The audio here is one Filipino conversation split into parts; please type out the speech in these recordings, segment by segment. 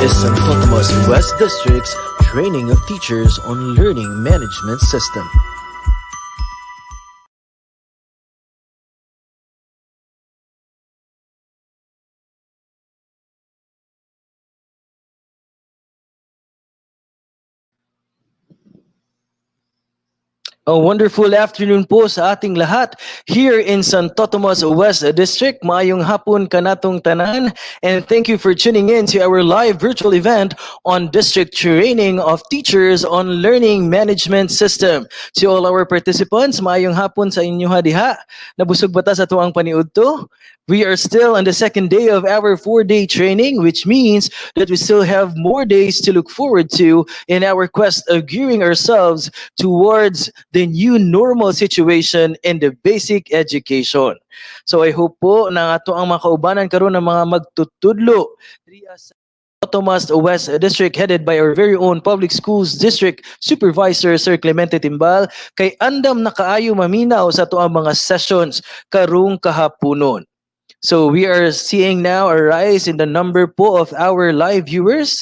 is Santo Tomas West District's training of teachers on learning management system. A wonderful afternoon po sa ating lahat here in Santo Tomas West District. Maayong hapon kanatong tanan, and thank you for tuning in to our live virtual event on District Training of Teachers on Learning Management System. To all our participants, maayong hapon sa inyo diha. Nabusog ba ta sa tuang paniudto? We are still on the second day of our 4-day training, which means that we still have more days to look forward to in our quest of gearing ourselves towards the new normal situation in the basic education. So I hope po na ato ang mga kaubanan karon ng mga magtutudlo diya sa Tomas West District headed by our very own Public Schools District Supervisor Sir Clemente Timbal kay andam na kaayo maminaw sa ato ang mga sessions karong kahaponon. So we are seeing now a rise in the number po of our live viewers.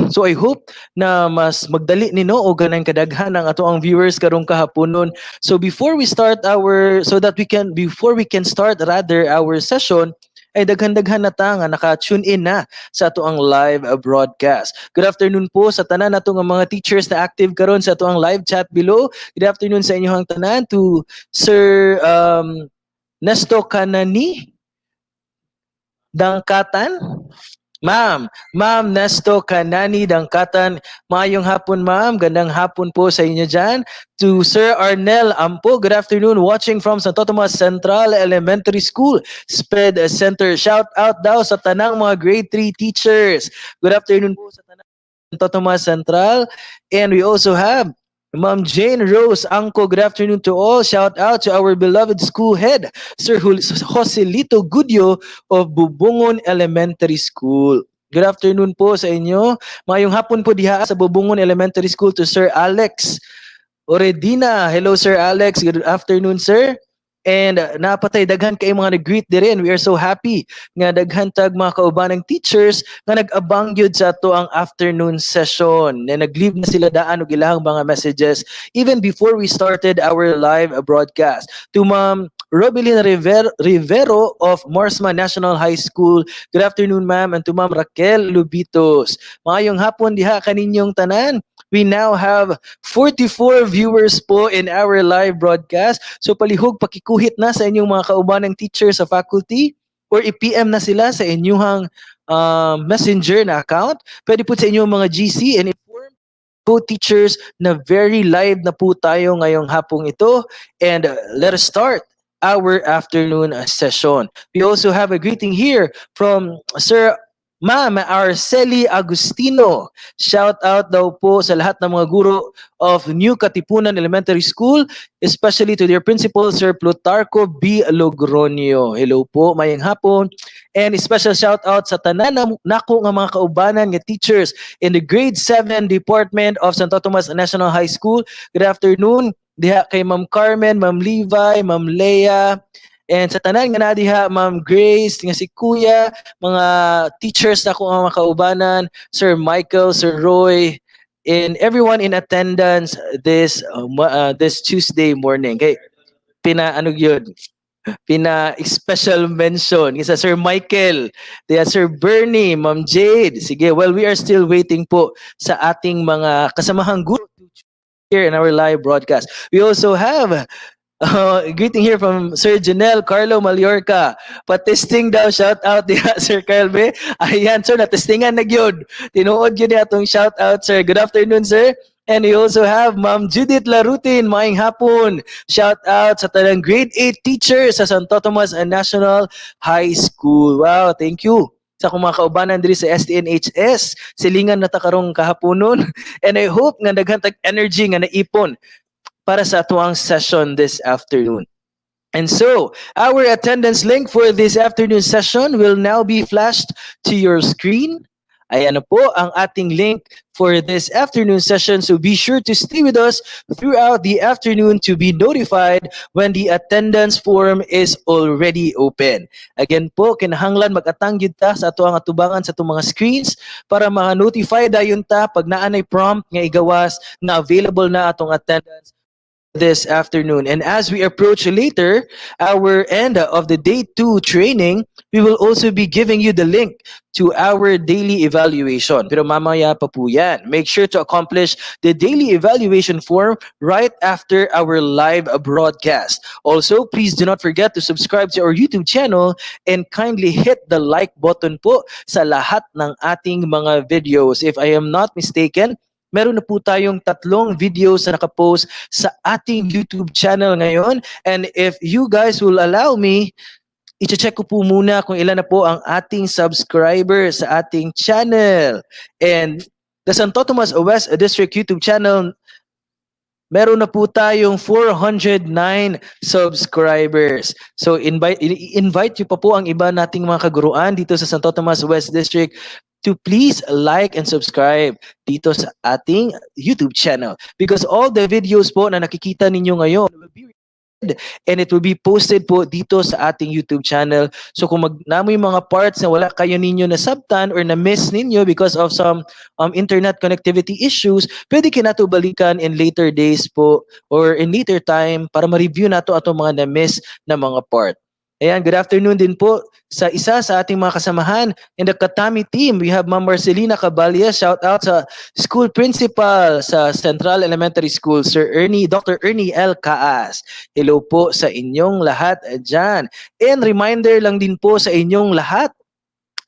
So I hope na mas magdali nino o ganang kadaghan ang ato ang viewers karong kahaponon. So before we start our start rather our session, ay daghan-daghan na ta nga naka-tune in na sa ato ang live broadcast. Good afternoon po sa tanan nato nga mga teachers na active karon sa ato ang live chat below. Good afternoon sa inyong tanan to Sir Nesto Kanani Dangkatan. Ma'am Nesto Kanani Dangkatan, maayong hapon ma'am, gandang hapon po sa inyo dyan. To Sir Arnel Ampo, good afternoon, watching from Santo Tomas Central Elementary School, SPED Center. Shout out daw sa tanang mga grade 3 teachers. Good afternoon po sa tanang Santo Tomas Central. And we also have Ma'am Jane Rose Angko, good afternoon to all. Shout out to our beloved school head, Sir Joselito Gudio of Bubungon Elementary School. Good afternoon po sa inyo. Mayong hapon po diha sa Bubungon Elementary School to Sir Alex Oredina. Hello Sir Alex, good afternoon sir. And napatay daghan kay mga nag-greet din. We are so happy nga daghan tag mga kaubanang teachers nga nag-abang gyud sa ato ang afternoon session. Na nag-leave na sila daan og ilahang mga messages even before we started our live broadcast. To Ma'am Robilyn Rivero of Marsman National High School, good afternoon ma'am. And to Ma'am Raquel Lubitos, maayong hapon diha kaninyong tanan. We now have 44 viewers po in our live broadcast. So palihog pakikuhit na sa inyong mga kaubanang teachers sa faculty or i-PM na sila sa inyong messenger na account. Pwede po sa inyong mga GC and inform po teachers na very live na po tayo ngayong hapong ito. And let us start our afternoon session. We also have a greeting here from Sir Ma'am Arceli Agustino. Shout out daw po sa lahat ng mga guro of New Katipunan Elementary School, especially to their principal, Sir Plutarco B. Logronio. Hello po, mayang hapon. And a special shout out sa tanan nako nga mga kaubanan nga teachers in the grade 7 department of Santo Tomas National High School. Good afternoon. Diha kay Ma'am Carmen, Ma'am Levi, Ma'am Leia, and sa tanan nga nadiha, Ma'am Grace, nga si Kuya, mga teachers na kung mga kaubanan, Sir Michael, Sir Roy, and everyone in attendance this Tuesday morning. Okay, special mention isa Sir Michael, diya Sir Bernie, Ma'am Jade. Sige, well, we are still waiting po sa ating mga kasamahang guro here in our live broadcast. We also have greeting here from Sir Janelle Carlo Mallorca. Patesting daw, shout out diha Sir Carlbe. Ayan sir, natestingan na gyud. Tinuod gyud niya atong shout out sir. Good afternoon sir. And we also have Ma'am Judith Larutin, maayong hapon. Shout out sa tanang grade 8 teachers sa Santo Tomas National High School. Wow, thank you sa akong mga kaubanan diri sa STNHS. Silingan na ta karong kahaponon. And I hope nga daghan tag energy nga naipon para sa atuang session this afternoon. And so, our attendance link for this afternoon session will now be flashed to your screen. Ayan na po ang ating link for this afternoon session. So be sure to stay with us throughout the afternoon to be notified when the attendance form is already open. Again po, kinahanglan mag-atang yun ta sa ato ang atubangan sa itong mga screens para ma-notify dayon ta pag naanay prompt nga igawas na available na atong attendance this afternoon. And as we approach later our end of the day 2 training, we will also be giving you the link to our daily evaluation. Pero mamaya pa po yan. Make sure to accomplish the daily evaluation form right after our live broadcast. Also, please do not forget to subscribe to our YouTube channel and kindly hit the like button po sa lahat ng ating mga videos. If I am not mistaken, meron na po tayong tatlong videos na nakapost sa ating YouTube channel ngayon. And if you guys will allow me, i-check ko po muna kung ilan na po ang ating subscribers sa ating channel. And the Santo Tomas West District YouTube channel, meron na po tayong 409 subscribers. So invite nyo pa po ang iba nating mga kaguruan dito sa Santo Tomas West District to please like and subscribe dito sa ating YouTube channel. Because all the videos po na nakikita ninyo ngayon will be and it will be posted po dito sa ating YouTube channel. So kung namoy mga parts na wala kayo ninyo na sabtan or na miss ninyo because of some internet connectivity issues, pwede kinato balikan in later days po or in later time para ma-review nato ato mga na-miss na mga part. Ayan, good afternoon din po sa isa sa ating mga kasamahan in the Katami team. We have Ma'am Marcelina Cabalya. Shout out sa school principal sa Central Elementary School, Dr. Ernie L. Caas. Hello po sa inyong lahat dyan. And reminder lang din po sa inyong lahat,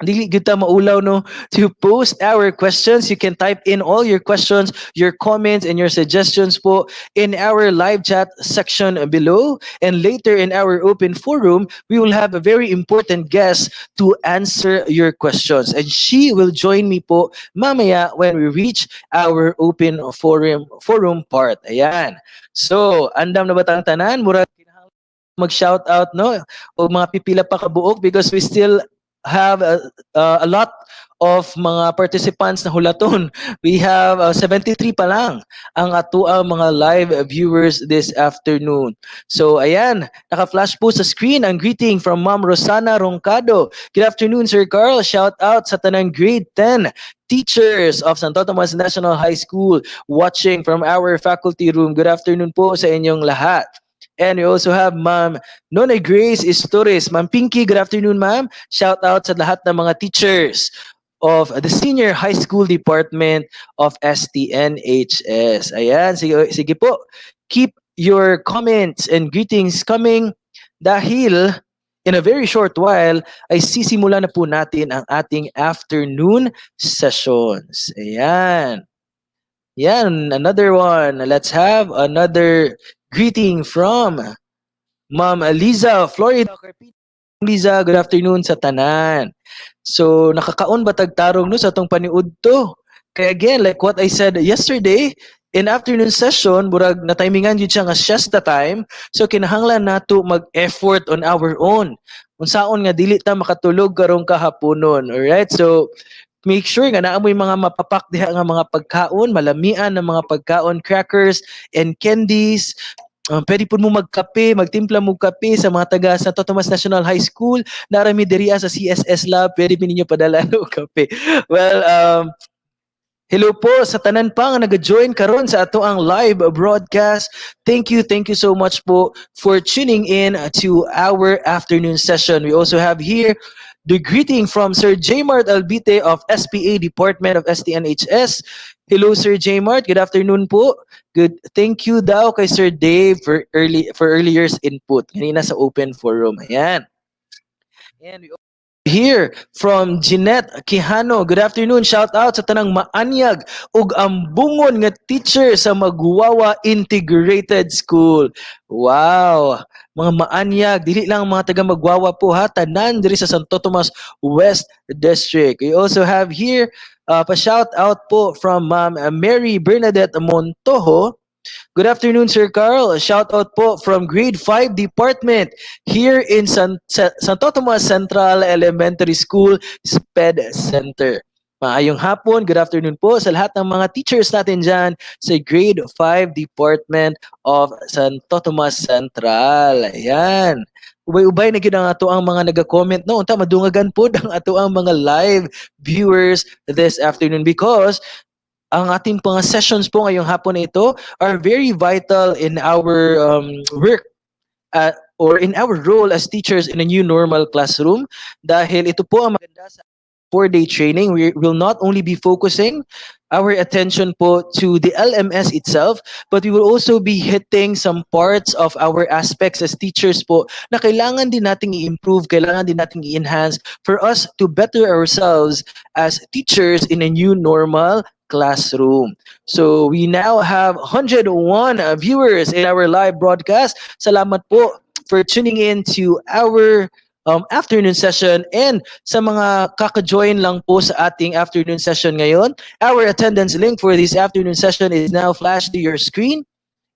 dili kita maulaw no to post our questions. You can type in all your questions, your comments, and your suggestions po in our live chat section below. And later in our open forum, we will have a very important guest to answer your questions. And she will join me po mamaya when we reach our open forum part. Ayan. So, andam na batang tanan? Murag mag-shout out no o mga pipila pa kabuok because we still have a lot of mga participants na hulaton. We have 73 pa lang ang atuang mga live viewers this afternoon. So ayan, naka-flash po sa screen ang greeting from Ma'am Rosana Roncado. Good afternoon, Sir Carl. Shout out sa tanang grade 10 teachers of Santo Tomas National High School watching from our faculty room. Good afternoon po sa inyong lahat. And we also have Ma'am Nona Grace Istores. Ma'am Pinky, good afternoon, ma'am. Shout out sa lahat ng mga teachers of the Senior High School Department of STNHS. Ayan, sige po. Keep your comments and greetings coming dahil in a very short while ay sisimula na po natin ang ating afternoon sessions. Ayan. Yan, another one. Let's have another greeting from Ma'am Liza, Florida. Liza, good afternoon sa tanan. So, nakakaon ba tagtarong no sa atong paniud to? Kaya again, like what I said yesterday, in afternoon session, murag na timingan yun siya nga siesta time. So, kinahanglan nato mag-effort on our own. Unsaon nga dili ta makatulog karong kahaponon. Alright? So, make sure nga naamoy mga mapapak diha nga mga pagkaon, malamian ng mga pagkaon, crackers and candies. Pwede po mo magkape, magtimpla mo kape sa mga taga Santo Tomas National High School. Narami diriya sa CSS Lab, pwede po ninyo padala ng kape. Well, hello po sa tanan pa nga nag-join karon sa ato ang live broadcast. Thank you so much po for tuning in to our afternoon session. We also have here the greeting from Sir J. Mart Albite of SPA Department of STNHS. Hello Sir J. Mart, good afternoon po. Good. Thank you daw kay Sir Dave for earlier's input kanina sa open forum. Ayan. And we here from Jeanette Quijano. Good afternoon. Shout out sa tanang maanyag ug ambungon nga teacher sa Magwawa Integrated School. Wow. Mga maanyag, dili lang mga taga Magwawa po ha, tanan diri sa Santo Tomas West District. We also have here pa-shout out po from Ma'am Mary Bernadette Montojo. Good afternoon, Sir Carl. A shout out po from Grade 5 Department here in Santo Tomas Central Elementary School SPED Center. Maayong hapon, good afternoon po sa lahat ng mga teachers natin dyan sa Grade 5 Department of Santo Tomas Central. Ayan. Ubay-ubay na gid ang ato ang mga naga-comment no. Unta madungagan po ang ato ang mga live viewers this afternoon because ang ating mga sessions po ngayong hapon na ito are very vital in our work or in our role as teachers in a new normal classroom dahil ito po ang maganda sa 4-day training. We will not only be focusing our attention po to the LMS itself, but we will also be hitting some parts of our aspects as teachers po na kailangan din nating i-improve, kailangan din nating i-enhance for us to better ourselves as teachers in a new normal classroom. So we now have 101 viewers in our live broadcast. Salamat po for tuning in to our afternoon session, and sa mga kaka-join lang po sa ating afternoon session ngayon, our attendance link for this afternoon session is now flashed to your screen.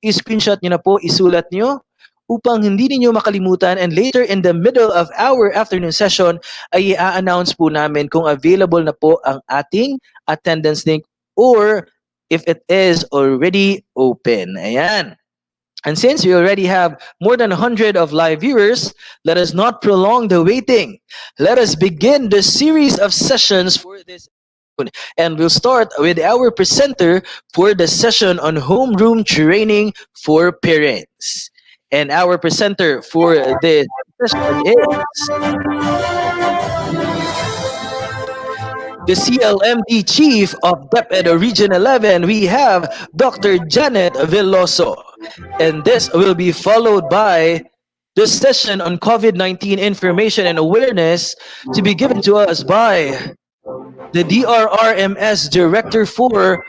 I-screenshot nyo na po, isulat nyo upang hindi ninyo makalimutan, and later in the middle of our afternoon session ay i-announce po namin kung available na po ang ating attendance link or if it is already open. Ayan. And since we already have more than 100 of live viewers, let us not prolong the waiting. Let us begin the series of sessions for this afternoon. And we'll start with our presenter for the session on homeroom training for parents. And our presenter for this session is the CLMD Chief of DepEd Region 11. We have Dr. Janet Veloso. And this will be followed by the session on COVID-19 information and awareness to be given to us by the DRRMS Director 4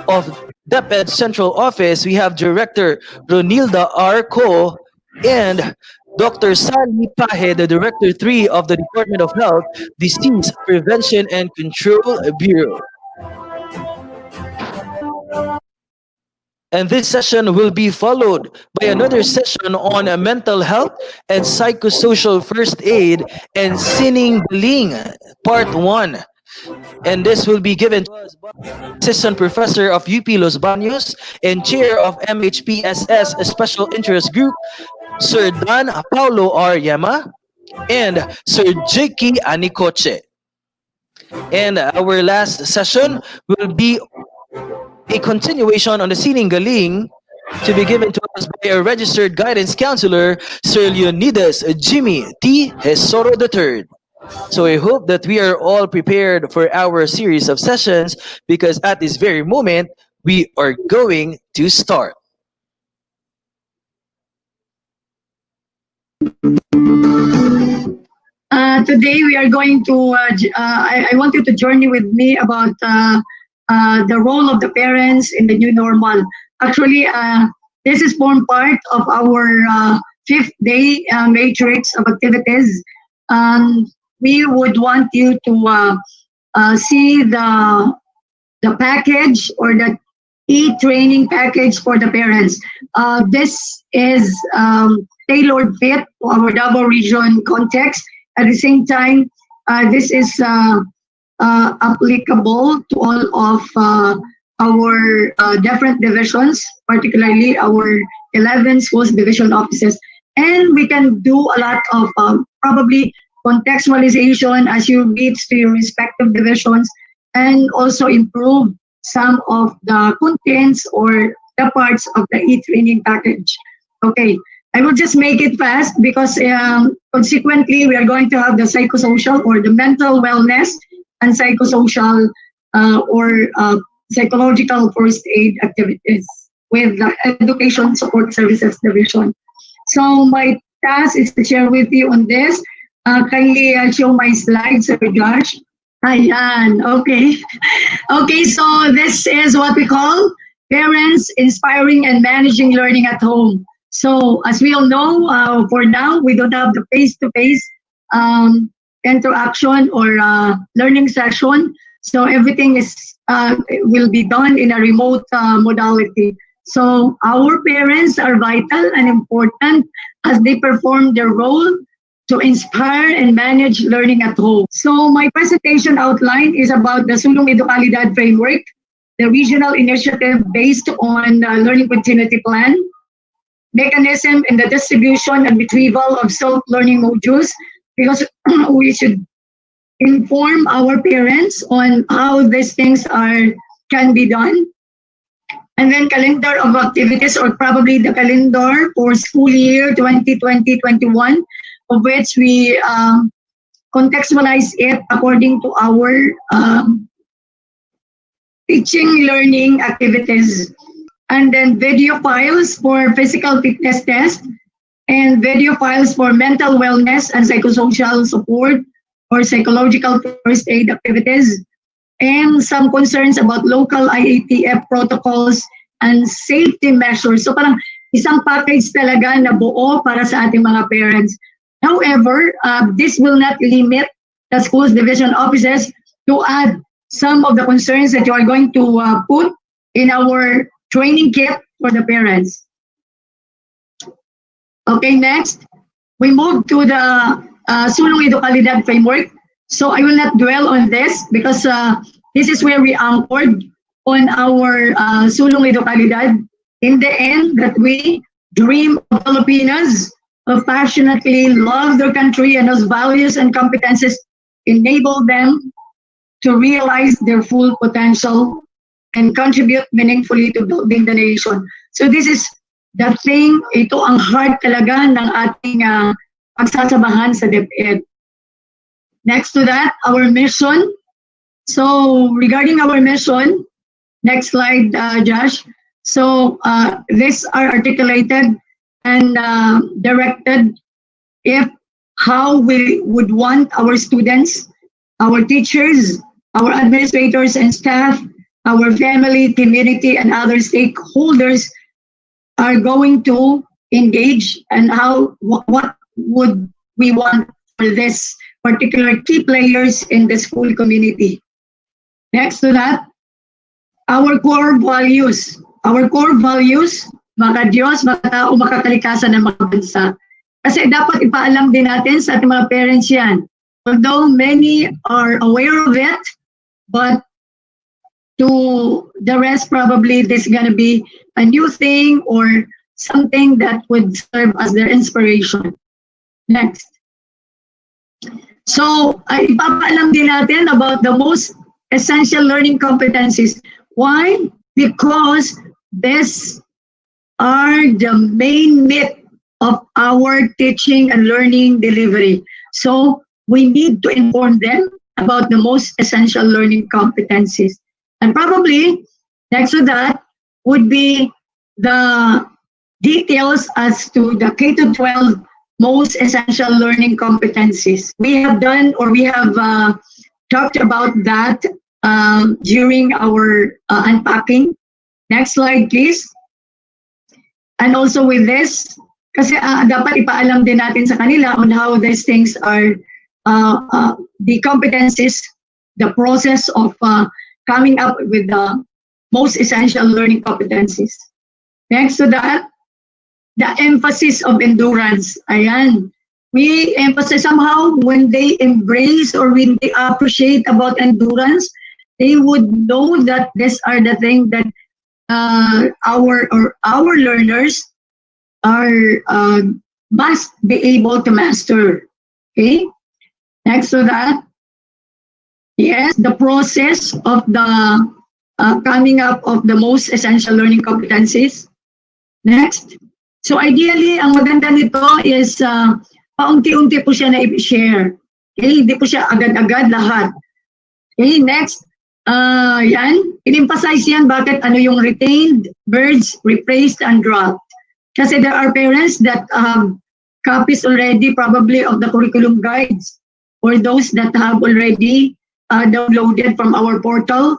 of DepEd Central Office. We have Director Ronilda Arco and Dr. Sally Pahe, the Director 3 of the Department of Health, Disease Prevention and Control Bureau. And this session will be followed by another session on mental health and psychosocial first aid and siningling, part 1. And this will be given to us by Assistant Professor of UP Los Baños and Chair of MHPSS Special Interest Group, Sir Dan Paulo R. Yama and Sir Jiki Anicoche. And our last session will be a continuation on the Sininggaling to be given to us by a registered guidance counselor, Sir Leonidas Jimmy T. Hesoro III. So I hope that we are all prepared for our series of sessions because at this very moment, we are going to start. Today we are going to, I want you to journey with me about the role of the parents in the new normal. Actually, this is form part of our 5th day matrix of activities. We would want you to see the package or the e-training package for the parents. This is tailored fit to our Davao region context. At the same time, this is applicable to all of our different divisions, particularly our 11 schools division offices. And we can do a lot of probably contextualization as you reach to your respective divisions and also improve some of the contents or the parts of the e-training package. Okay, I will just make it fast because consequently we are going to have the psychosocial or the mental wellness and psychosocial or psychological first aid activities with the Education Support Services Division. So my task is to share with you on this. Kindly show my slides, Sir Josh. Ayan, okay. Okay, so this is what we call Parents Inspiring and Managing Learning at Home. So as we all know, for now, we don't have the face-to-face interaction or learning session. So everything is will be done in a remote modality. So our parents are vital and important as they perform their role to inspire and manage learning at home. So my presentation outline is about the Sulong Educalidad framework, the regional initiative based on learning continuity plan, mechanism in the distribution and retrieval of self-learning modules, because we should inform our parents on how these things can be done. And then calendar of activities, or probably the calendar for school year 2020-21, of which we contextualize it according to our teaching learning activities. And then video files for physical fitness test, and video files for mental wellness and psychosocial support or psychological first aid activities, and some concerns about local IATF protocols and safety measures. So parang isang package talaga na buo para sa ating mga parents. However, this will not limit the schools division offices to add some of the concerns that you are going to put in our training kit for the parents. Okay, next, we move to the Sulong Educalidad framework. So I will not dwell on this because this is where we anchored on our Sulong Educalidad. In the end, that we dream of Filipinos who passionately love their country, and those values and competences enable them to realize their full potential and contribute meaningfully to building the nation. So this is the thing, ito ang heart talaga ng ating pagsasabahan sa DepEd. Next to that, our mission. So regarding our mission, next slide, Josh. So these are articulated and directed if how we would want our students, our teachers, our administrators and staff, our family, community, and other stakeholders are going to engage, and how what would we want for this particular key players in the school community. Next to that, our core values. Our core values, maka-Diyos, maka-tao, makakalikasan ng mga bansa. Kasi dapat ipaalam din natin sa ating mga parents yan. Although many are aware of it, but to the rest, probably this is going to be a new thing or something that would serve as their inspiration. Next. So, ipapaalam din natin about the most essential learning competencies. Why? Because these are the main meat of our teaching and learning delivery. So, we need to inform them about the most essential learning competencies. And probably, next to that, would be the details as to the K-12 most essential learning competencies. We have done, or we have talked about that during our unpacking. Next slide, please. And also with this, kasi dapat ipaalam din natin sa kanila on how these things are, the competencies, the process of coming up with the most essential learning competencies. Next to that, the emphasis of endurance. Ayan. We emphasize somehow when they embrace or when they appreciate about endurance, they would know that these are the things that our learners are must be able to master. Okay. Next to that, yes, the process of the coming up of the most essential learning competencies. Next. So ideally, ang maganda nito is paunti-unti po siya na i-share. Okay, hindi po siya agad-agad lahat. Okay, next. Yan, in-emphasize yan bakit ano yung retained, merged, replaced, and dropped. Kasi there are parents that have copies already probably of the curriculum guides, or those that have already downloaded from our portal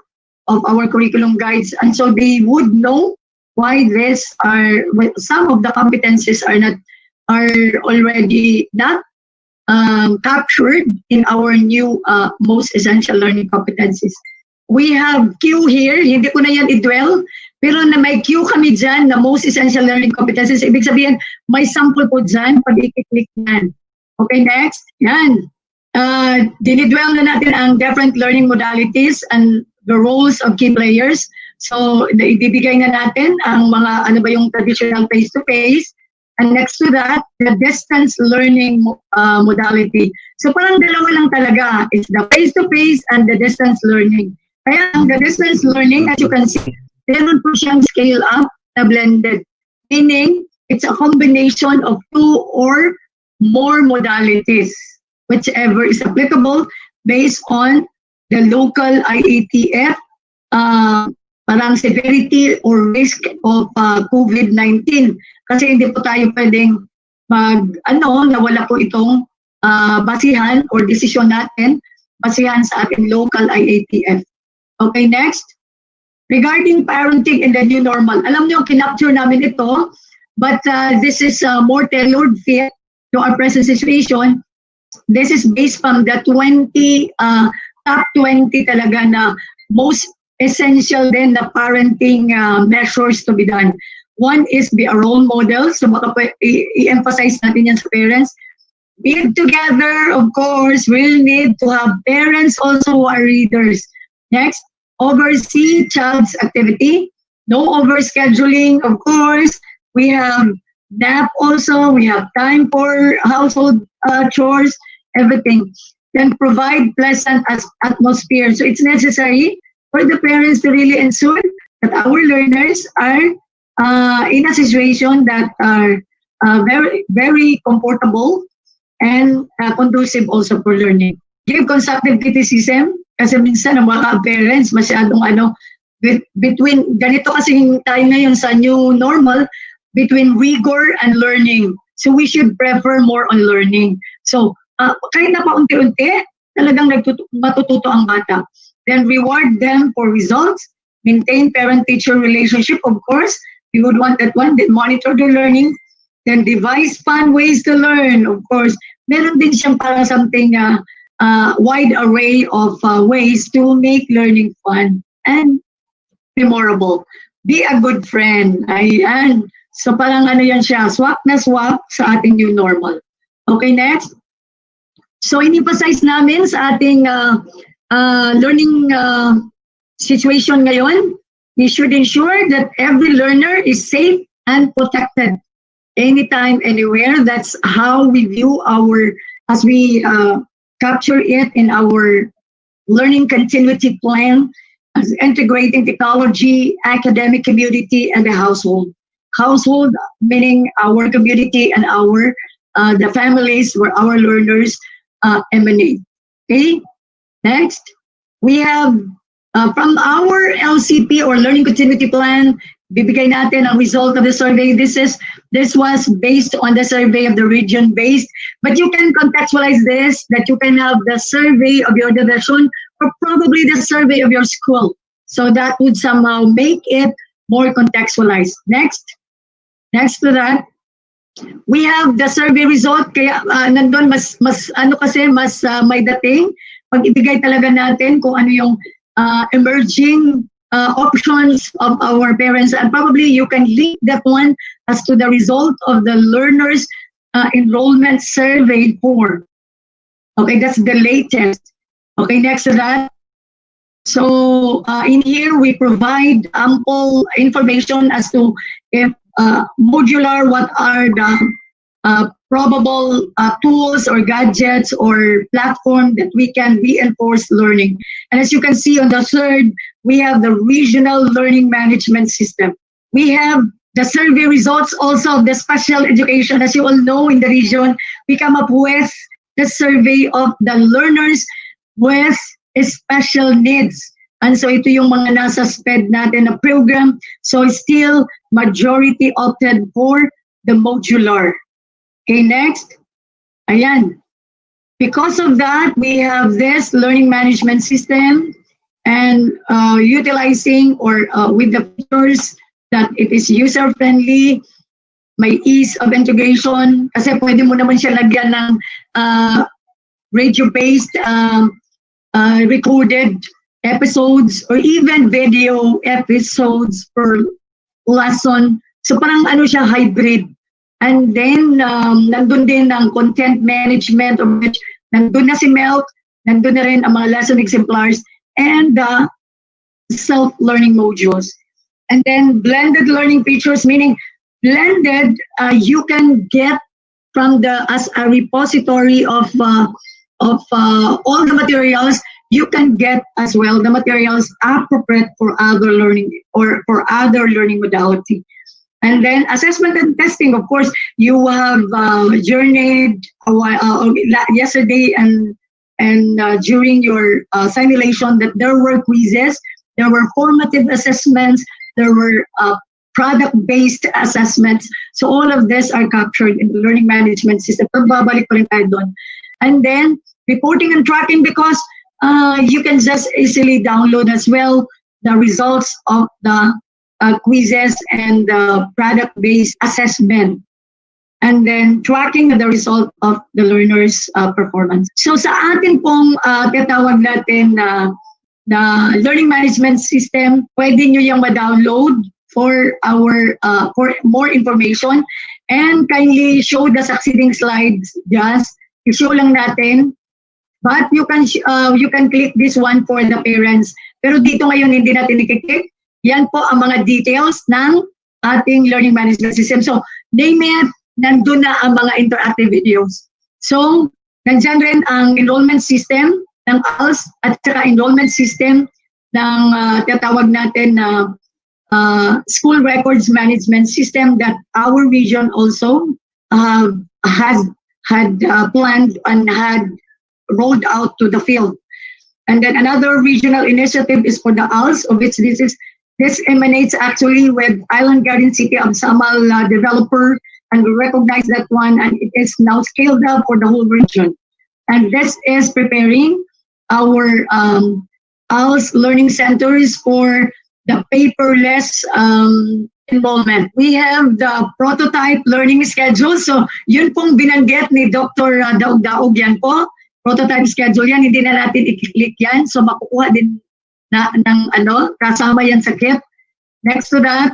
of our curriculum guides. And so they would know why some of the competencies are already not captured in our new most essential learning competencies. We have Q here, hindi ko na yan i-dwell, pero na may Q kami dyan na most essential learning competencies. Ibig sabihin, may sample po dyan pag i-click yan. Okay, next. Yan. Dinidwell na natin ang different learning modalities and the roles of key players. So, ibibigay na natin ang mga ano ba yung traditional face-to-face. And next to that, the distance learning modality. So, parang dalawa lang talaga. It's the face-to-face and the distance learning. Kaya ang the distance learning, as you can see, meron po siyang scale up na blended. Meaning, it's a combination of two or more modalities, whichever is applicable based on the local IATF parang severity or risk of COVID-19. Kasi hindi po tayo pwedeng nawala po itong basihan or desisyon natin basihan sa ating local IATF. Okay, next. Regarding parenting in the new normal, alam niyo, kinapture namin ito, but this is more tailored fit to our present situation. This is based from the top 20 talaga na most essential din na parenting measures to be done. One is be a role model. So baka i-emphasize natin yan sa parents. Be together, of course, we'll need to have parents also who are readers. Next, oversee child's activity. No overscheduling, of course. We have nap also. We have time for household chores, everything. Then provide pleasant atmosphere. So it's necessary for the parents to really ensure that our learners are in a situation that are very, very comfortable and conducive also for learning. Give constructive criticism kasi minsan ang mga parents masyadong between, ganito kasi tayo ngayon sa new normal, between rigor and learning. So we should prefer more on learning. So kahit na paunti-unti, talagang matututo ang bata. Then reward them for results, maintain parent-teacher relationship, of course. We would want that one, then monitor their learning, then devise fun ways to learn, of course. Meron din siyang parang something wide array of ways to make learning fun and memorable. Be a good friend. Ayan. So parang yan siya, swak na swak sa ating new normal. Okay, next. So in-emphasize namin sa ating learning situation ngayon, we should ensure that every learner is safe and protected anytime, anywhere. That's how we view as we capture it in our learning continuity plan, as integrating technology, academic community, and the household. Household meaning our community and the families where our learners emanate. Okay, next. We have from our LCP or Learning Continuity Plan, bibigay natin ang result of the survey. This was based on the survey of the region-based, but you can contextualize this, that you can have the survey of your division or probably the survey of your school. So that would somehow make it more contextualized. Next to that, we have the survey result. Kaya nandun mas may dating pag ibigay talaga natin kung ano yung emerging options of our parents, and probably you can link that one as to the result of the learners enrollment survey form. Okay, that's the latest. Okay, next to that. So in here we provide ample information as to if modular, what are the probable tools or gadgets or platform that we can reinforce learning. And as you can see on the third, we have the regional learning management system. We have the survey results also of the special education. As you all know, in the region, we come up with the survey of the learners with special needs. And so ito yung mga nasa SPED natin na program. So still, majority opted for the modular. Okay, next. Ayan. Because of that, we have this learning management system and utilizing or with the features that it is user-friendly, may ease of integration, kasi pwede mo naman siya lagyan ng radio-based recorded episodes or even video episodes per lesson. So parang siya, hybrid. And then, nandun din ang content management, of which nandun na si Milk, nandun na rin ang mga lesson exemplars, and the self-learning modules. And then blended learning features, meaning blended, you can get from the as a repository of all the materials. You can get as well the materials appropriate for other learning or for other learning modality. And then assessment and testing, of course, you have journeyed a while, yesterday and during your simulation that there were quizzes, there were formative assessments, there were product-based assessments. So all of this are captured in the learning management system. Pagbabalik pa rin tayo doon. And then reporting and tracking, because you can just easily download as well the results of the quizzes and product-based assessment, and then tracking the result of the learner's performance. So sa atin pong tinatawag natin na learning management system, pwede nyo yung ma-download for for more information, and kindly show the succeeding slides. Just i-show lang natin, but you can click this one for the parents. Pero dito ngayon hindi natin i-click. Yan po ang mga details ng ating learning management system. So, name it, nandun na ang mga interactive videos. So, nandyan rin ang enrollment system ng ALS at saka enrollment system ng tinatawag natin na school records management system that our region also had planned and had rolled out to the field. And then another regional initiative is for the ALS, of which this emanates actually with Island Garden City of Samal developer, and we recognize that one, and it is now scaled up for the whole region. And this is preparing our ALS learning centers for the paperless enrollment. We have the prototype learning schedule. So yun pong binanggit ni Dr. Daog yan po. Prototype schedule yan, hindi na natin i-click yan. So makukuha din ng kasama yan sa kit. Next to that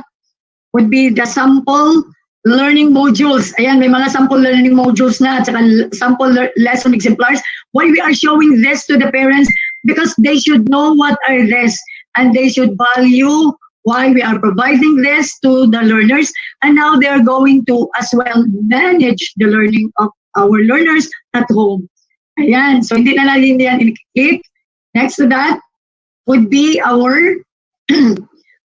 would be the sample learning modules. Ayan, may mga sample learning modules na at saka sample lesson exemplars. Why we are showing this to the parents? Because they should know what are this, and they should value why we are providing this to the learners, and now they are going to as well manage the learning of our learners at home. Ayan, so hindi na natin yan i-click. Next to that would be our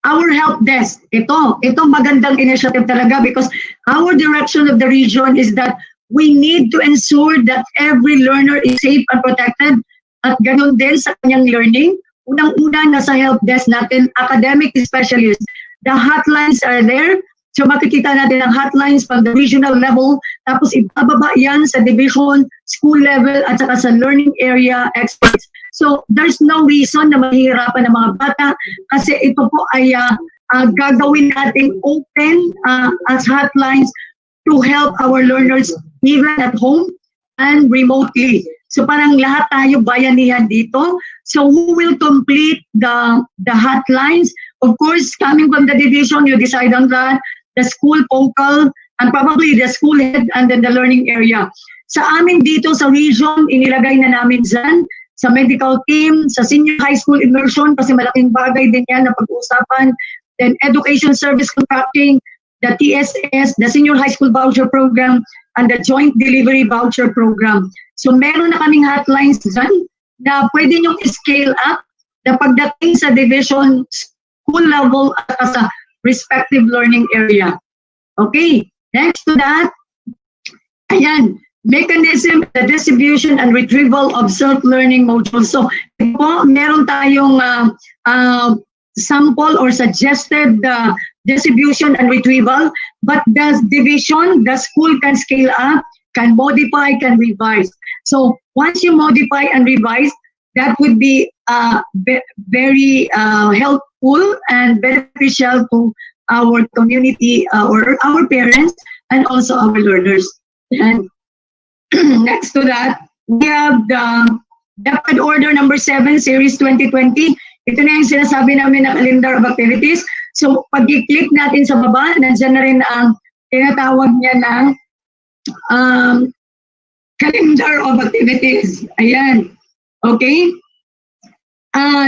our help desk. Ito magandang initiative talaga, because our direction of the region is that we need to ensure that every learner is safe and protected, at ganun din sa kanyang learning. Unang-una nasa help desk natin, academic specialists. The hotlines are there. So makikita natin ang hotlines from the regional level, tapos ibababa yan sa division, school level, at saka sa learning area experts. So there's no reason na mahihirapan ng mga bata, kasi ito po ay gagawin natin open as hotlines to help our learners even at home and remotely. So parang lahat tayo bayanihan dito. So who will complete the hotlines? Of course, coming from the division, you decide on that. The school focal, and probably the school head, and then the learning area. Sa amin dito sa region, inilagay na namin dyan, sa medical team, sa senior high school immersion, kasi malaking bagay din yan na pag-uusapan. Then education service contracting, the TSS, the senior high school voucher program, and the joint delivery voucher program. So meron na kaming hotlines dyan na pwede nyong scale up na pagdating sa division, school level, at sa respective learning area. Okay, next to that, ayan, mechanism, the distribution and retrieval of self-learning modules. So, po, meron tayong sample or suggested distribution and retrieval, but the division, the school can scale up, can modify, can revise. So, once you modify and revise, that would be very helpful and beneficial to our community or our parents and also our learners. And next to that, we have the DepEd Order number 7, Series 2020. Ito na yung sinasabi namin na calendar of activities. So pag i-click natin sa baba, nandiyan na rin ang tinatawag niya na um, calendar of activities. Ayan. Okay?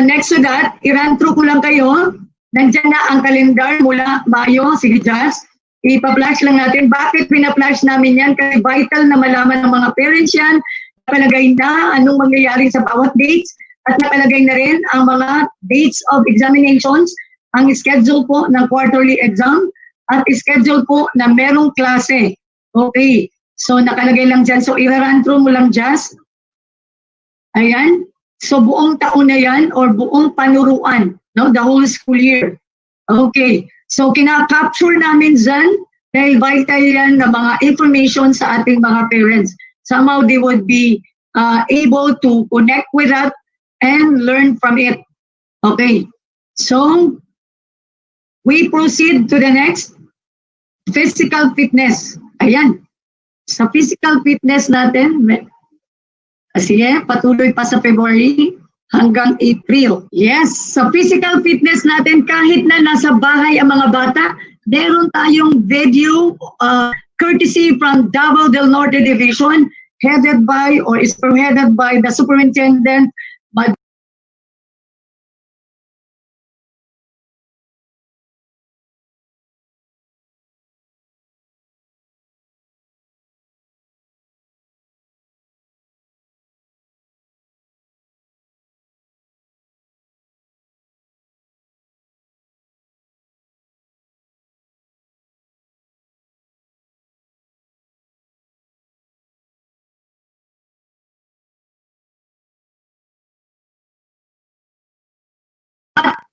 Next to that, i-run through ko lang kayo. Nandyan na ang kalendar mula Mayo. Sige, Jazz. Ipa-flash lang natin. Bakit pina-flash namin yan? Kasi vital na malaman ng mga parents yan. Nakalagay na anong mangyayari sa bawat dates. At nakalagay na rin ang mga dates of examinations. Ang schedule po ng quarterly exam. At schedule po na merong klase. Okay. So, nakalagay lang dyan. So, i-run through mo lang, Jazz. Ayan. So, buong taon na yan or buong panuruan, no? The whole school year. Okay. So, kina-capture namin dyan dahil vital yan na mga information sa ating mga parents. Somehow, they would be able to connect with that and learn from it. Okay. So, we proceed to the next. Physical fitness. Ayan. Sa physical fitness natin, sige, patuloy pa sa February hanggang April. Yes, sa physical fitness natin, kahit na nasa bahay ang mga bata, meron tayong video courtesy from Davao del Norte Division, headed by or is spearheaded by the Superintendent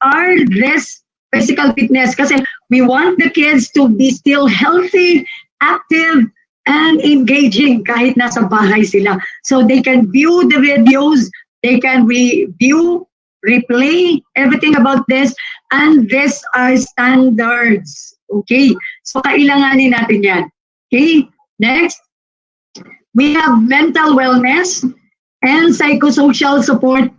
are this physical fitness kasi we want the kids to be still healthy, active, and engaging kahit nasa bahay sila. So they can view the videos, they can review, replay everything about this, and these are standards. Okay, so kailanganin natin yan. Okay, next. We have mental wellness and psychosocial support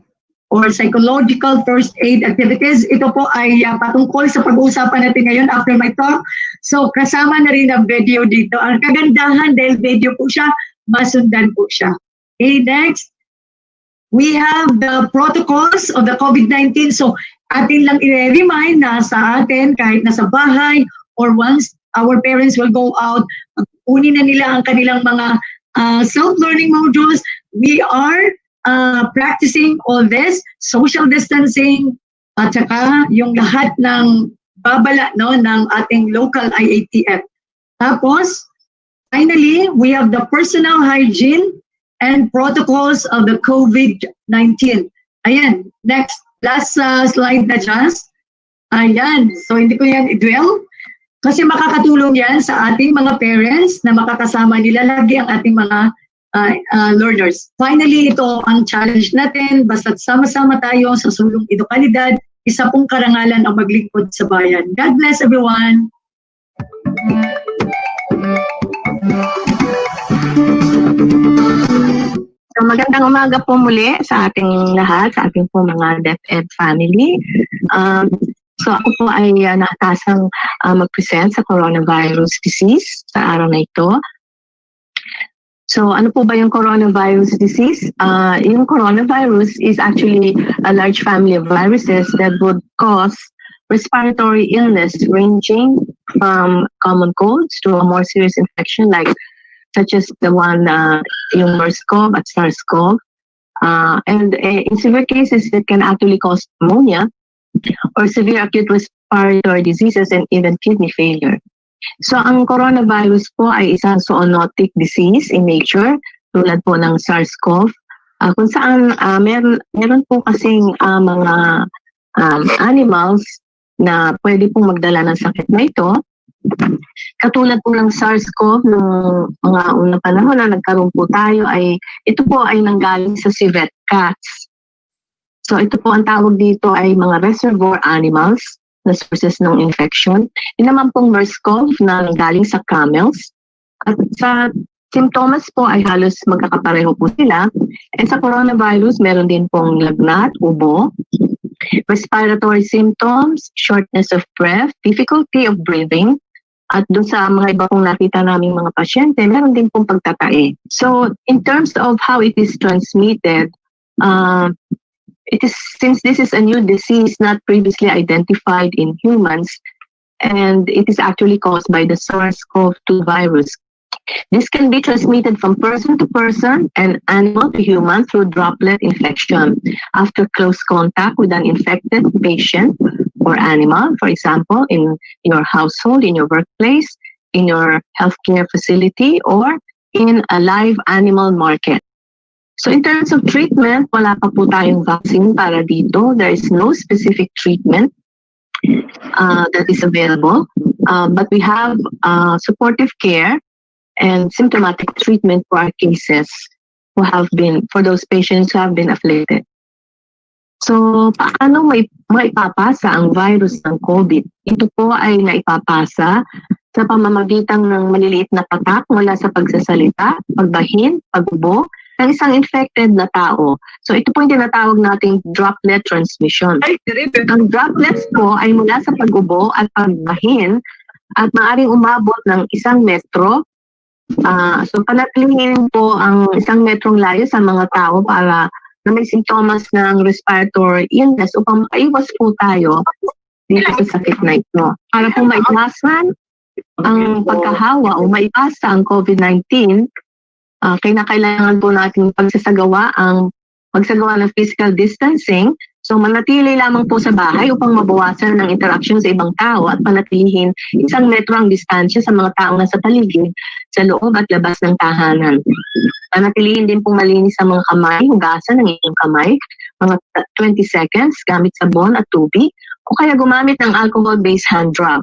or psychological first aid activities. Ito po ay patungkol sa pag-uusapan natin ngayon after my talk. So kasama na rin ang video dito. Ang kagandahan dahil video po siya, masundan po siya. Okay, next. We have the protocols of the COVID-19. So atin lang i-remind na sa atin kahit nasa bahay or once our parents will go out, kunin na nila ang kanilang mga self-learning modules. We are practicing all this, social distancing, at saka yung lahat ng babala no, ng ating local IATF. Tapos, finally, we have the personal hygiene and protocols of the COVID-19. Ayan, next, last slide na just. Ayan, so hindi ko yan i-dwell. Kasi makakatulong yan sa ating mga parents na makakasama nila lagi ang ating mga learners. Finally, ito ang challenge natin. Basta't sama-sama tayo sa sulong edukalidad, isa pong karangalan ang maglingkod sa bayan. God bless everyone! So magandang umaga po muli sa ating lahat, sa ating po mga DepEd family. So ako po ay nakatasang mag-present sa coronavirus disease sa araw na ito. So ano po ba yung coronavirus disease? Yung coronavirus is actually a large family of viruses that would cause respiratory illness ranging from common colds to a more serious infection like such as the one yung MERS-CoV at SARS-CoV. And in severe cases, it can actually cause pneumonia or severe acute respiratory diseases and even kidney failure. So ang coronavirus po ay isang zoonotic disease in nature, tulad po ng SARS-CoV, kung saan meron po kasing mga animals na pwede pong magdala ng sakit na ito. Katulad po ng SARS-CoV, nung mga unang panahon na nagkaroon po tayo, ito po ay nanggaling sa civet cats. So ito po ang tawag dito ay mga reservoir animals na sources ng infection. Yun naman pong MERS-CoV na nanggaling sa camels. At sa symptoms po ay halos magkakapareho po sila. And sa coronavirus, meron din pong lagnat, ubo, respiratory symptoms, shortness of breath, difficulty of breathing, At doon sa mga iba pong nakita naming mga pasyente, meron din pong pagtatae. So, in terms of how it is transmitted, it is, since this is a new disease not previously identified in humans, and it is actually caused by the SARS-CoV-2 virus. This can be transmitted from person to person and animal to human through droplet infection after close contact with an infected patient or animal, for example, in your household, in your workplace, in your healthcare facility, or in a live animal market. So in terms of treatment, wala pa po tayong vaccine para dito. There is no specific treatment that is available, but we have supportive care and symptomatic treatment for our cases for those patients who have been afflicted. So, paano maipapasa ang virus ng COVID? Ito po ay naipapasa sa pamamagitan ng maliliit na patak mula sa pagsasalita, pagbahin, pagubo ng isang infected na tao. So, ito po yung tinatawag nating droplet transmission. Ang droplets po ay mula sa pagubo at pagbahin at maaaring umabot ng 1 metro. So, panatilihin po ang 1 metrong layo sa mga tao para na may sintomas ng respiratory illness upang maiwas po tayo dito sa sakit na ito. Para po maiwasan ang pagkahawa o maipasa ang COVID-19, kailangan po natin pagsasagawa ng physical distancing. So manatili lamang po sa bahay upang mabawasan ng interaction sa ibang tao at panatilihin 1 metro ang distansya sa mga taong nasa paligid sa loob at labas ng tahanan. Panatilihin din pong malinis ang mga kamay, hugasan ng inyong kamay, mga 20 seconds gamit sabon at tubig o kaya gumamit ng alcohol-based hand rub.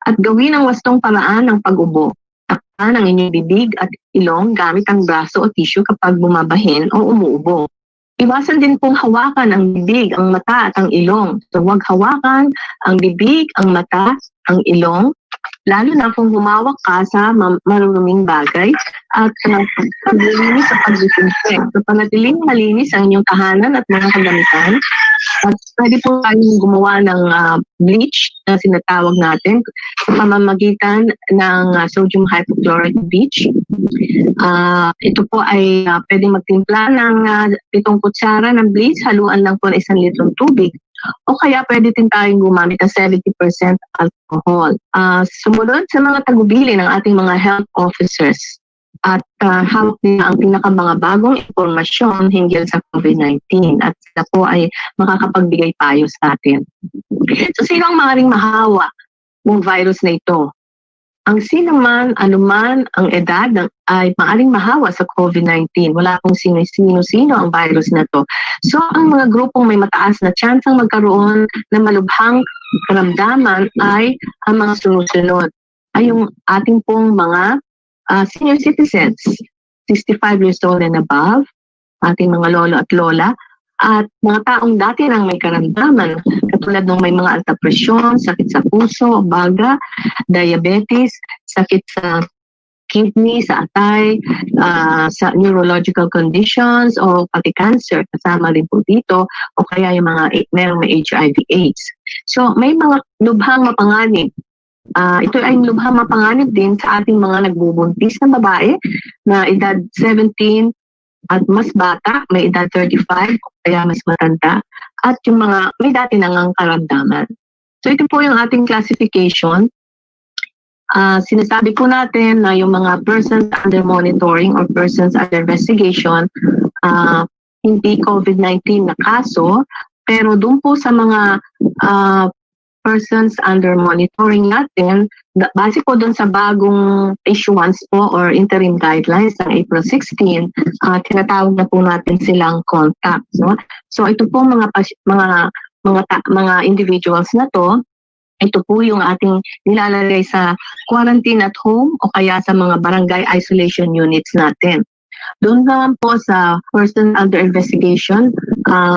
At gawin ang wastong paraan ng pag-ubo. Takpan ang inyong bibig at ilong gamit ang braso o tissue kapag bumabahin o umuubo. Iwasan din pong hawakan ang bibig, ang mata at ang ilong. So huwag hawakan ang bibig, ang mata, ang ilong, lalo na kung humawak ka sa maruruming bagay at paglilinis sa pag-disinfect. So panatiling malinis ang inyong tahanan at mga kagamitan. At pwede po tayong gumawa ng bleach na sinatawag natin sa pamamagitan ng sodium hypochlorite bleach. Ito po ay pwedeng magtimpla ng 7 kutsara ng bleach, haluan lang po ng 1 litrong tubig. O kaya pwede din tayong gumamit ng 70% alcohol. Sumunod sa mga tagubili ng ating mga health officers at hawak nila ang mga bagong impormasyon hinggil sa COVID-19 at sila po ay makakapagbigay payo sa atin. So sino ang maaaring mahawa ng virus na ito? Ang sino man, anuman ang edad ay maaaring mahawa sa COVID-19. Wala pong sino-sino ang virus na to. So ang mga grupong may mataas na tsansang magkaroon ng malubhang karamdaman ay ang mga sunod-sunod. Ay yung ating pong mga senior citizens, 65 years old and above, ating mga lolo at lola, at mga taong dati nang may karamdaman, katulad ng may mga alta presyon, sakit sa puso, baga, diabetes, sakit sa kidney, sa atay, sa neurological conditions, o pati cancer, kasama rin po dito, o kaya yung mga merong may HIV/AIDS. So may mga lubhang mapanganib. Ito ay lubhang mapanganib din sa ating mga nagbubuntis na babae na edad 17 at mas bata, may edad 35 o kaya mas matanda, at yung mga may dati nangang karamdaman. So ito po yung ating classification. Sinasabi po natin na yung mga persons under monitoring or persons under investigation, hindi COVID-19 na kaso, pero doon po sa mga persons under monitoring natin, base po doon sa bagong issuance po or interim guidelines ng April 16, tinatawag na po natin silang contact. No? So ito po mga individuals na to, ito po yung ating nilalagay sa quarantine at home o kaya sa mga barangay isolation units natin. Doon naman po sa person under investigation,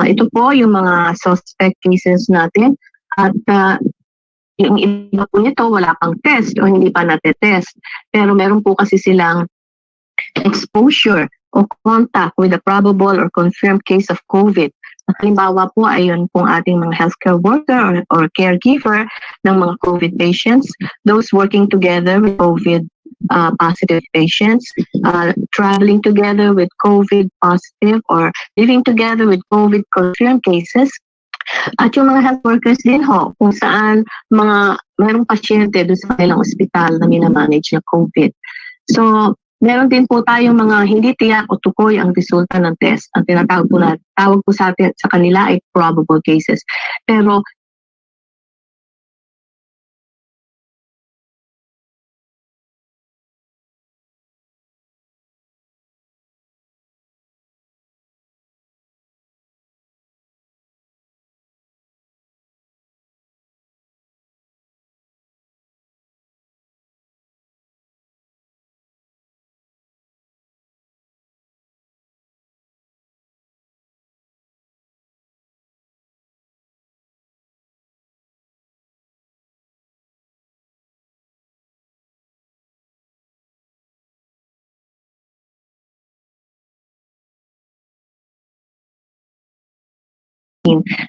ito po yung mga suspect cases natin. At yung iba po nito, wala pang test o hindi pa natetest. Pero meron po kasi silang exposure o contact with a probable or confirmed case of COVID. Halimbawa po ay yun pong ating mga healthcare worker or caregiver ng mga COVID patients, those working together with COVID positive patients, traveling together with COVID positive or living together with COVID confirmed cases. At yung mga health workers din ho, kung saan mayroong pasyente doon sa kanilang ospital na minamanage na COVID. So, meron din po tayong mga hindi tiyak o tukoy ang resulta ng test. Ang tawag po sa kanila ay probable cases. Pero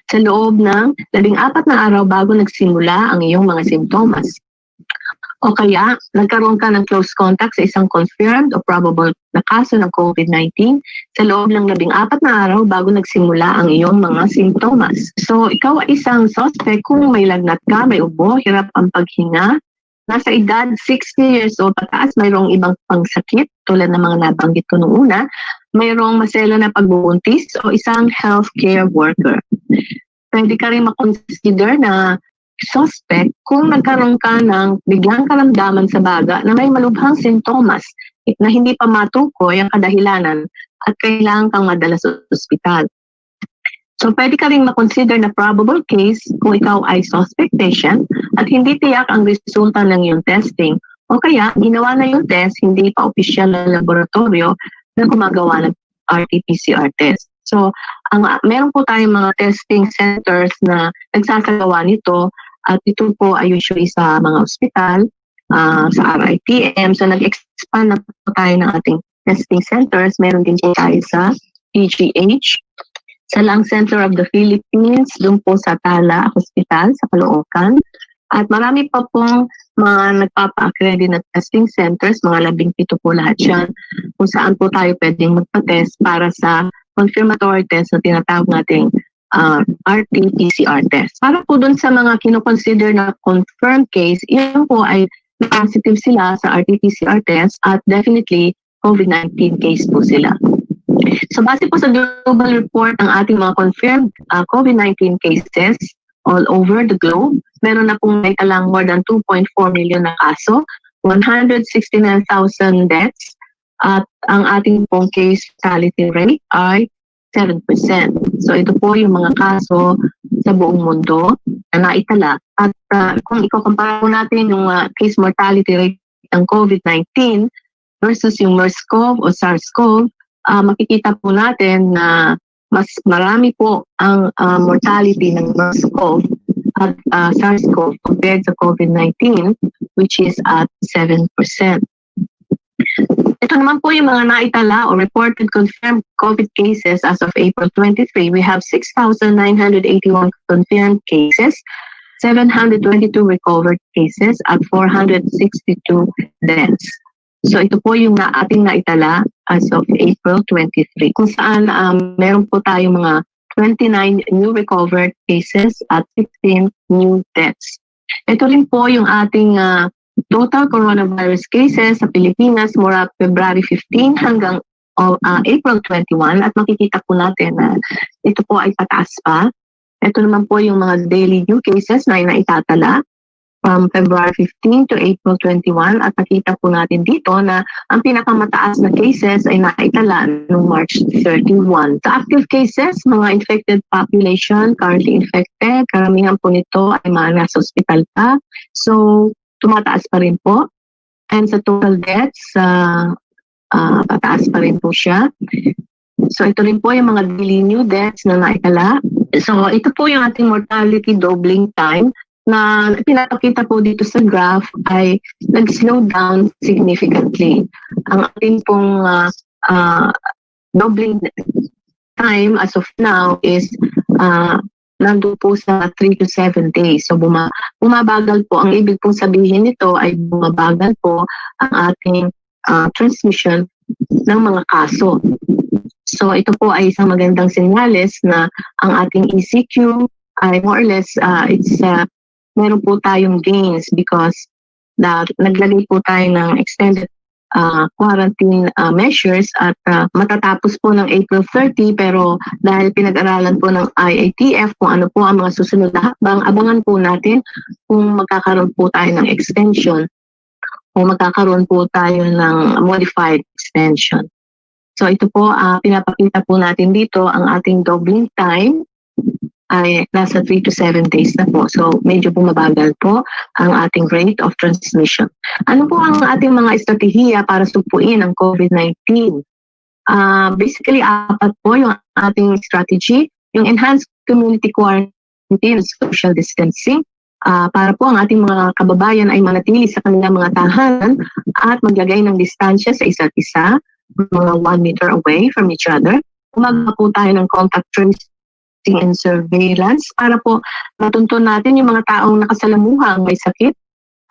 sa loob ng 14 na araw bago nagsimula ang iyong mga simptomas. O kaya, nagkaroon ka ng close contact sa isang confirmed o probable na kaso ng COVID-19 sa loob ng 14 na araw bago nagsimula ang iyong mga simptomas. So, ikaw ay isang suspect kung may lagnat ka, may ubo, hirap ang paghinga, nasa edad 60 years old pataas, mayroong ibang pangsakit tulad ng mga nabanggit ko noong una, mayroong masela na pagbubuntis o isang healthcare worker. Pwede ka rin makonsider na suspect kung nagkaroon ka ng biglang karamdaman sa baga na may malubhang sintomas na hindi pa matukoy ang kadahilanan at kailangan kang madala sa ospital. So, pwede ka rin makonsider na probable case kung ikaw ay suspect patient at hindi tiyak ang resulta ng iyong testing. O kaya, ginawa na yung test, hindi pa opisyal na laboratorio na gumagawa ng RT-PCR test. So, meron po tayong mga testing centers na nagsasagawa nito at ito po ay usually sa mga ospital, sa RITM. So, nag-expand na po tayo ng ating testing centers. Meron din po tayo sa PGH, sa Lung Center of the Philippines, doon po sa Tala Hospital sa Caloocan. At marami pa pong mga nagpapa-accredit na testing centers, mga 17 po lahat yan, kung saan po tayo pwedeng magpa-test para sa confirmatory test na tinatawag nating RT-PCR test. Para po dun sa mga kinoconsider na confirmed case, yun po ay positive sila sa RT-PCR test at definitely COVID-19 case po sila. So base po sa global report ng ating mga confirmed COVID-19 cases all over the globe, meron na pong may talang more than 2.4 million na kaso, 169,000 deaths, at ang ating pong case fatality rate ay 7%. So ito po yung mga kaso sa buong mundo na naitala. At kung ikukumpara po natin yung case mortality rate ng COVID-19 versus yung MERS-CoV o SARS-CoV, makikita po natin na mas marami po ang mortality ng MERS-CoV at SARS-CoV compared sa COVID-19, which is at 7%. Ito naman po yung mga naitala o reported confirmed COVID cases as of April 23. We have 6,981 confirmed cases, 722 recovered cases, at 462 deaths. So ito po yung ating naitala as of April 23, kung saan meron po tayong mga 29 new recovered cases at 16 new deaths. Ito rin po yung ating total coronavirus cases sa Pilipinas mula February 15 hanggang April 21, at makikita po natin na ito po ay pataas pa. Ito naman po yung mga daily new cases na naitatala from February 15 to April 21, at nakita po natin dito na ang pinakamataas na cases ay naitala noong March 31. Sa active cases, mga infected population, currently infected, karamihan po nito ay mga nasa ospital pa. So, tumataas pa rin po. And sa total deaths, pataas pa rin po siya. So, ito rin po yung mga daily new deaths na naitala. So, ito po yung ating mortality doubling time na pinapakita po dito sa graph ay nag-slow down significantly. Ang ating pong doubling time as of now is nandun po sa 3 to 7 days. So bumabagal po. Ang ibig pong sabihin nito ay bumabagal po ang ating transmission ng mga kaso. So ito po ay isang magandang senyales na ang ating ECQ ay more or less meron po tayong gains because naglagay po tayo ng extended quarantine measures at matatapos po ng April 30 pero dahil pinag-aralan po ng IATF kung ano po ang mga susunod na hakbang, abangan po natin kung magkakaroon po tayo ng extension o magkakaroon po tayo ng modified extension. So ito po, pinapakita po natin dito ang ating doubling time ay nasa 3 to 7 days na po. So medyo bumabagal po ang ating rate of transmission. Ano po ang ating mga estratehiya para supuin ang COVID-19? Basically, 4 po yung ating strategy. Yung enhanced community quarantine, social distancing, para po ang ating mga kababayan ay manatili sa kanilang mga tahanan at maglagay ng distansya sa isa't isa, mga 1 meter away from each other. Gumagawa po tayo ng contact tracing and surveillance para po matuntun natin yung mga taong nakasalamuha ang may sakit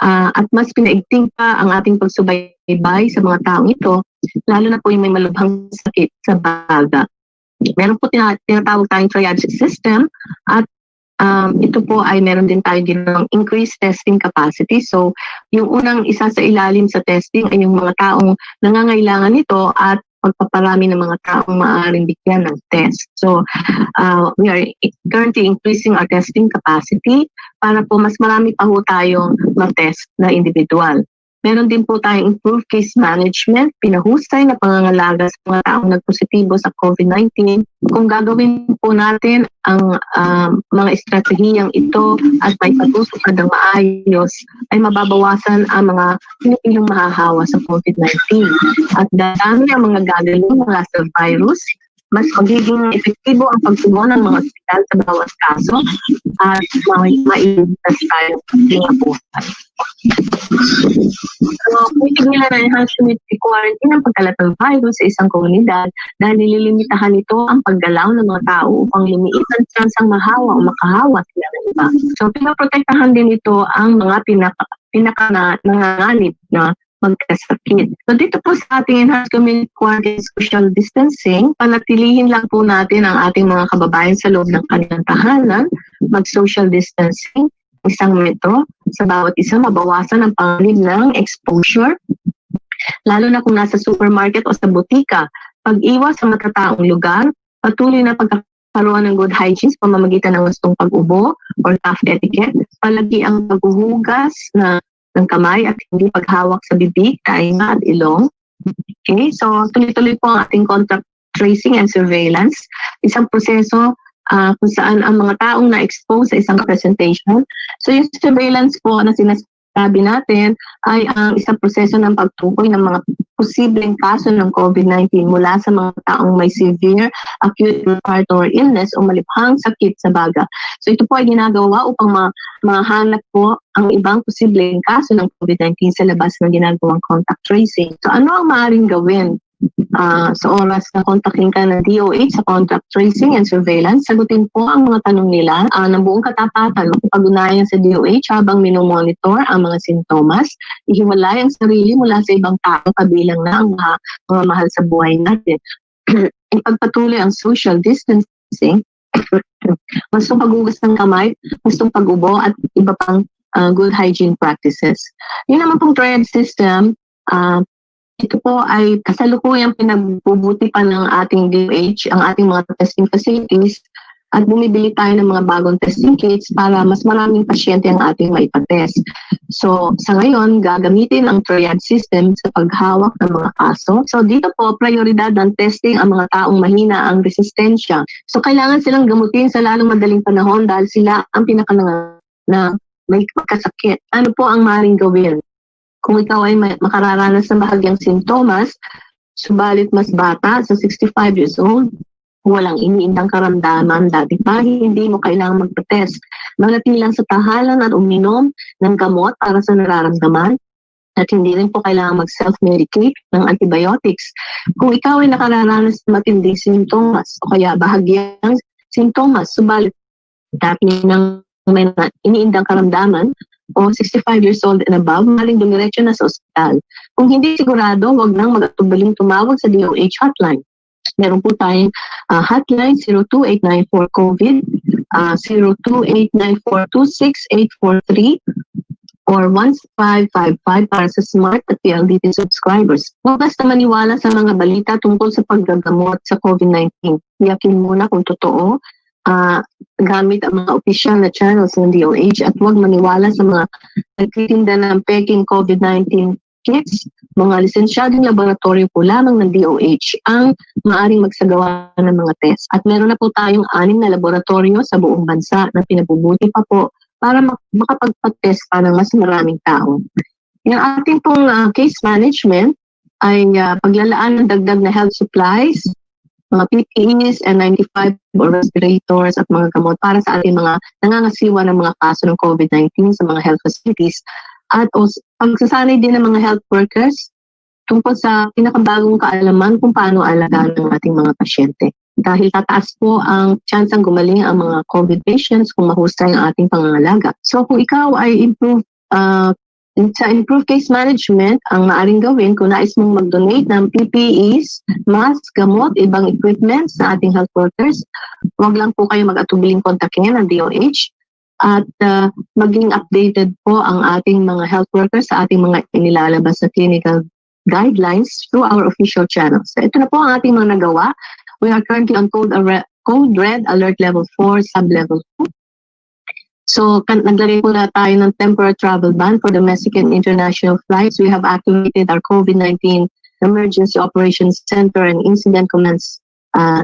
at mas pinaigting pa ang ating pagsubaybay sa mga taong ito, lalo na po yung may malubhang sakit sa baga. Meron po tinatawag tayong triage system at ito po ay meron din tayo ng increased testing capacity. So yung unang isa sa ilalim sa testing ay yung mga taong nangangailangan nito at pagpaparami ng mga taong maaaring bigyan ng test. So, we are currently increasing our testing capacity para po mas marami pa ho tayong ma-test na individual. Meron din po tayong improved case management, pinahusay na pangangalaga sa mga taong nagpositibo sa COVID-19. Kung gagawin po natin ang mga estratehiyang ito at may patutukan ng maayos, ay mababawasan ang mga Pilipinong mahahawa sa COVID-19. At dami ang mga gagaling mula sa virus, mas magiging epektibo ang pagtugon ng mga ospital sa bawat kaso at mailigtas tayo sa buhay. So, pwede nila na enhance community quarantine ang pagkalat ng virus sa isang komunidad dahil nililimitahan nito ang paggalaw ng mga tao upang lumiit ang tsansang mahawa o makahawa sila ng iba. So, pinaprotektahan din ito ang mga nanganganib na magkasakit. So dito po sa ating enhanced community quarantine social distancing, panatilihin lang po natin ang ating mga kababayan sa loob ng kanilang tahanan, mag-social distancing, 1 metro, sa bawat isa mabawasan ang panganib ng exposure, lalo na kung nasa supermarket o sa butika, pag-iwas sa matataong lugar, patuloy na pagkakaroon ng good hygiene sa pamamagitan ng gustong pag-ubo or tough etiquette, palagi ang paghuhugas ng kamay at hindi paghawak sa bibig, tainga at ilong. Okay, so tuloy-tuloy po ang ating contact tracing and surveillance. Isang proseso kung saan ang mga taong na-expose sa isang presentation. So yung surveillance po na sinasabi natin ay ang isang proseso ng pagtukoy ng mga posibleng kaso ng COVID-19 mula sa mga taong may severe acute respiratory illness o malibhang sakit sa baga. So ito po ay ginagawa upang mahanap po ang ibang posibleng kaso ng COVID-19 sa labas ng ginagawang contact tracing. So ano ang maaaring gawin sa oras na kontakin ka ng DOH sa contact tracing and surveillance? Sagutin po ang mga tanong nila ng buong katapatan, makipag-ugnayan sa DOH habang minomonitor ang mga sintomas, ihiwalay ang sarili mula sa ibang tao kabilang na ang mga mahal sa buhay natin. Ipagpatuloy ang social distancing, gustong paghugas ng kamay, gustong pag-ubo at iba pang good hygiene practices. Yun naman pong triage system, ito po ay kasalukuyang pinagbubuti pa ng ating DOH, ang ating mga testing facilities, at bumibili tayo ng mga bagong testing kits para mas maraming pasyente ang ating maipatest. So, sa ngayon, gagamitin ang triage system sa paghawak ng mga kaso. So, dito po, prioridad ng testing ang mga taong mahina ang resistensya. So, kailangan silang gamutin sa lalong madaling panahon dahil sila ang pinakanangan na may pagkasakit. Ano po ang maaaring gawin? Kung ikaw ay makararanas ng bahagyang sintomas, subalit mas bata sa 65 years old, walang iniindang karamdaman, dati pa hindi mo kailangang magpa-test. Manatili lang sa tahanan at uminom ng gamot para sa nararamdaman. at hindi rin po kailangan mag-self-medicate ng antibiotics. Kung ikaw ay nakararanas ng matinding sintomas o kaya bahagyang sintomas, subalit dahil ng may iniindang karamdaman o 65 years old and above, maling dumiretso na sa ospital. Kung hindi sigurado, huwag nang mag-atubiling tumawag sa DOH hotline. Meron po tayong hotline 02894-COVID, 02894-26843, or 1555 para sa Smart at PLDT subscribers. Huwag basta maniwala sa mga balita tungkol sa paggagamot sa COVID-19. Yakin muna kung totoo, gamit ang mga official na channels ng DOH, at huwag maniwala sa mga nagtitinda ng peking COVID-19 kits. Mga lisensyadong laboratorio po lamang ng DOH ang maaaring magsagawa ng mga test. At meron na po tayong 6 na laboratorio sa buong bansa na pinabubuti pa po para makapagpa-test pa ng mas maraming tao. Yung ating pong case management ay paglalaan ng dagdag na health supplies, mga PPEs, N95 or respirators at mga gamot para sa ating mga nangangasiwa ng mga kaso ng COVID-19 sa mga health facilities. At pagsasanay din ng mga health workers tungkol sa pinakabagong kaalaman kung paano alagaan ng ating mga pasyente. Dahil tataas po ang tsansang gumaling ang mga COVID patients kung mahusay ang ating pangangalaga. So kung ikaw ay sa improved case management, ang maaring gawin kung nais mong mag-donate ng PPEs, mask, gamot, ibang equipment sa ating health workers, huwag lang po kayo mag-atubiling kontakin ng DOH at maging updated po ang ating mga health workers sa ating mga inilalabas na clinical guidelines through our official channels. So, ito na po ang ating mga nagawa. We are currently on Code Red Alert Level 4, Sub-Level 2. So, naglagay po na tayo ng temporary travel ban for domestic and international flights. We have activated our COVID-19 Emergency Operations Center and Incident Command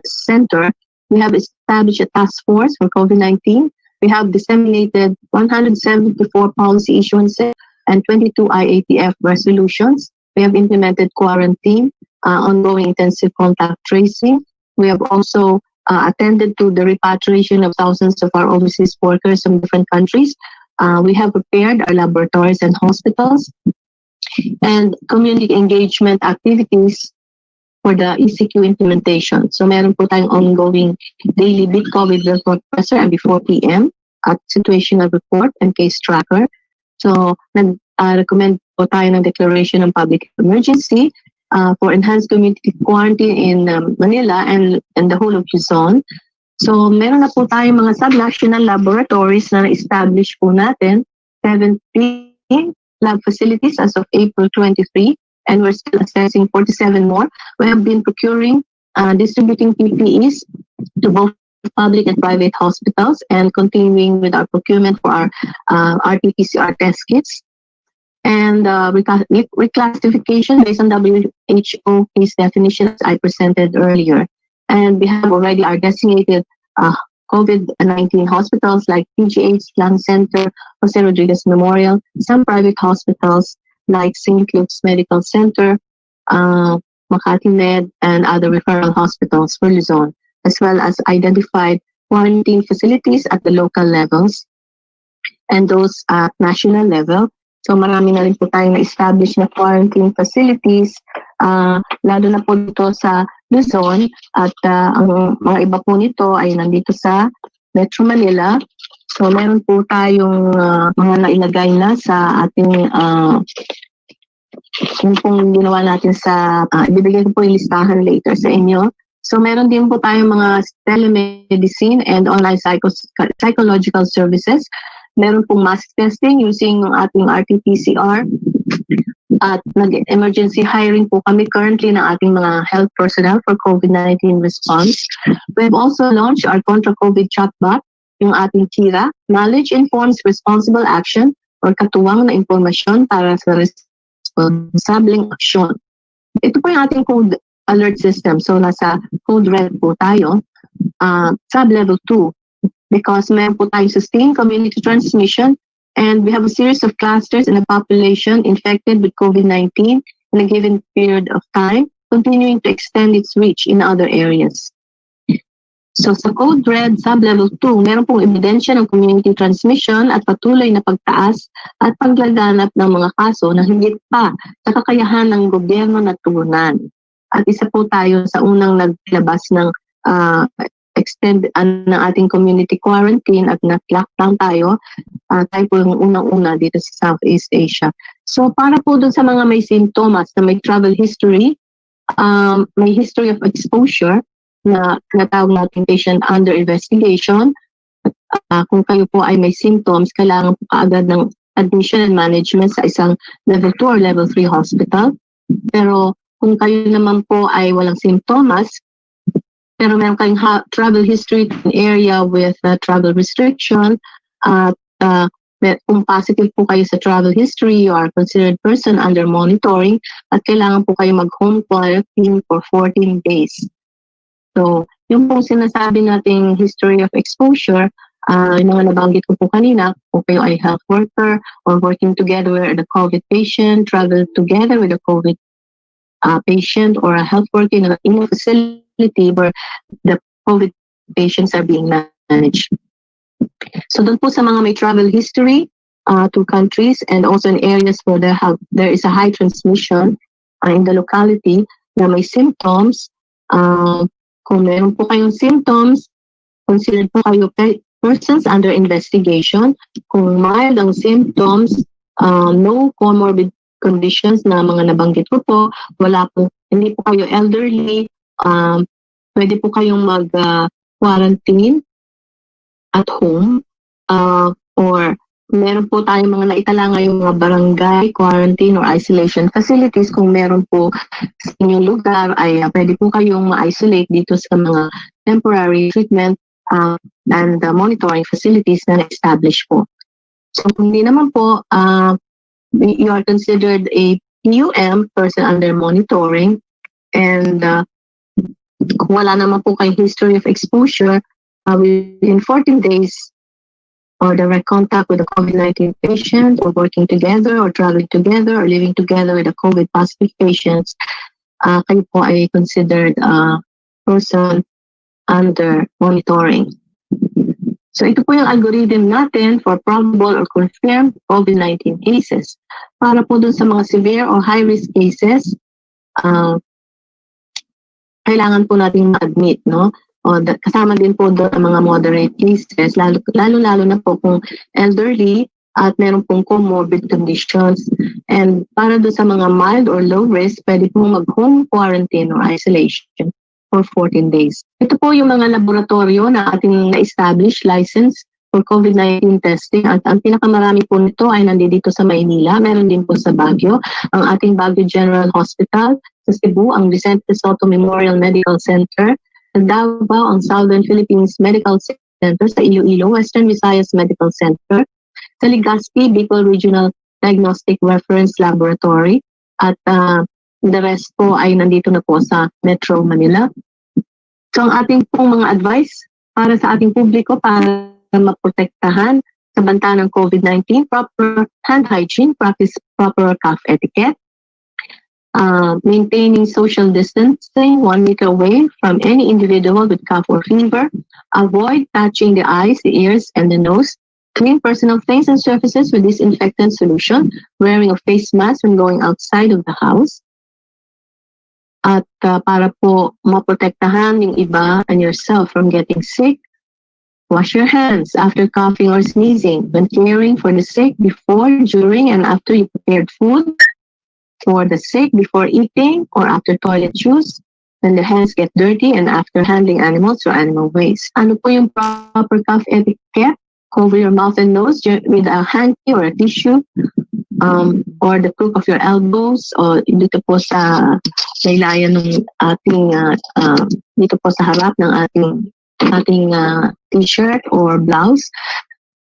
Center. We have established a task force for COVID-19. We have disseminated 174 policy issuances and 22 IATF resolutions. We have implemented quarantine, ongoing intensive contact tracing. We have also attended to the repatriation of thousands of our overseas workers from different countries. We have prepared our laboratories and hospitals and community engagement activities for the ECQ implementation. So meron po tayong ongoing daily big COVID report presser every 4 p.m. at situational report and case tracker. So nag-recommend po tayo ng declaration ng public emergency for enhanced community quarantine in Manila and the whole of Luzon. So meron na po tayong mga sub-national laboratories na na-establish po natin, 17 lab facilities as of April 23, and we're still assessing 47 more. We have been procuring, distributing PPEs to both public and private hospitals and continuing with our procurement for our RT-PCR test kits. And reclassification based on WHO case definitions I presented earlier. And we have already our designated COVID-19 hospitals like PGH, Lung Center, Jose Rodriguez Memorial, some private hospitals like St. Luke's Medical Center, Makati Med, and other referral hospitals for Luzon, as well as identified quarantine facilities at the local levels and those at national level. So marami na rin po tayong na-establish na quarantine facilities, lalo na po dito sa Luzon, at ang mga iba po nito ay nandito sa Metro Manila. So meron po tayong mga nailagay na sa ating yung pong ginawa natin sa, ibibigay ko po yung listahan later sa inyo. So meron din po tayong mga telemedicine and online psychological services. Meron pong mask testing using ang ating RT-PCR at nag-emergency hiring po kami currently ng ating mga health personnel for COVID-19 response. We have also launched our contra-COVID chatbot, yung ating KIRA, Knowledge Informs Responsible Action, or katuwang na impormasyon para sa responsabling aksyon. Ito po yung ating code alert system. So nasa code red po tayo, sub-level 2. Because meron po tayong sustained community transmission and we have a series of clusters in a population infected with COVID-19 in a given period of time, continuing to extend its reach in other areas. So sa Code Red Sublevel 2, meron pong ebidensya ng community transmission at patuloy na pagtaas at paglaganap ng mga kaso na higit pa sa kakayahan ng gobyerno na tugunan. At isa po tayo sa unang naglabas ng ng ating community quarantine at nag-lockdown tayo. Tayo po yung unang-una dito sa Southeast Asia. So para po dun sa mga may symptoms na may travel history, may history of exposure, na tinatawag natin patient under investigation. Kung kayo po ay may symptoms, kailangan po kaagad ng admission and management sa isang level 2 or level 3 hospital. Pero kung kayo naman po ay walang symptoms, pero meron kayong travel history in area with travel restriction, at kung positive po kayo sa travel history, you are considered person under monitoring at kailangan po kayo mag-home quarantine for 14 days. So, yung pong sinasabi nating history of exposure, yung mga nabanggit ko po kanina, kung kayo ay health worker or working together with a COVID patient, travel together with a COVID patient or a health worker in a facility where the COVID patients are being managed. So, doon po sa mga may travel history to countries and also in areas where there is a high transmission in the locality na may symptoms, kung meron po kayong symptoms, considered po kayo persons under investigation. Kung mild ang symptoms, no comorbid conditions na mga nabanggit ko po, hindi po kayo elderly, pwede po kayong mag-quarantine at home, or meron po tayong mga naitala ngayong mga barangay quarantine or isolation facilities. Kung meron po sa inyong lugar, ay pwede po kayong ma-isolate dito sa mga temporary treatment and monitoring facilities na na-establish po. So kung hindi naman po, you are considered a PUM, person under monitoring, and kung wala naman po kayong history of exposure, within 14 days, or direct contact with a COVID-19 patient, or working together, or traveling together, or living together with a COVID positive patients, kayo po ay considered person under monitoring. So ito po yung algorithm natin for probable or confirmed COVID-19 cases. Para po dun sa mga severe or high-risk cases, kailangan po natin ma-admit, no? O kasama din po doon ang mga moderate cases, lalo na po kung elderly at meron pong comorbid conditions. And para doon sa mga mild or low risk, pwede pong mag-home quarantine or isolation for 14 days. Ito po yung mga laboratorio na ating na-establish, license for COVID-19 testing. At ang pinakamarami po nito ay nandito sa Maynila, meron din po sa Baguio, ang ating Baguio General Hospital, sa Cebu, ang Vicente Soto Memorial Medical Center, sa Davao, ang Southern Philippines Medical Center, sa Iloilo, Western Visayas Medical Center, sa Legazpi, Bicol Regional Diagnostic Reference Laboratory, at the rest po ay nandito na po sa Metro Manila. So ang ating pong mga advice para sa ating publiko para maprotektahan sa banta ng COVID-19, proper hand hygiene, practice proper cough etiquette, maintaining social distancing 1 meter away from any individual with cough or fever, avoid touching the eyes, the ears, and the nose, clean personal things and surfaces with disinfectant solution, wearing a face mask when going outside of the house. At para po maprotektahan yung iba and yourself from getting sick, wash your hands after coughing or sneezing, when caring for the sick before, during, and after you prepared food, for the sick before eating or after toilet use, when the hands get dirty, and after handling animals or animal waste. Ano po yung proper cough etiquette? Cover your mouth and nose with a hanky or a tissue, or the crook of your elbows, o dito po sa laylayan ng ating, dito po sa harap ng ating t-shirt or blouse.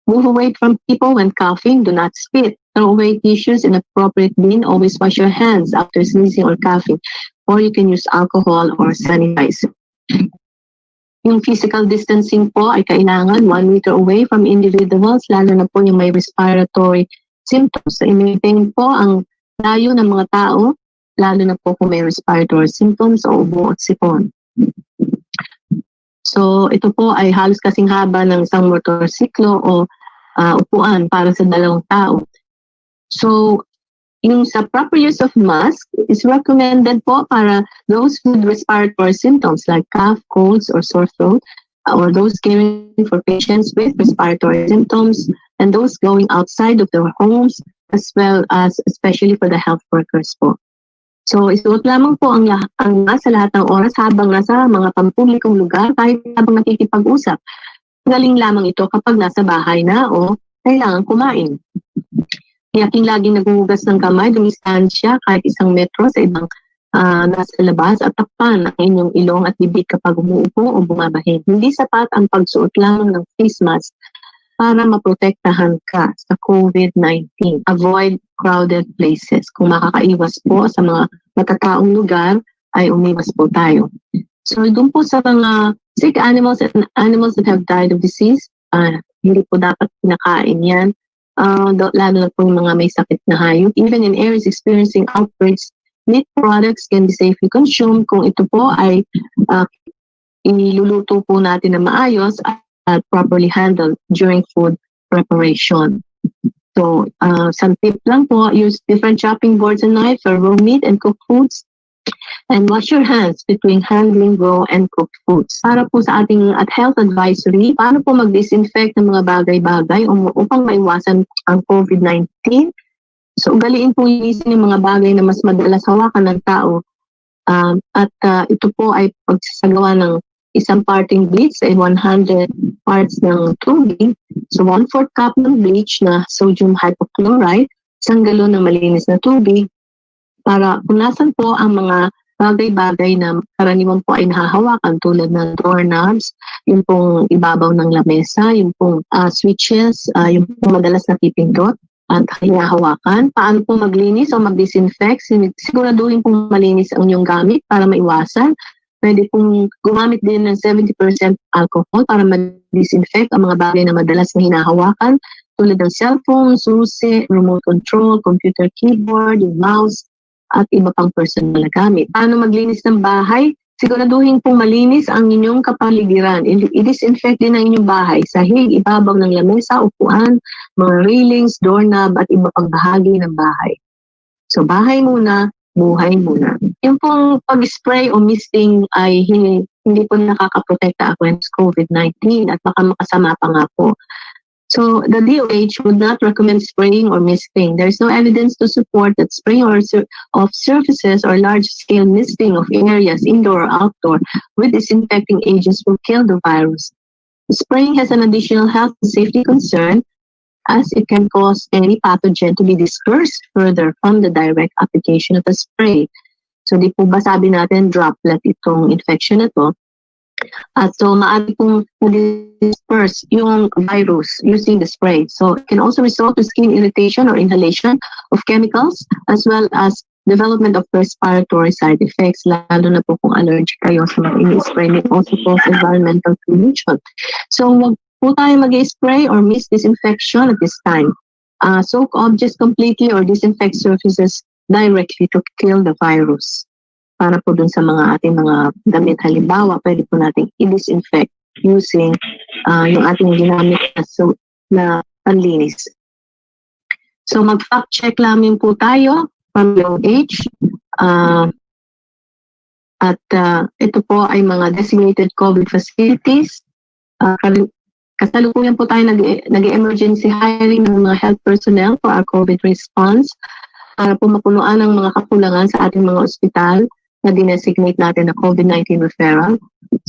Move away from people when coughing. Do not spit. Throw away tissues in appropriate bin. Always wash your hands after sneezing or coughing. Or you can use alcohol or sanitizer. Yung physical distancing po ay kailangan 1 meter away from individuals, lalo na po yung may respiratory symptoms. So, i-maintain po ang layo ng mga tao, lalo na po kung may respiratory symptoms o ubo at sipon. So ito po ay halos kasing haba ng isang motorsiklo o upuan para sa 2 tao. So yung sa proper use of mask is recommended po para those with respiratory symptoms like cough, colds, or sore throat, or those caring for patients with respiratory symptoms, and those going outside of their homes, as well as especially for the health workers po. So isuot lamang po ang mask sa lahat ng oras habang nasa mga pampublikong lugar kahit habang nakikipag-usap. Galing lamang ito kapag nasa bahay na o kailangan kumain. Tiyaking laging naghuhugas ng kamay, dumistansya kahit 1 metro sa ibang nasa labas at takpan ang inyong ilong at bibig kapag umuupo o bumabahin. Hindi sapat ang pagsuot lamang ng face mask para maprotektahan ka sa COVID-19. Avoid crowded places. Kung makakaiwas po sa mga matataong lugar, ay umiwas po tayo. So doon po sa mga sick animals and animals that have died of disease, hindi po dapat pinakain yan. Lalo na po yung mga may sakit na hayop. Even in areas experiencing outbreaks, meat products can be safely consumed kung ito po ay iniluluto po natin na maayos at properly handled during food preparation. So, some tip lang po, use different chopping boards and knives for raw meat and cooked foods. And wash your hands between handling raw and cooked foods. Para po sa ating at health advisory, paano po mag-disinfect ng mga bagay-bagay upang maiwasan ang COVID-19. So, ugaliin po linisin yung mga bagay na mas madalas hawakan ng tao. At ito po ay pagsasagawa ng isang parting bleach ay 100 parts ng tubig. So, 1/4 cup ng bleach na sodium hypochlorite, 1 galon ng malinis na tubig, para punasan po ang mga bagay-bagay na karaniwan po ay nahahawakan tulad ng doorknobs, yung pong ibabaw ng lamesa, yung pong switches, yung pong madalas na pipindot at hinahawakan. Paano po maglinis o mag-disinfect? Siguraduhin pong malinis ang inyong gamit para maiwasan. Pwede pong gumamit din ng 70% alcohol para mag-disinfect ang mga bagay na madalas na hinahawakan tulad ng cellphone, susi, remote control, computer keyboard, yung mouse, at iba pang personal na gamit. Paano maglinis ng bahay? Siguraduhin pong malinis ang inyong kapaligiran. I-disinfect din ang inyong bahay. Sahig, ibabaw ng lamesa, upuan, mga railings, doorknob, at iba pang bahagi ng bahay. So, bahay muna, buhay muna. Yung pong pag-spray o misting ay hindi po nakakaprotekta against COVID-19 at baka makasama pa nga po. So, the DOH would not recommend spraying or misting. There is no evidence to support that spraying of surfaces or large-scale misting of areas, indoor or outdoor, with disinfecting agents will kill the virus. Spraying has an additional health and safety concern as it can cause any pathogen to be dispersed further from the direct application of the spray. So, di po ba sabi natin droplet itong infection na to? So, maaari pong disperse yung virus using the spray. So, it can also result to skin irritation or inhalation of chemicals as well as development of respiratory side effects, lalo na po kung allergic kayo sa mga ini-spray. May also cause environmental pollution. So, wag po tayo mag-spray or miss disinfection at this time. Soak objects completely or disinfect surfaces directly to kill the virus. Para po dun sa mga ating mga damit. Halimbawa, pwede po natin i-disinfect using yung ating ginamit na panlinis. So, mag-fact check lamang po tayo from DOH. At ito po ay mga designated COVID facilities. Kasalukuyan po tayo nag-emergency hiring ng mga health personnel for our COVID response para po mapunuan ang mga kakulangan sa ating mga ospital na dinesignate natin na COVID-19 referral.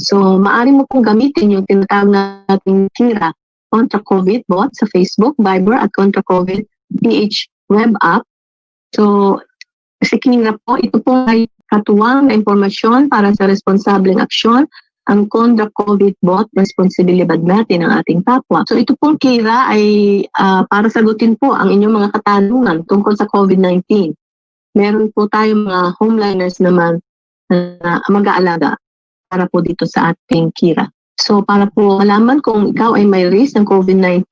So, maaari mo pong gamitin yung tinatawag natin KIRA, Contra COVID bot sa Facebook, Viber, at Contra COVID PH web app. So, si KIRA po, ito po ay katuwang na impormasyon para sa responsableng aksyon. Ang Contra COVID bot, responsibilidad natin ang ating kapwa. So, ito pong KIRA ay para sagutin po ang inyong mga katanungan tungkol sa COVID-19. Meron po tayong mga homeliners naman na mag-aalaga para po dito sa ating KIRA. So, para po malaman kung ikaw ay may risk ng COVID-19,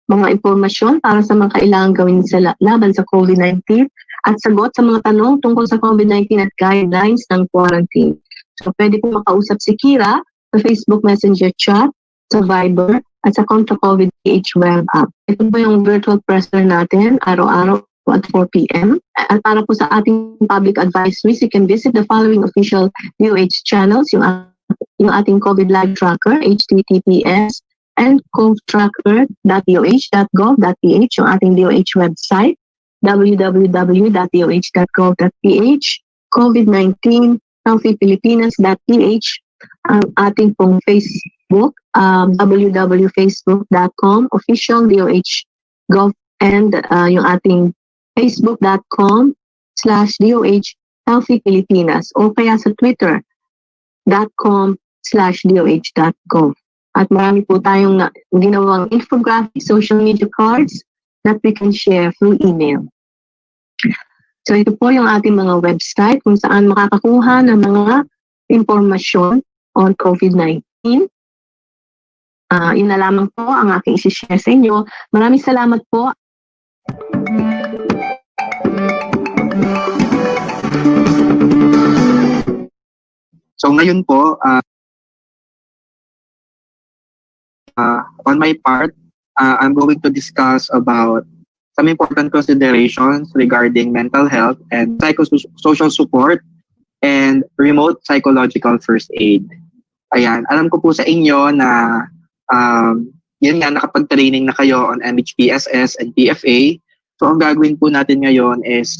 mga impormasyon para sa mga kailangan gawin sa laban sa COVID-19, at sagot sa mga tanong tungkol sa COVID-19 at guidelines ng quarantine. So, pwede po makausap si KIRA sa Facebook Messenger chat, sa Viber, at sa Contra COVID PH web app. Ito po yung virtual presser natin araw-araw at 4 p.m. At para po sa ating public advisories, you can visit the following official DOH channels, yung ating COVID live tracker, https and covidtracker.doh.gov.ph, yung ating DOH website, www.doh.gov.ph, COVID-19, healthypilipinas.ph, ang ating pong Facebook, www.facebook.com, official DOH.gov, and yung ating facebook.com/DOH Healthy Pilipinas, o kaya sa twitter.com/DOH.gov. At marami po tayong ginawang infographic, social media cards that we can share through email. So ito po yung ating mga website kung saan makakakuha ng mga impormasyon on COVID-19. Yun na lamang po ang aking isi-share sa inyo. Maraming salamat po. So ngayon po, on my part, I'm going to discuss about some important considerations regarding mental health and psychosocial support and remote psychological first aid. Ayan, alam ko po sa inyo na yun nga, nakapag-training na kayo on MHPSS and PFA. So ang gagawin po natin ngayon is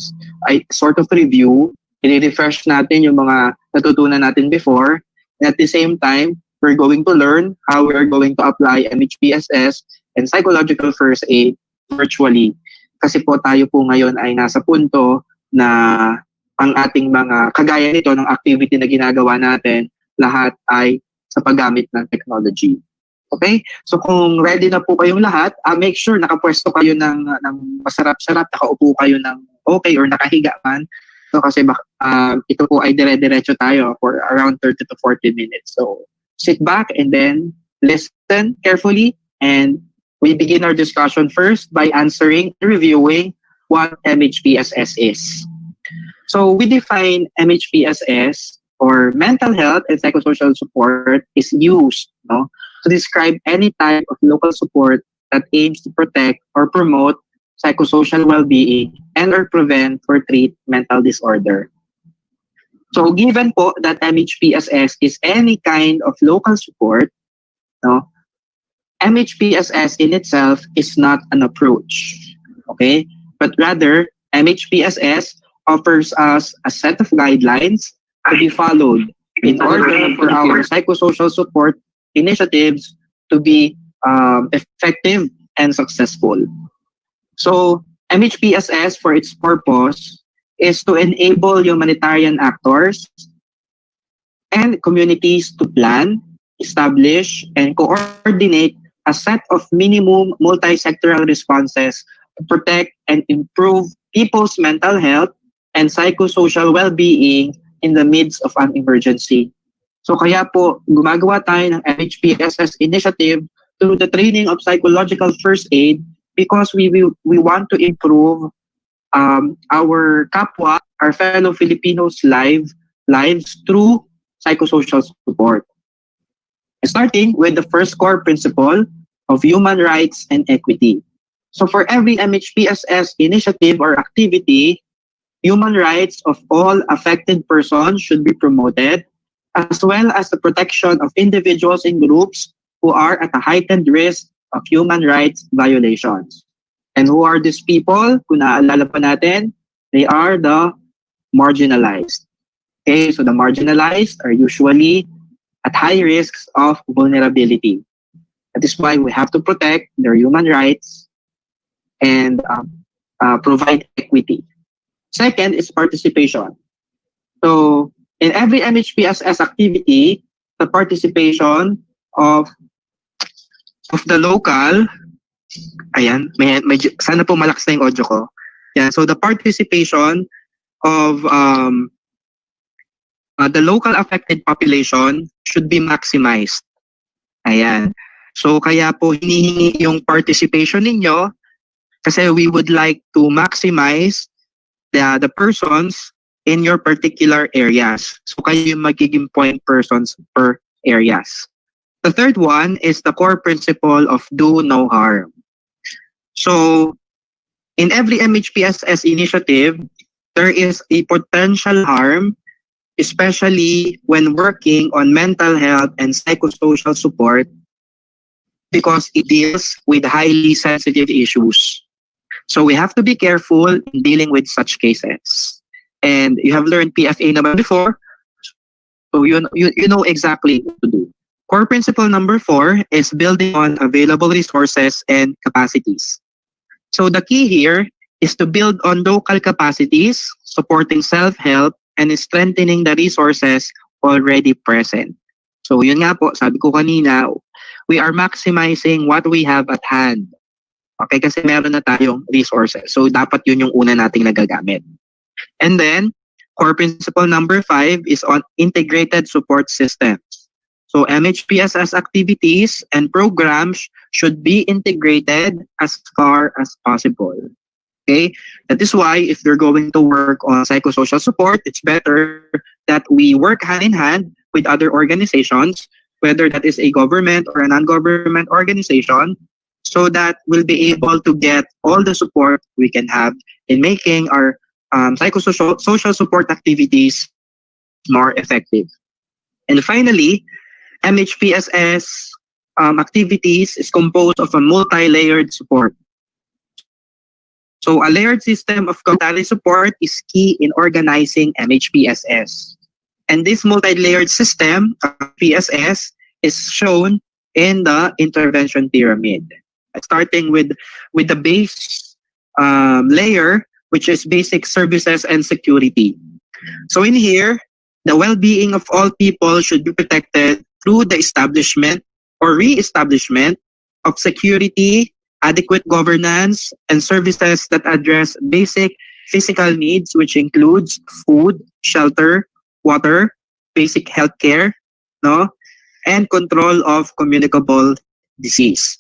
ay sort of review, i-refresh natin yung mga natutunan natin before. And at the same time, we're going to learn how we're going to apply MHPSS and psychological first aid virtually. Kasi po tayo po ngayon ay nasa punto na ang ating mga kagaya nito ng activity na ginagawa natin, lahat ay sa paggamit ng technology. Okay? So kung ready na po kayong lahat, make sure nakapwesto kayo ng masarap-sarap, nakaupo kayo ng okay or nakahiga man. So kasi ito po ay dire-diretso tayo for around 30 to 40 minutes. So sit back and then listen carefully, and we begin our discussion first by answering and reviewing what MHPSS is. So we define MHPSS, or mental health and psychosocial support, is used to describe any type of local support that aims to protect or promote psychosocial well-being and or prevent or treat mental disorder. So given po that MHPSS is any kind of local support, MHPSS in itself is not an approach, okay? But rather, MHPSS offers us a set of guidelines to be followed in order for our psychosocial support initiatives to be effective and successful. So MHPSS, for its purpose, is to enable humanitarian actors and communities to plan, establish, and coordinate a set of minimum multi-sectoral responses to protect and improve people's mental health and psychosocial well-being in the midst of an emergency. So kaya po, gumagawa tayo ng MHPSS initiative through the training of psychological first aid, because we want to improve our kapwa, our fellow Filipinos' lives through psychosocial support. Starting with the first core principle of human rights and equity. So for every MHPSS initiative or activity, human rights of all affected persons should be promoted, as well as the protection of individuals and groups who are at a heightened risk of human rights violations. And who are these people? Kung naalala pa natin, they are the marginalized. Okay, so the marginalized are usually at high risks of vulnerability. That is why we have to protect their human rights and provide equity. Second is participation. So in every MHPSS activity, the participation of the local, ayan, sana po malakas na yung audio ko. Yeah, so the participation of the local affected population should be maximized. Ayan. So kaya po hinihingi yung participation ninyo, kasi we would like to maximize the persons in your particular areas. So kayo yung magiging point persons per areas. The third one is the core principle of do no harm. So in every MHPSS initiative, there is a potential harm, especially when working on mental health and psychosocial support, because it deals with highly sensitive issues. So we have to be careful in dealing with such cases. And you have learned PFA naman before, so you know exactly what to do. Core principle number 4 is building on available resources and capacities. So the key here is to build on local capacities, supporting self-help, and strengthening the resources already present. So yun nga po, sabi ko kanina, we are maximizing what we have at hand. Okay, kasi meron na tayong resources. So dapat yun yung una nating nagagamit. And then, core principle number 5 is on integrated support systems. So MHPSS activities and programs should be integrated as far as possible. Okay, that is why if they're going to work on psychosocial support, it's better that we work hand in hand with other organizations, whether that is a government or a non-government organization, so that we'll be able to get all the support we can have in making our psychosocial social support activities more effective. And finally, MHPSS activities is composed of a multi-layered support. So a layered system of community support is key in organizing MHPSS. And this multi-layered system of PSS is shown in the intervention pyramid. Starting with the base layer, which is basic services and security. So in here, the well-being of all people should be protected through the establishment or re-establishment of security, adequate governance, and services that address basic physical needs, which includes food, shelter, water, basic healthcare, no, and control of communicable disease.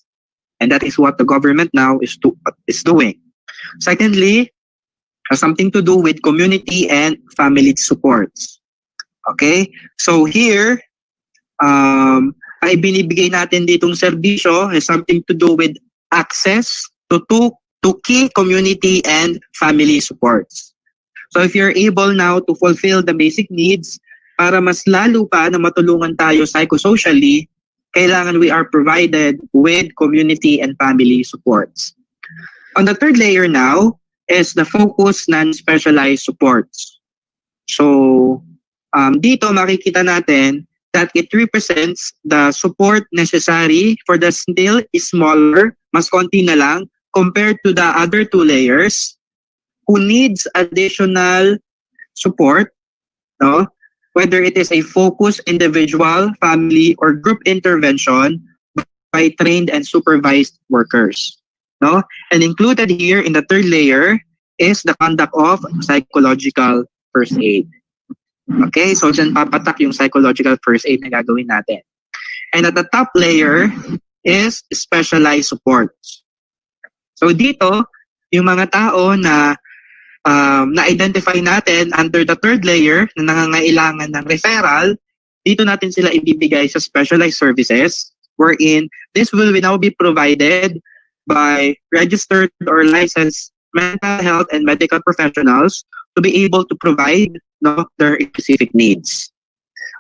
And that is what the government now is doing. Secondly, has something to do with community and family supports. Okay? So here, ay binibigay natin ditong serbisyo has something to do with access to key community and family supports. So if you're able now to fulfill the basic needs, para mas lalo pa na matulungan tayo psychosocially, kailangan we are provided with community and family supports. On the third layer now is the focus non-specialized supports. So dito makikita natin that it represents the support necessary for the still smaller, mas konti na lang, compared to the other two layers who needs additional support, no? Whether it is a focused individual, family, or group intervention by trained and supervised workers. No? And included here in the third layer is the conduct of psychological first aid. Okay, so dyan papatak yung psychological first aid na gagawin natin. And at the top layer is specialized supports. So dito, yung mga tao na na-identify natin under the third layer na nangangailangan ng referral, dito natin sila ibibigay sa specialized services wherein this will now be provided by registered or licensed mental health and medical professionals to be able to provide their specific needs.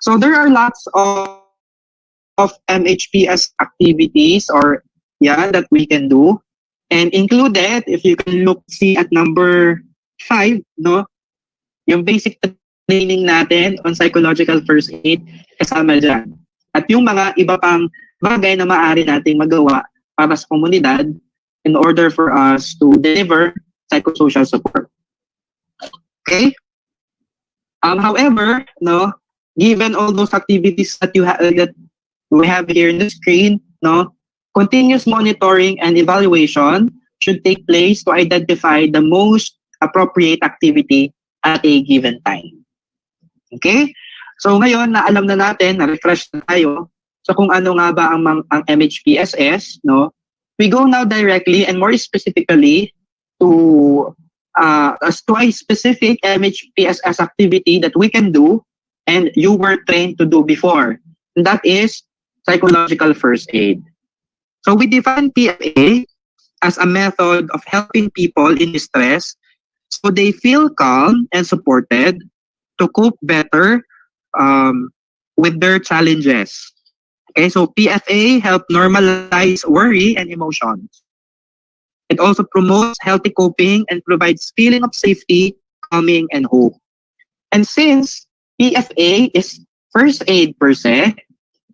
So there are lots of MHPS activities that we can do. And included, if you can see at number 5, no, yung basic training natin on psychological first aid, kasama dyan. At yung mga iba pang bagay na maaari nating magawa para sa komunidad in order for us to deliver psychosocial support. Okay? However, no, given all those activities that that we have here in the screen, no, continuous monitoring and evaluation should take place to identify the most appropriate activity at a given time. Okay? So ngayon, na alam na natin, na-refresh na tayo so kung ano nga ba ang MHPSS, no? We go now directly and more specifically to a specific MHPSS activity that we can do and you were trained to do before. and that is psychological first aid. So we define PFA as a method of helping people in distress so they feel calm and supported to cope better with their challenges. Okay, so PFA help normalize worry and emotions. It also promotes healthy coping and provides feeling of safety, calming, and hope. And since PFA is first aid per se,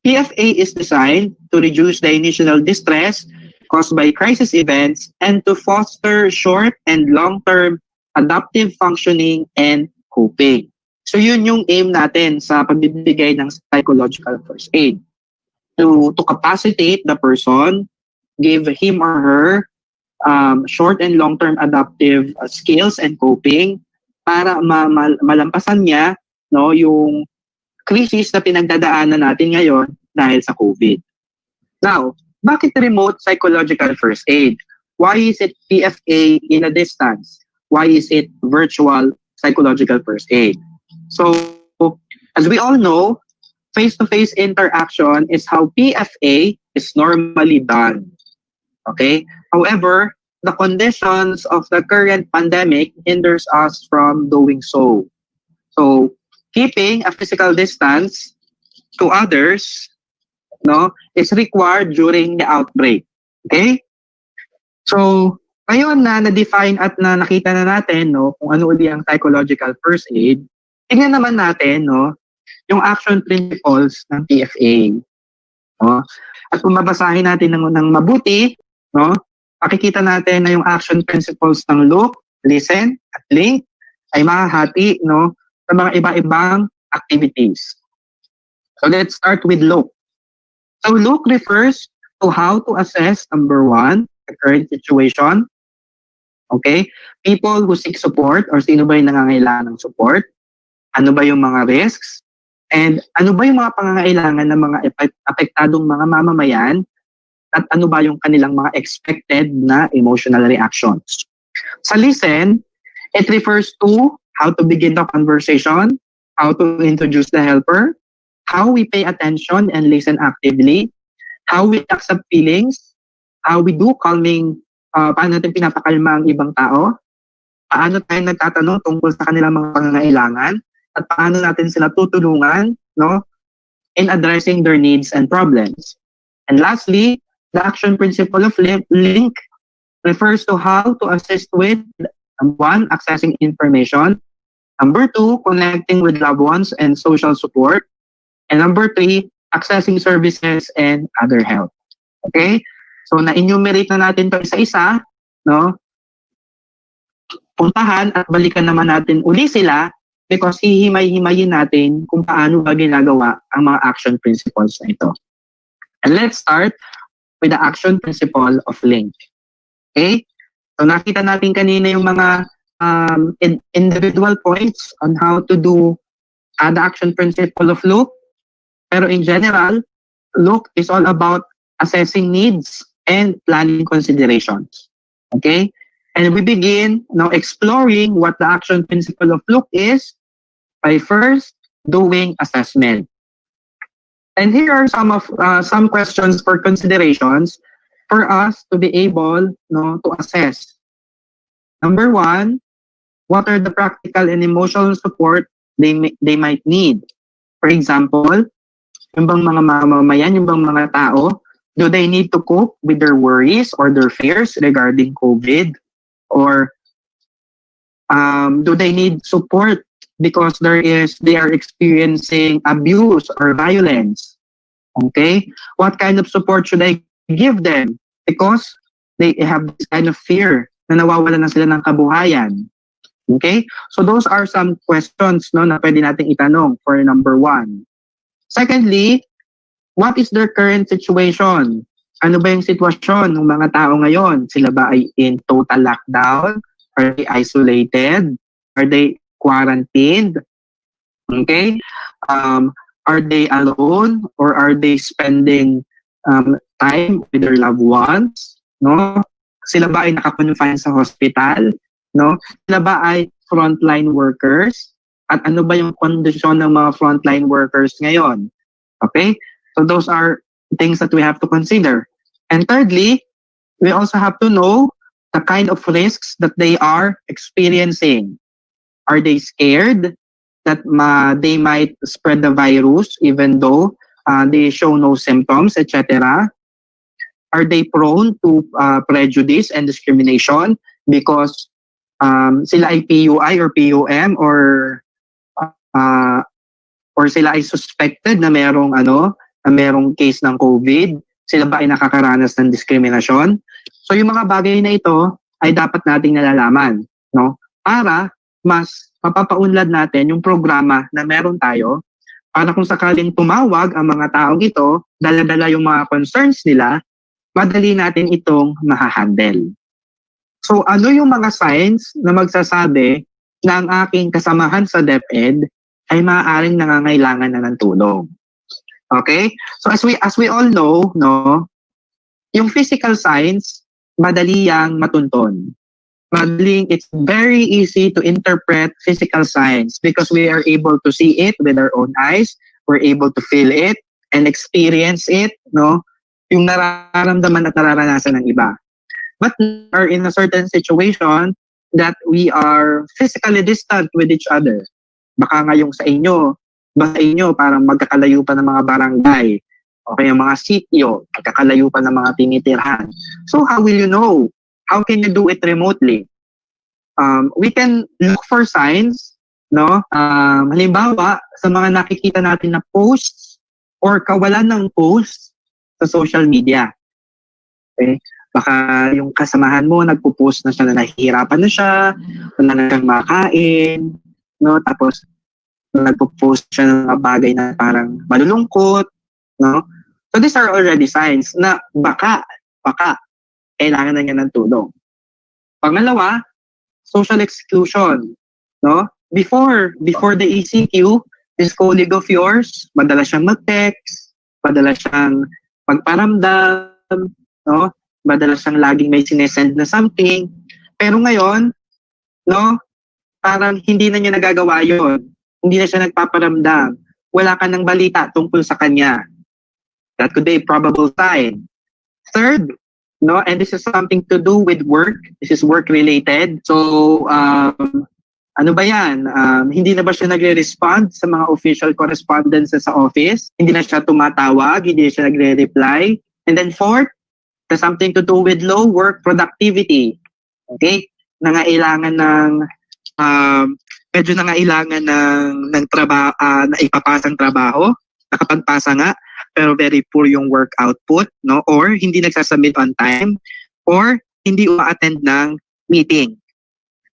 PFA is designed to reduce the initial distress caused by crisis events and to foster short and long-term adaptive functioning and coping. So yun yung aim natin sa pagbibigay ng psychological first aid. To capacitate the person, give him or her short and long-term adaptive skills and coping para malampasan niya no yung crisis na pinagdadaanan natin ngayon dahil sa COVID. Now, bakit remote psychological first aid? Why is it PFA in a distance? Why is it virtual psychological first aid? So, as we all know, face-to-face interaction is how PFA is normally done. Okay? However, the conditions of the current pandemic hinders us from doing so. So, keeping a physical distance to others is required during the outbreak. Okay? So, ngayon na na-define at na nakita na natin kung ano uli ang psychological first aid, tingnan naman natin yung action principles ng PFA. At kung mabasahin natin ng mabuti, makikita natin na yung action principles ng look, listen, at link ay mahahati sa mga iba-ibang activities. So let's start with look. So look refers to how to assess, number one, the current situation. Okay? People who seek support or sino ba yung nangangailangan ng support? Ano ba yung mga risks? And ano ba yung mga pangangailangan ng mga apektadong mga mamamayan? At ano ba yung kanilang mga expected na emotional reactions? Sa listen, it refers to how to begin the conversation, how to introduce the helper, how we pay attention and listen actively, how we accept feelings, how we do calming, paano natin pinapakalma ang ibang tao, paano tayo nagtatanong tungkol sa kanilang mga pangangailangan, at paano natin sila tutulungan in addressing their needs and problems. And lastly, the action principle of link refers to how to assist with, one, accessing information, number two, connecting with loved ones and social support, and number three, accessing services and other help. Okay? So, na-enumerate na natin ito isa-isa, puntahan at balikan naman natin uli sila because hihimay-himayin natin kung paano ba ginagawa ang mga action principles na ito. And let's start with the action principle of link. Okay? So, nakita natin kanina yung mga individual points on how to do the action principle of look. Pero in general, look is all about assessing needs and planning considerations. Okay? And we begin now exploring what the action principle of look is by first doing assessment. And here are some questions for considerations for us to be able to assess. Number one, what are the practical and emotional support they might need? For example, yung bang mga mamamayan, yung bang mga tao, do they need to cope with their worries or their fears regarding COVID? Or do they need support because they are experiencing abuse or violence? Okay? What kind of support should I give them? Because they have this kind of fear na nawawala na sila ng kabuhayan. Okay? So those are some questions na pwede nating itanong for number one. Secondly, what is their current situation? Ano ba yung sitwasyon ng mga tao ngayon? Sila ba ay in total lockdown? Are they isolated? Are they quarantined? Okay? Are they alone? Or are they spending time with their loved ones? Sila ba ay nakakonfine sa hospital? Sila ba ay frontline workers? At ano ba yung kondisyon ng mga frontline workers ngayon? Okay? So those are things that we have to consider. And thirdly, we also have to know the kind of risks that they are experiencing. Are they scared that they might spread the virus even though they show no symptoms, etc.? Are they prone to prejudice and discrimination because sila ay PUI or PUM uh, or sila ay suspected na merong case ng COVID? Sila ba ay nakakaranas ng diskriminasyon? So yung mga bagay na ito ay dapat nating nalalaman, no? Para mas mapapaunlad natin yung programa na meron tayo para kung sakaling tumawag ang mga taong ito, dala-dala yung mga concerns nila, madali natin itong mahahandle. So ano yung mga signs na magsasabi na ang aking kasamahan sa DepEd ay maaaring nangangailangan na ng tulong? Okay? So as we all know, no, yung physical signs, madali yang matunton. It's very easy to interpret physical signs because we are able to see it with our own eyes. We're able to feel it and experience it, no? Yung nararamdaman at nararanasan ng iba. But we are in a certain situation that we are physically distant with each other. Baka ngayong sa inyo parang magkakalayo pa ng mga barangay o kaya mga sitio, magkakalayo pa ng mga tinitirhan. So how will you know? How can you do it remotely? We can look for signs, no? Halimbawa, sa mga nakikita natin na posts or kawalan ng posts sa social media. Okay? Baka yung kasamahan mo, nagpo-post na siya na nahihirapan na siya, wala na siyang makain, no? Tapos, nagpo-post siya ng mga bagay na parang malulungkot, no? So these are already signs na baka kailangan na niya ng tulong. Pangalawa, social exclusion, no? Before the ECQ, this colleague of yours, madalas siyang mag-text, madalas siyang magparamdam, no? Madalas siyang laging may sinesend na something. Pero ngayon, no? Parang hindi na niya nagagawa yon. Hindi na siya nagpaparamdam. Wala ka ng balita tungkol sa kanya. That could be a probable sign. Third, no, and this is something to do with work. This is work related. So, ano ba yan? Hindi na ba siya nagre-respond sa mga official correspondence sa office? Hindi na siya tumatawag, hindi na siya nagre-reply. And then fourth, there's something to do with low work productivity. Okay? Nangailangan ng medyo nangailangan ng trabaho, na ipapasang trabaho, nakapagpasa nga, pero very poor yung work output, no? Or hindi nagsasubmit on time, or hindi uma-attend ng meeting.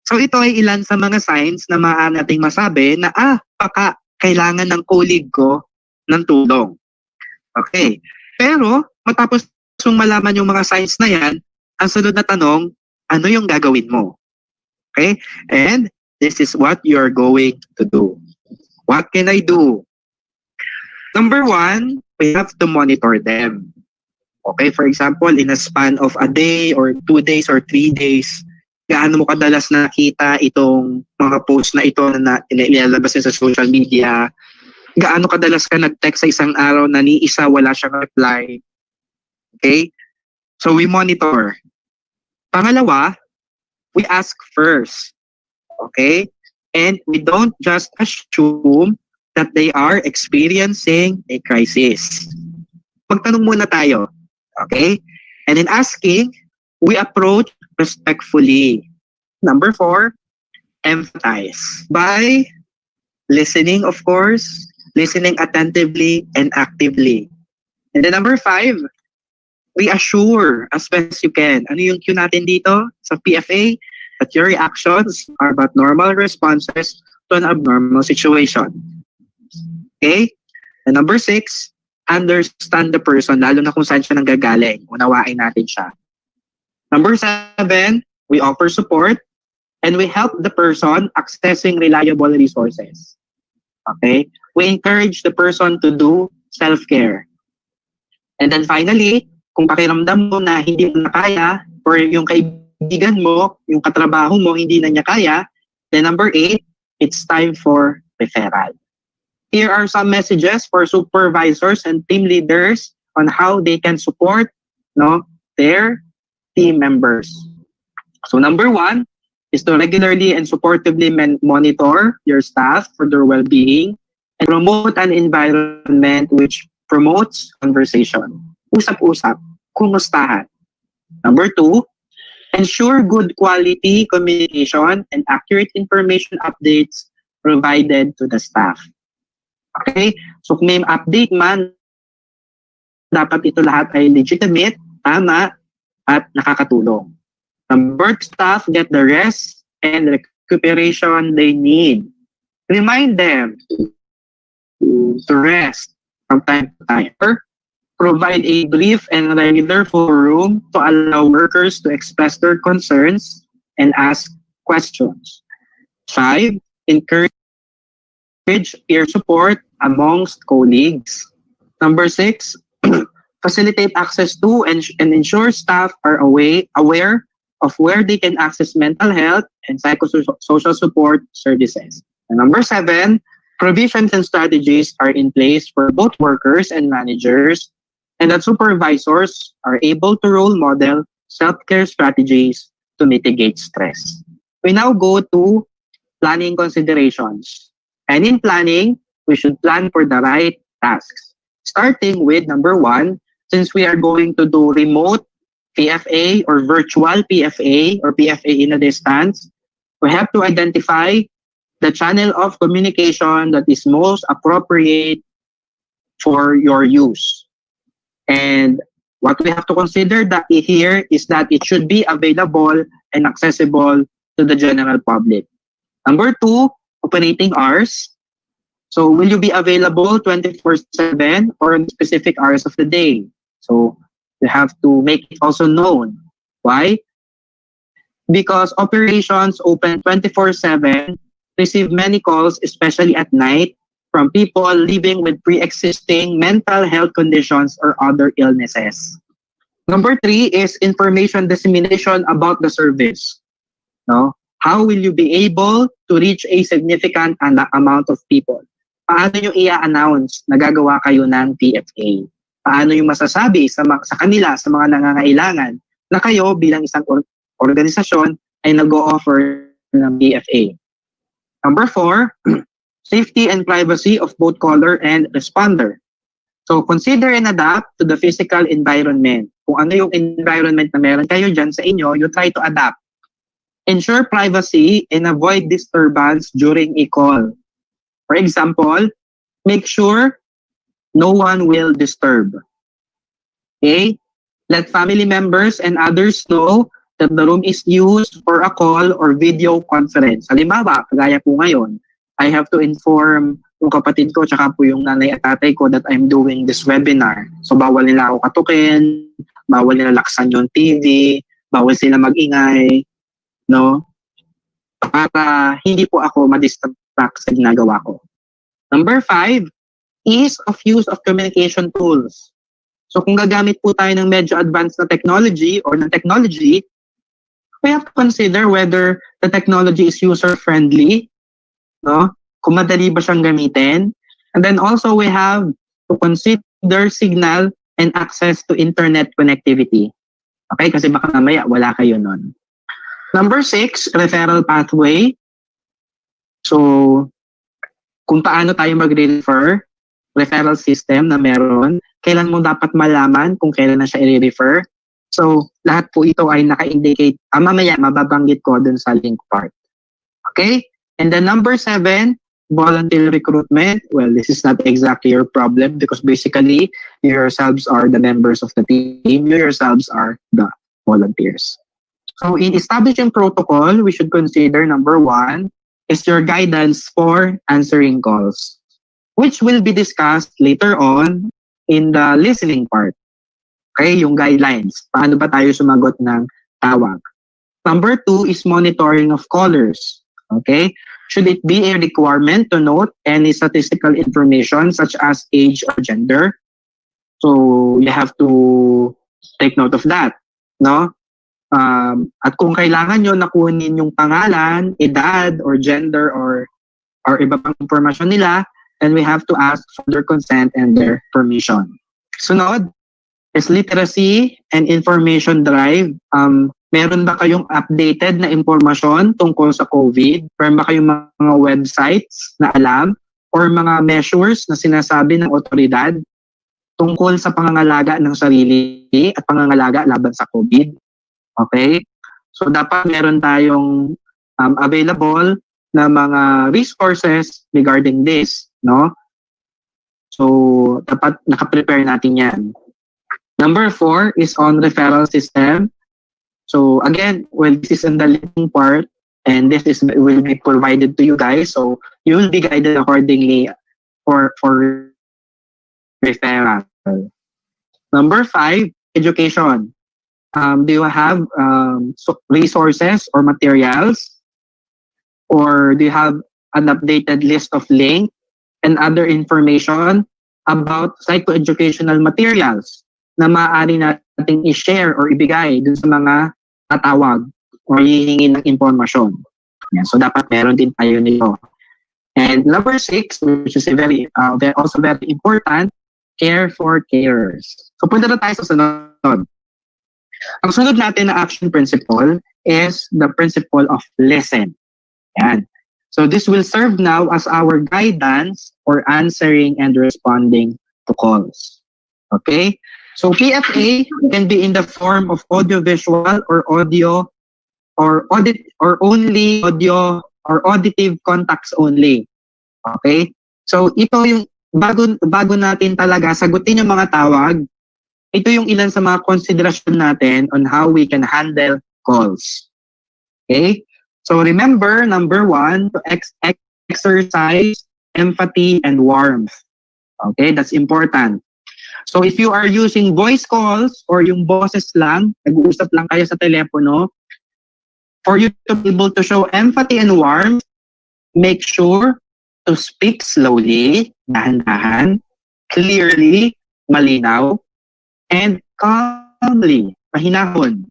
So ito ay ilan sa mga signs na maaari nating masabi na baka kailangan ng colleague ko ng tulong. Okay. Pero matapos yung malaman yung mga signs na yan, ang sunod na tanong, ano yung gagawin mo? Okay? And this is what you're going to do. What can I do? Number one, we have to monitor them. Okay, for example, in a span of a day or 2 days or 3 days, gaano mo kadalas nakita itong mga post na ito na nilalabas sa social media? Gaano kadalas ka nag-text sa isang araw na ni isa wala siyang reply? Okay? So we monitor. Pangalawa, we ask first. Okay? And we don't just assume that they are experiencing a crisis. Magtanong muna tayo. Okay? And in asking, we approach respectfully. Number 4, empathize. By listening, of course, listening attentively and actively. And then number 5, we assure as best as you can. Ano yung cue natin dito sa PFA? That your reactions are but normal responses to an abnormal situation. Okay? And number 6, understand the person, lalo na kung saan siya nanggagaling. Unawain natin siya. Number 7, we offer support and we help the person accessing reliable resources. Okay? We encourage the person to do self-care. And then finally, kung pakiramdam mo na hindi mo na kaya or yung kaibigan mo, yung katrabaho mo, hindi na niya kaya, then number 8, it's time for referral. Here are some messages for supervisors and team leaders on how they can support their team members. So number one is to regularly and supportively monitor your staff for their well-being and promote an environment which promotes conversation. Usap-usap, kumustahan. Number two, ensure good quality communication and accurate information updates provided to the staff. Okay? So kung may update man, dapat ito lahat ay legitimate, tama, at nakakatulong. Number two, staff get the rest and recuperation they need. Remind them to rest from time to time. Provide a brief and regular forum to allow workers to express their concerns and ask questions. 5, encourage peer support amongst colleagues. Number 6, facilitate access to and ensure staff are aware of where they can access mental health and psychosocial support services. And number 7, provisions and strategies are in place for both workers and managers, and that supervisors are able to role model self-care strategies to mitigate stress. We now go to planning considerations. And in planning, we should plan for the right tasks. Starting with number 1, since we are going to do remote PFA or virtual PFA or PFA in a distance, we have to identify the channel of communication that is most appropriate for your use. And what we have to consider that here is that it should be available and accessible to the general public. Number 2, operating hours. So will you be available 24/7 or on specific hours of the day? So you have to make it also known. Why? Because operations open 24/7 receive many calls, especially at night, from people living with pre-existing mental health conditions or other illnesses. Number 3 is information dissemination about the service. No? How will you be able to reach a significant amount of people? Paano nyo i-announce na gagawa kayo ng PFA? Paano nyo masasabi sa kanila, sa mga nangangailangan, na kayo bilang isang organisasyon ay nag-o-offer ng PFA? Number 4, safety and privacy of both caller and responder. So consider and adapt to the physical environment. Kung ano yung environment na meron kayo dyan sa inyo, you try to adapt. Ensure privacy and avoid disturbance during a call. For example, make sure no one will disturb. Okay? Let family members and others know that the room is used for a call or video conference. Halimbawa, kagaya po ngayon, I have to inform yung kapatid ko tsaka po yung nanay at tatay ko that I'm doing this webinar. So bawal nila ako katukin, bawal nila laksan yung TV, bawal sila mag-ingay, no? Para hindi po ako ma-distract sa ginagawa ko. Number 5, ease of use of communication tools. So kung gagamit po tayo ng medyo advanced na technology or ng technology, we have to consider whether the technology is user-friendly, no? Kung madali ba siyang gamitin. And then also we have to consider signal and access to internet connectivity. Okay? Kasi baka mamaya wala kayo nun. Number 6, referral pathway. So, kung paano tayo magre-refer, referral system na meron, kailan mo dapat malaman kung kailan na siya i-refer. So, lahat po ito ay naka-indicate. Mamaya, mababanggit ko dun sa link part. Okay? And then number 7, volunteer recruitment. Well, this is not exactly your problem because basically, you yourselves are the members of the team. You yourselves are the volunteers. So, in establishing protocol, we should consider number 1 is your guidance for answering calls, which will be discussed later on in the listening part. Okay, yung guidelines. Paano ba tayo sumagot ng tawag? Number 2 is monitoring of callers. Okay, should it be a requirement to note any statistical information such as age or gender? So you have to take note of that, no? At kung kailangan nyo na kunin yung pangalan, edad, or gender, or iba pang impormasyon nila, and we have to ask for their consent and their permission. Sunod is literacy and information drive. Meron ba kayong updated na impormasyon tungkol sa COVID? Meron ba kayong mga websites na alam or mga measures na sinasabi ng otoridad tungkol sa pangangalaga ng sarili at pangangalaga laban sa COVID? Okay? So dapat meron tayong available na mga resources regarding this, no? So dapat naka-prepare natin 'yan. Number 4 is on referral system. So again, well, this is in the leading part, and this will be provided to you guys. So you will be guided accordingly for referral. Number 5, education. Do you have resources or materials, or do you have an updated list of links and other information about psychoeducational materials na maaari nating i-share or ibigay dun sa mga tatawag or hihingi ng impormasyon? Yeah, so dapat meron din tayo nito. And number 6, which is also very important, care for carers. So punta na tayo sa sunod. Ang sunod natin na action principle is the principle of listen. Yan. So this will serve now as our guidance for answering and responding to calls. Okay? So PFA can be in the form of audiovisual or audio or only audio or auditive contacts only. Okay? So ito yung bago natin talaga sagutin yung mga tawag, ito yung ilan sa mga konsiderasyon natin on how we can handle calls. Okay? So remember, number 1, to exercise empathy and warmth. Okay? That's important. So if you are using voice calls or yung boses lang, nag-uusap lang kayo sa telepono, for you to be able to show empathy and warmth, make sure to speak slowly, dahan-dahan, clearly, malinaw, and calmly, mahinahon,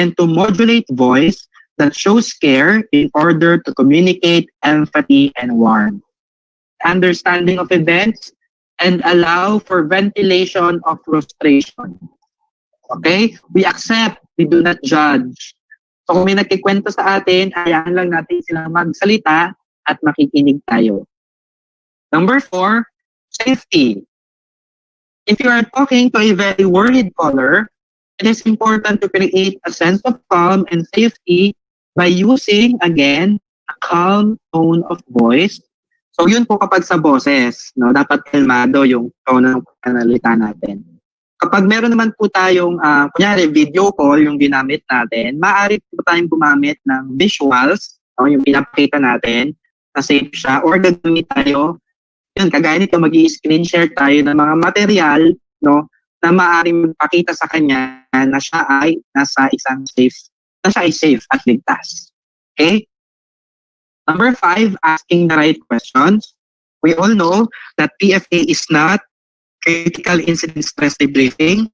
and to modulate voice that shows care in order to communicate empathy and warmth, understanding of events, and allow for ventilation of frustration. Okay? We accept, we do not judge. So kung may nagkikwento sa atin, hayaan lang natin silang magsalita at makikinig tayo. Number 4, safety. If you are talking to a very worried caller, it is important to create a sense of calm and safety by using, again, a calm tone of voice. So yun po kapag sa boses, no, dapat kalmado yung tone ng panalita natin. Kapag meron naman po tayong, kunyari, video call yung ginamit natin, maaari po tayong gumamit ng visuals, no, yung pinapakita natin, na safe siya, or gagamit tayo, yun, kagaya nito, mag-i-screen share tayo ng mga material, no, na maaaring magpakita sa kanya na siya ay nasa isang safe, na siya ay safe at ligtas. Okay? Number 5, asking the right questions. We all know that PFA is not critical incident stress debriefing.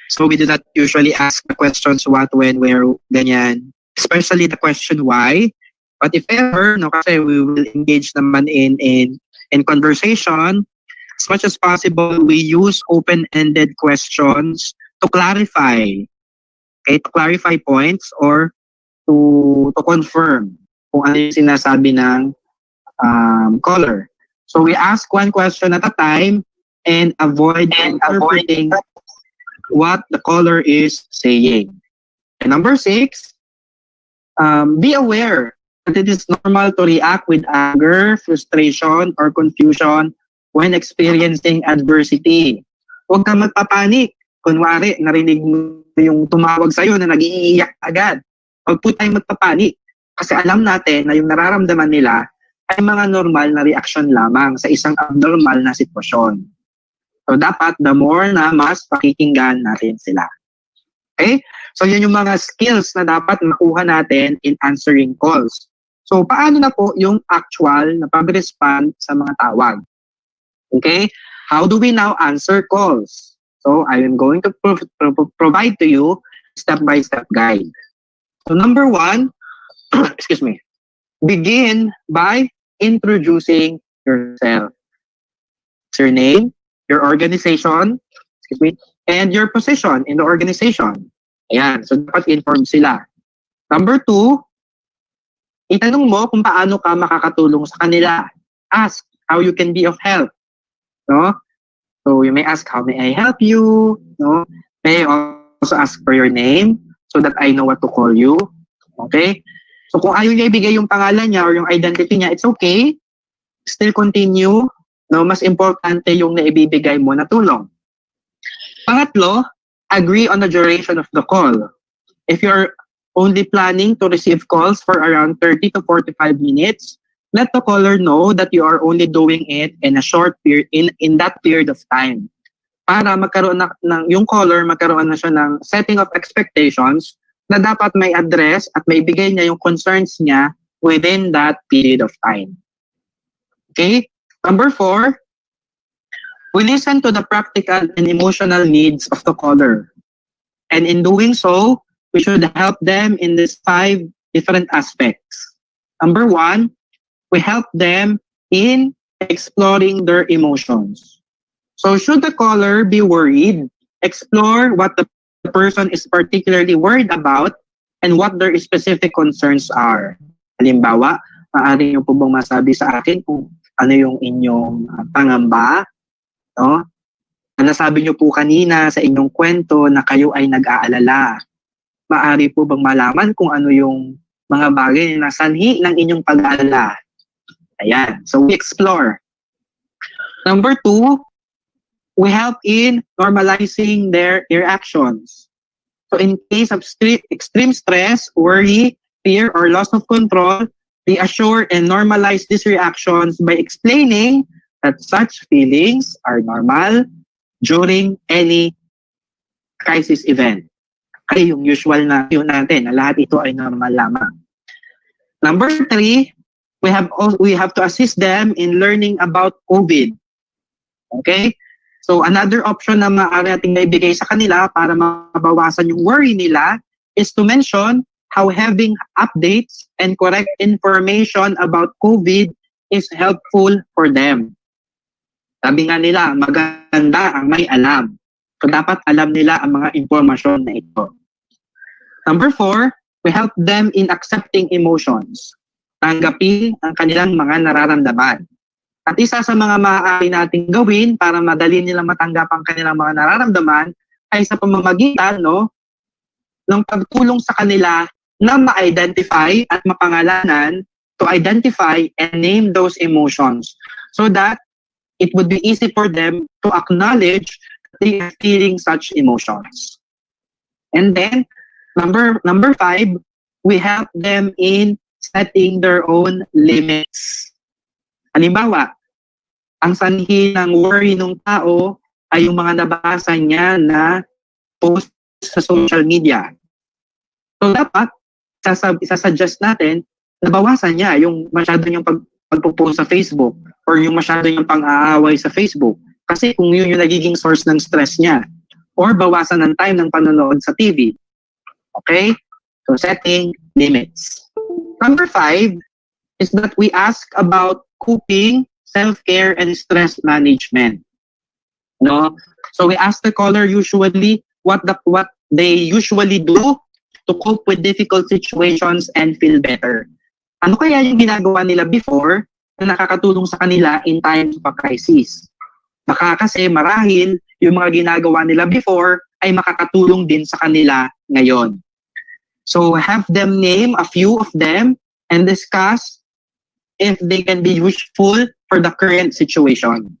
So we do not usually ask the questions what, when, where, ganyan. Especially the question why. But if ever, no, kasi we will engage naman in conversation, as much as possible, we use open-ended questions to clarify. Okay, to clarify points or to confirm kung ano yung sinasabi ng caller. So we ask one question at a time and avoid interpreting what the caller is saying. And number 6, be aware that it is normal to react with anger, frustration, or confusion when experiencing adversity. Huwag kang magpapanik. Kunwari, narinig mo yung tumawag sa'yo na nag-iiyak agad. Huwag po tayong magpapanik. Kasi alam natin na yung nararamdaman nila ay mga normal na reaction lamang sa isang abnormal na sitwasyon. So dapat the more na mas pakikinggan natin sila. Okay? So yun yung mga skills na dapat makuha natin in answering calls. So paano na po yung actual na pag-respond sa mga tawag? Okay? How do we now answer calls? So I am going to provide to you step-by-step guide. So number 1, excuse me, begin by introducing yourself. your name, your organization, excuse me, and your position in the organization. Ayan, so dapat inform sila. Number 2, itanong mo kung paano ka makakatulong sa kanila. Ask how you can be of help. No? So you may ask, how may I help you? No? May also ask for your name so that I know what to call you. Okay? So kung ayaw niya ibigay yung pangalan niya or yung identity niya, it's okay. Still continue. No? Mas importante yung naibibigay mo na tulong. Pangatlo, agree on the duration of the call. If you're only planning to receive calls for around 30 to 45 minutes, let the caller know that you are only doing it in a short period, in that period of time. Para magkaroon ng yung caller, magkaroon na siya ng setting of expectations na dapat may address at may bigay niya yung concerns niya within that period of time. Okay? Number 4, we listen to the practical and emotional needs of the caller. And in doing so, we should help them in these 5 different aspects. Number 1, we help them in exploring their emotions. So should the caller be worried, explore what the person is particularly worried about and what their specific concerns are. Halimbawa, maaari niyo po bang masabi sa akin kung ano yung inyong pangamba? No? Nasabi niyo po kanina sa inyong kwento na kayo ay nag-aalala. Maaari po bang malaman kung ano yung mga bagay na sanhi ng inyong pag-aalala? Ayan. So we explore. Number 2, we help in normalizing their reactions. So in case of extreme stress, worry, fear, or loss of control, reassure and normalize these reactions by explaining that such feelings are normal during any crisis event. Ay, yung usual na yun natin, na lahat ito ay normal lamang. Number 3, we have to assist them in learning about COVID. Okay? So another option na maaari nating naibigay sa kanila para mabawasan yung worry nila is to mention how having updates and correct information about COVID is helpful for them. Sabi nga nila, maganda ang may alam. So dapat alam nila ang mga impormasyon na ito. Number 4, we help them in accepting emotions. Tanggapin ang kanilang mga nararamdaman. At isa sa mga maaari nating gawin para madali nilang matanggap ang kanilang mga nararamdaman ay sa pamamagitan ng pagtulong sa kanila na ma-identify at mapangalanan, to identify and name those emotions so that it would be easy for them to acknowledge that they are feeling such emotions. And then, number 5, we help them in setting their own limits. Halimbawa, ang sanhi ng worry ng tao ay yung mga nabasa niya na post sa social media. So dapat, isasuggest natin, nabawasan niya yung masyado niyang pagpo-post sa Facebook or yung masyado niyang pang-aaway sa Facebook. Kasi kung yun yung nagiging source ng stress niya. Or bawasan ng time ng panonood sa TV. Okay? So setting limits. Number 5 is that we ask about coping, self-care, and stress management. No? So we ask the caller usually what they usually do to cope with difficult situations and feel better. Ano kaya yung ginagawa nila before na nakakatulong sa kanila in times of a crisis? Baka kasi marahil yung mga ginagawa nila before ay makakatulong din sa kanila ngayon. So have them name a few of them and discuss if they can be useful for the current situation.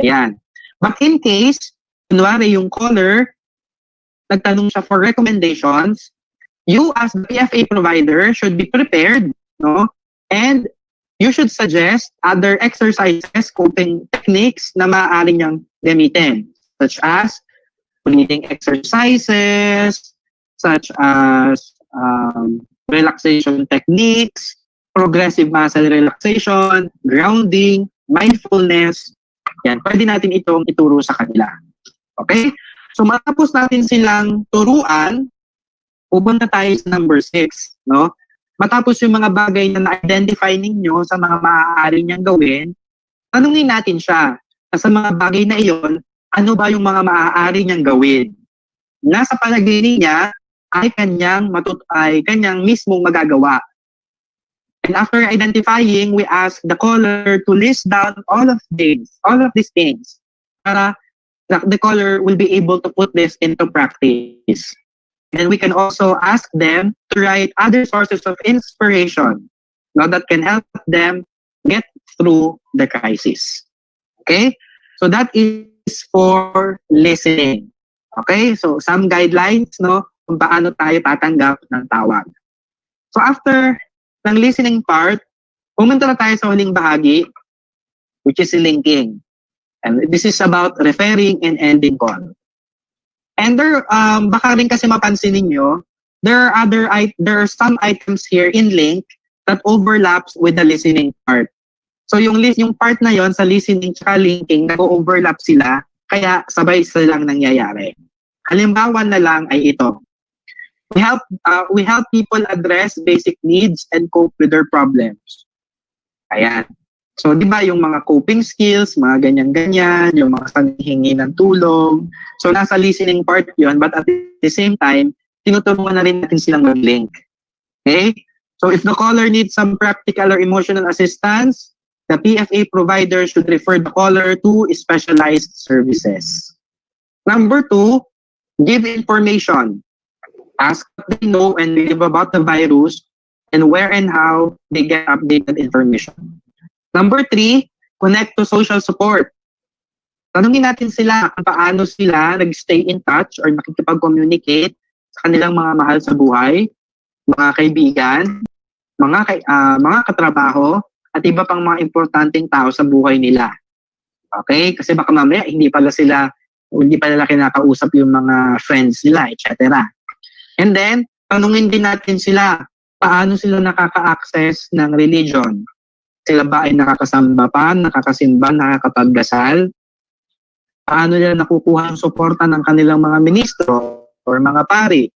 Ayan. But in case, kunwari yung caller, nagtanong siya for recommendations, you as the PFA provider should be prepared, no? And you should suggest other exercises, coping techniques na maaari niyang gamitin, such as breathing exercises, such as relaxation techniques, progressive muscle relaxation, grounding, mindfulness. Yan, pwede natin itong ituro sa kanila. Okay? So matapos natin silang turuan, pupunta tayo sa number 6, no? Matapos yung mga bagay na na-identify ninyo sa mga maaari niyang gawin, tanungin natin siya, sa mga bagay na iyon, ano ba yung mga maaari niyang gawin. Nasa palagay niya ay kanyang mismong magagawa. And after identifying, we ask the caller to list down all of these things para the caller will be able to put this into practice. And we can also ask them to write other sources of inspiration that can help them get through the crisis. Okay? So that is for listening. Okay? So some guidelines, kung paano tayo tatanggap ng tawag. So after ng listening part, pumunta na tayo sa huling bahagi, which is linking. And this is about referring and ending call. And baka rin kasi mapansin ninyo, there are some items here in link that overlaps with the listening part. So yung part na yon sa listening at linking, nag-overlap sila, kaya sabay silang nangyayari. Halimbawa na lang ay ito. We help people address basic needs and cope with their problems. Ayan. So, di ba yung mga coping skills, mga ganyan-ganyan, yung mga panghihingi ng tulong. So, nasa listening part yon, but at the same time, tinutulungan na rin natin silang mag-link. Okay? So, if the caller needs some practical or emotional assistance, the PFA provider should refer the caller to specialized services. Number 2, give information. Ask what they know and believe about the virus and where and how they get updated information. Number 3, connect to social support. Tanungin natin sila kung paano sila nag-stay in touch or nakikipag-communicate sa kanilang mga mahal sa buhay, mga kaibigan, mga katrabaho, at iba pang mga importanteng tao sa buhay nila. Okay? Kasi baka mamaya hindi pala nila kinakausap yung mga friends nila, etc. And then, tanungin din natin sila, paano sila nakaka-access ng religion? Sila ba ay nakakasamba pa, nakakasimba, nakakapagdasal? Paano nila nakukuha ang suporta ng kanilang mga ministro or mga pari?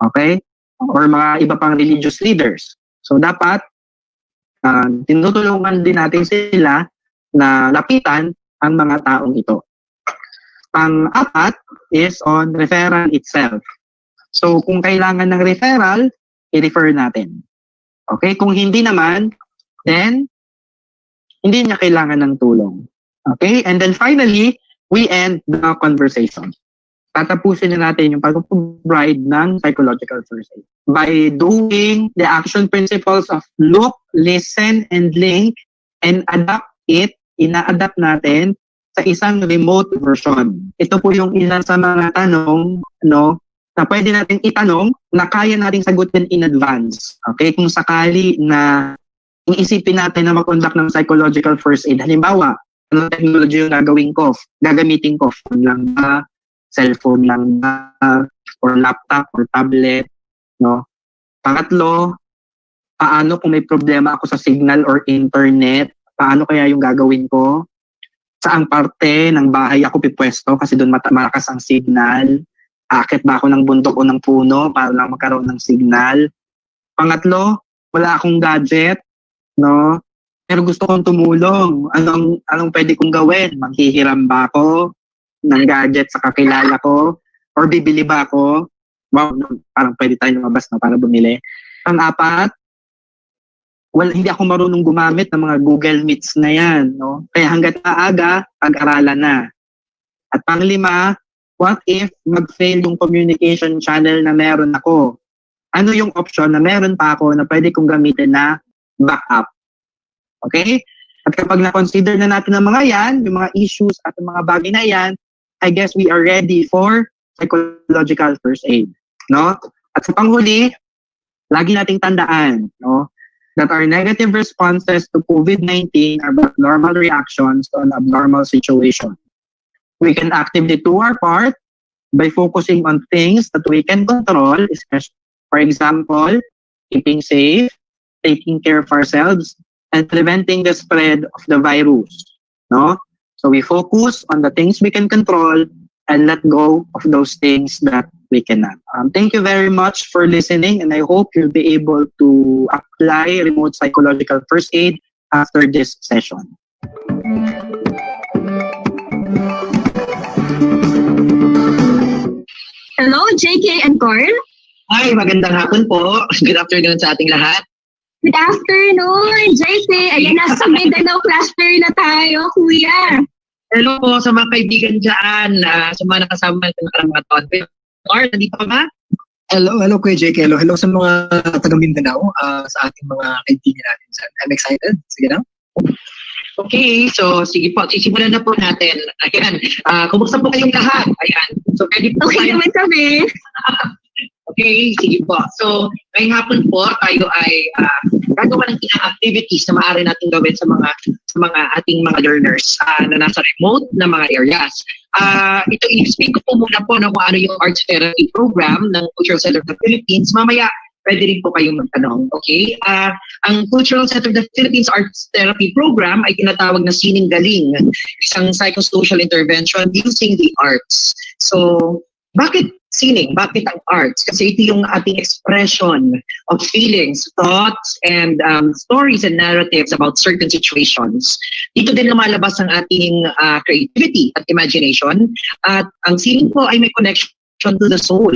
Okay? Or mga iba pang religious leaders. So, dapat, tinutulungan din natin sila na lapitan ang mga taong ito. Pang-apat is on referral itself. So, kung kailangan ng referral, i-refer natin. Okay? Kung hindi naman, then, hindi niya kailangan ng tulong. Okay? And then finally, we end the conversation. Tatapusin na natin yung pag-provide ng psychological first aid by doing the action principles of look, listen, and link, and ina-adapt natin sa isang remote version. Ito po yung ilan sa mga tanong, na pwede natin itanong na kaya natin sagutin in advance. Okay? Kung sakali na iisipin natin na mag-conduct ng psychological first aid, halimbawa, ano technology yung gagamitin ko, phone lang ba, cellphone lang ba, or laptop, or tablet, Pangatlo, paano kung may problema ako sa signal or internet, paano kaya yung gagawin ko? Saang parte ng bahay ako pipwesto kasi doon malakas ang signal? Aakit ba ako ng bundok o ng puno para lang magkaroon ng signal? Pangatlo, wala akong gadget, pero gusto kong tumulong. Anong pwede kong gawin? Manghihiram ba ako ng gadget sa kakilala ko? Or bibili ba ako? Wow, parang pwede tayo lumabas para bumili. Pang-apat, hindi ako marunong gumamit ng mga Google Meets na yan. Kaya hanggat maaga, pag-aralan na. At pang-lima, what if mag-fail yung communication channel na meron ako? Ano yung option na meron pa ako na pwede kong gamitin na backup? Okay? At kapag na-consider na natin ang mga yan, yung mga issues at yung mga bagay na yan, I guess we are ready for psychological first aid. At sa panghuli, lagi nating tandaan, that our negative responses to COVID-19 are but normal reactions to an abnormal situation. We can actively do our part by focusing on things that we can control, especially, for example, keeping safe, taking care of ourselves, and preventing the spread of the virus. So we focus on the things we can control and let go of those things that we cannot. Thank you very much for listening, and I hope you'll be able to apply remote psychological first aid after this session. Hello, JK and Carl. Hi, magandang hapon po. Good afternoon sa ating lahat. Good afternoon, JK. Ayan, nasa Mindanao cluster na tayo, kuya. Hello po sa mga kaibigan dyan, sa mga nakasama natin ng mga taon. Or, nandito ka ba? Hello Kuya JK. Hello sa mga taga Mindanao, sa ating mga kaibigan natin dyan. I'm excited. Sige na. Okay, so sige po, sisimulan na po natin. Ayan, kumusta po kayong lahat? Ayan, so pwede po Okay tayo. naman kami. Okay, sige po. So, ngayong hapon po, tayo ay gagawa ng activities na maaari natin gawin sa mga ating mga learners na nasa remote na mga areas. Ito, i-speak ko po muna po na kung ano yung arts therapy program ng Cultural Center of the Philippines. Mamaya, pwede rin po kayong magtanong. Okay? Ang Cultural Center of the Philippines Arts Therapy Program ay tinatawag na Sining Galing, isang psychosocial intervention using the arts. So, bakit sining? Bakit ang arts? Kasi ito yung ating expression of feelings, thoughts, and stories and narratives about certain situations. Dito din lumalabas ang ating creativity at imagination. At ang sining po ay may connection to the soul.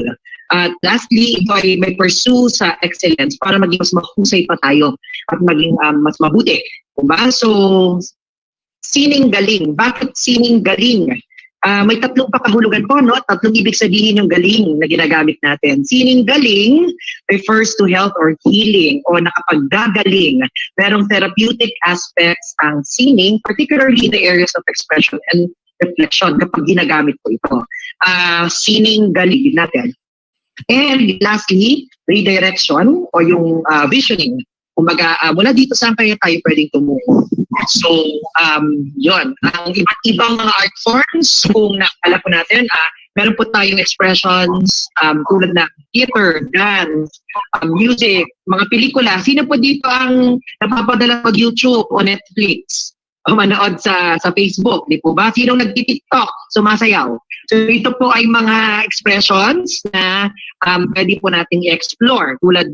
At lastly, ito ay may pursue sa excellence para maging mas mahusay pa tayo at maging mas mabuti. Diba? So, sining galing. Bakit sining galing? May tatlong pakahulugan po, no? Tatlong ibig sabihin yung galing na ginagamit natin. Sining galing refers to health or healing o nakapaggagaling. Merong therapeutic aspects ang sining, particularly in the areas of expression and reflection kapag ginagamit po ito. Sining galing natin. And lastly, redirection o yung visioning. Kumbaga, mula dito saan kaya tayo pwedeng tumungo. So, yun. Ang iba't ibang mga art forms, kung nakala po natin, meron po tayong expressions tulad na theater, dance, music, mga pelikula. Sino po dito ang napapadala pag YouTube o Netflix? O manood sa Facebook, di po ba? Sinong nagti-TikTok, sumasayaw? So ito po ay mga expressions na pwede po nating i-explore tulad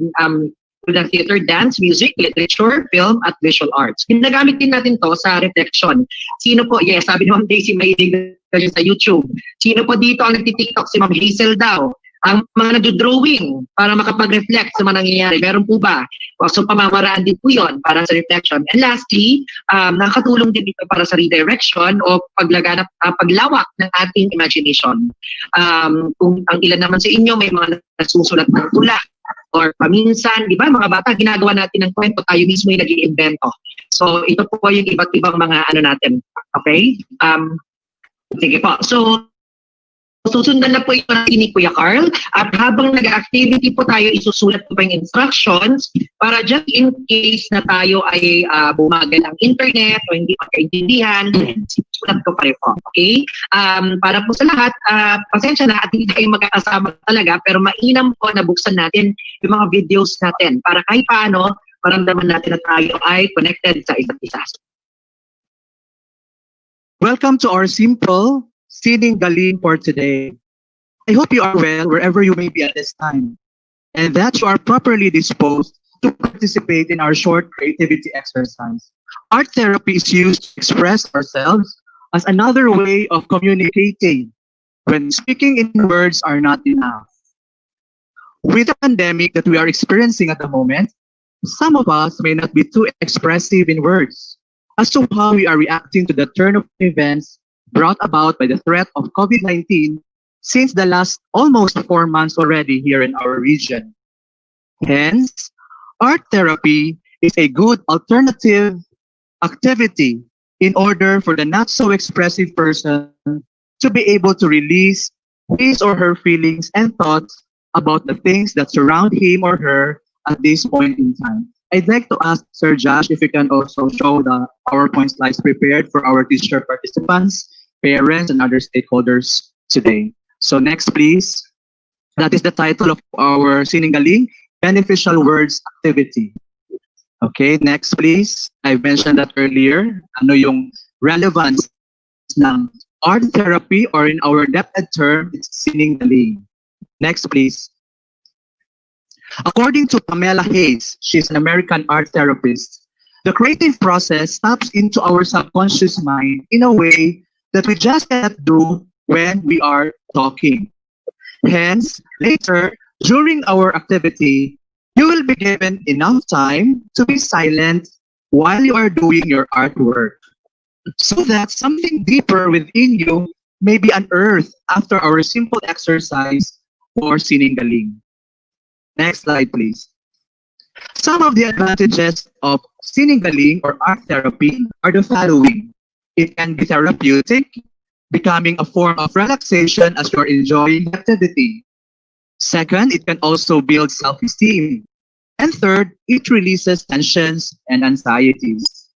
ng theater, dance, music, literature, film, at visual arts. Ginagamit din natin to sa reflection. Sino po, yes, sabi ni Ma'am Daisy, mahilig na sa YouTube. Sino po dito ang nagti-TikTok? Si Ma'am Hazel daw. Ang mga nagdo-drawing para makapag-reflect sa mga nangyayari. Meron po ba? So pamamaraan din po yun para sa reflection. And lastly, nakatulong din dito para sa redirection o paglawak ng ating imagination. Kung ang ilan naman sa inyo may mga nasusulat ng tula or paminsan, di ba, mga bata, ginagawa natin ng kwento, tayo mismo yung nag-iimbento. So ito po yung iba't ibang mga ano natin. Okay? Sige po. So, susundan na po ito ni Kuya Carl at habang nag-activity po tayo, isusulat po pa yung instructions para just in case na tayo ay bumagal ang internet o hindi magkaintindihan, sulat ko pa rin po. Okay? Para po sa lahat, pasensya na at hindi tayo magkakasama talaga pero mainam po na buksan natin yung mga videos natin para kahit paano maramdaman natin na tayo ay connected sa isa't isa. Welcome to our simple Sining Galing for today. I hope you are well wherever you may be at this time, and that you are properly disposed to participate in our short creativity exercise. Art therapy is used to express ourselves as another way of communicating when speaking in words are not enough. With the pandemic that we are experiencing at the moment, some of us may not be too expressive in words as to how we are reacting to the turn of events brought about by the threat of COVID-19 since the last almost 4 months already here in our region. Hence, art therapy is a good alternative activity in order for the not so expressive person to be able to release his or her feelings and thoughts about the things that surround him or her at this point in time. I'd like to ask Sir Josh if you can also show the PowerPoint slides prepared for our teacher participants, parents, and other stakeholders today. So next, please. That is the title of our Sining Galing, Beneficial Words Activity. Okay, next please. I mentioned that earlier. Ano yung relevance ng art therapy, or in our DepEd term, it's Sining Galing. Next please. According to Pamela Hayes, she's an American art therapist, the creative process taps into our subconscious mind in a way that we just cannot do when we are talking. Hence, later, during our activity, you will be given enough time to be silent while you are doing your artwork, so that something deeper within you may be unearthed after our simple exercise for sininggaling. Next slide, please. Some of the advantages of sininggaling or art therapy are the following. It can be therapeutic, becoming a form of relaxation as you're enjoying the activity. Second, it can also build self-esteem. And third, it releases tensions and anxieties.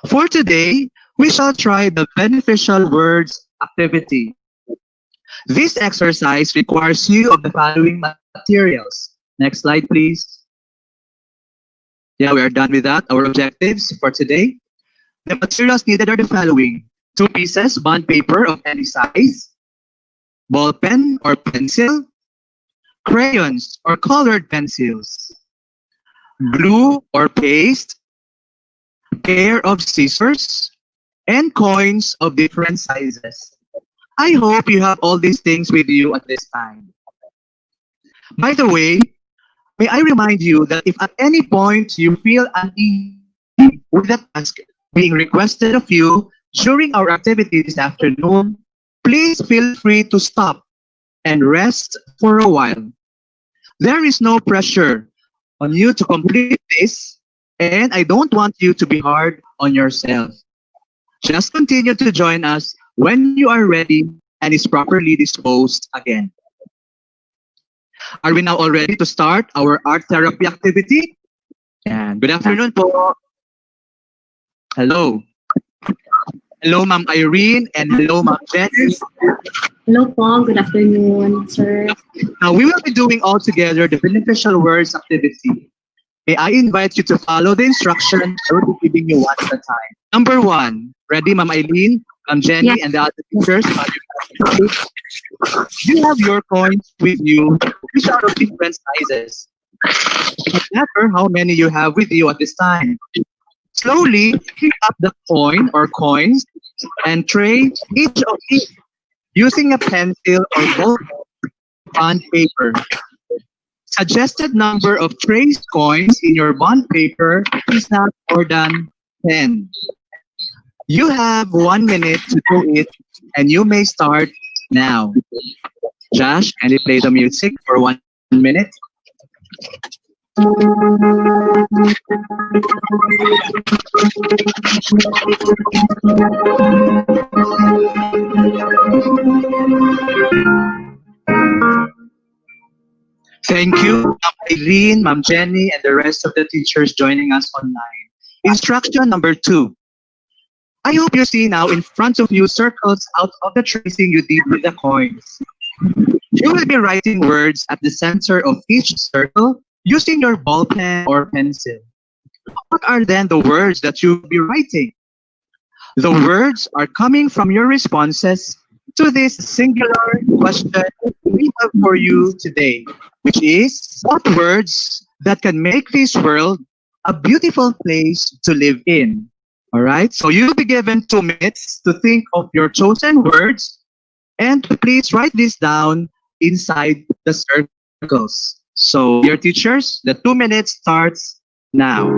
For today, we shall try the beneficial words activity. This exercise requires you of the following materials. Next slide, please. Yeah, we are done with that. Our objectives for today. The materials needed are the following. 2 pieces bond paper of any size, ball pen or pencil, crayons or colored pencils, glue or paste, pair of scissors, and coins of different sizes. I hope you have all these things with you at this time. By the way, may I remind you that if at any point you feel uneasy with the task being requested of you during our activity this afternoon, please feel free to stop and rest for a while. There is no pressure on you to complete this, and I don't want you to be hard on yourself. Just continue to join us when you are ready and is properly disposed again. Are we now all ready to start our art therapy activity? And good afternoon po. Hello. Hello, Ma'am Irene, and hello, Ma'am Jenny. Hello po, good afternoon, sir. Now, we will be doing all together the beneficial words activity. May I invite you to follow the instructions I will be giving you one at a time. Number 1, ready, Ma'am Eileen, Ma'am Jenny, Yes. and the other teachers? You have your coins with you, which are of different sizes. It doesn't matter how many you have with you at this time. Slowly pick up the coin or coins and tray each of each using a pencil or ball bond paper. Suggested number of trace coins in your bond paper is not more than 10. You have 1 minute to do it, and you may start now. Josh, can you play the music for 1 minute? Thank you, Ma'am Eileen, Ma'am Jenny, and the rest of the teachers joining us online. Instruction number 2. I hope you see now in front of you circles out of the tracing you did with the coins. You will be writing words at the center of each circle using your ball pen or pencil. What are then the words that you'll be writing? The words are coming from your responses to this singular question we have for you today, which is what words that can make this world a beautiful place to live in. All right, so you'll be given 2 minutes to think of your chosen words, and please write this down inside the circles. So, dear teachers, the 2 minutes starts now.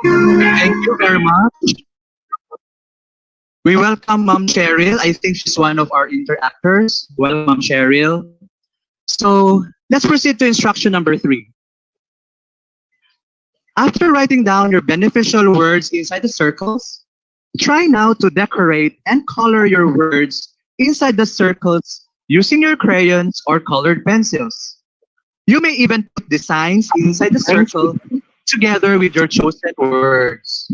Thank you very much. We welcome Ma'am Cheryl. I think she's one of our interactors. Welcome, Ma'am Cheryl. So let's proceed to instruction number 3. After writing down your beneficial words inside the circles, try now to decorate and color your words inside the circles using your crayons or colored pencils. You may even put designs inside the circle together with your chosen words.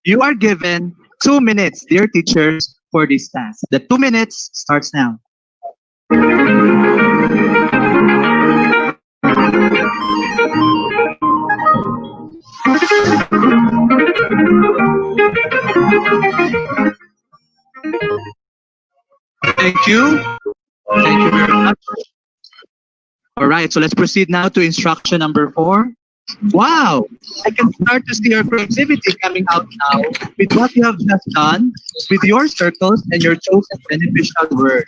You are given 2 minutes, dear teachers, for this task. The 2 minutes starts now. Thank you. right, so let's proceed now to instruction number 4. Wow, I can start to see your creativity coming out now with what you have just done with your circles and your chosen beneficial words.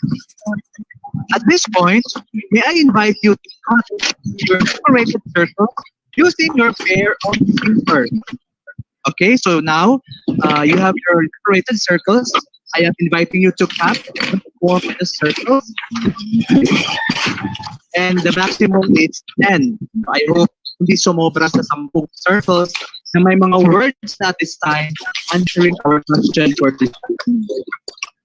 At this point, may I invite you to cut your decorated circles using your pair of scissors. Okay, so now you have your decorated circles. I am inviting you to cut and form the circles. And the maximum is 10. I hope hindi sumobra sa 10 circles na may mga words na at this time answering our question for this.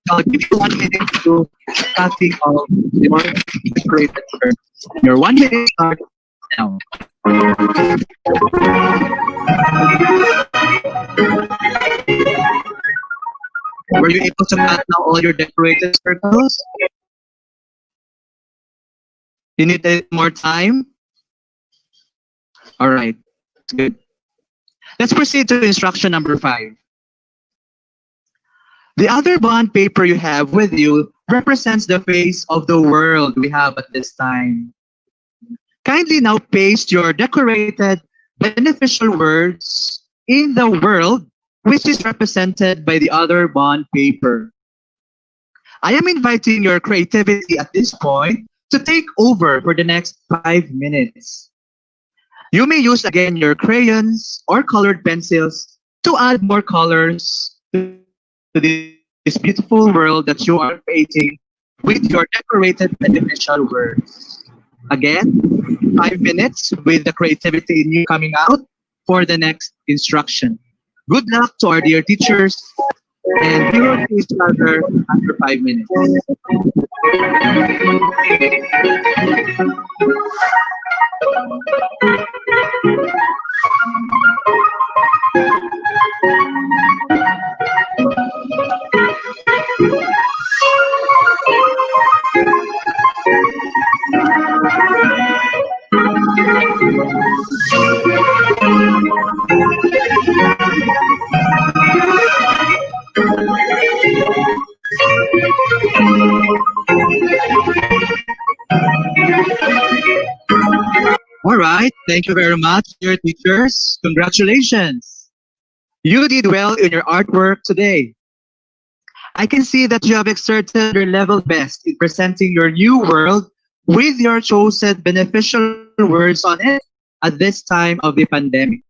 So I'll give you 1 minute to cutting of your decorated circles. Your 1 minute starts now. Were you able to cut now all your decorated circles? You need more time? All right, good. Let's proceed to instruction number 5. The other bond paper you have with you represents the face of the world we have at this time. Kindly now paste your decorated beneficial words in the world which is represented by the other bond paper. I am inviting your creativity at this point to take over for the next 5 minutes. You may use again your crayons or colored pencils to add more colors to this beautiful world that you are creating with your decorated beneficial words. Again, 5 minutes with the creativity in you coming out for the next instruction. Good luck to our dear teachers, and we will see each other after 5 minutes. All right, thank you very much, dear teachers. Congratulations. You did well in your artwork today. I can see that you have exerted your level best in presenting your new world with your chosen beneficial words on it at this time of the pandemic.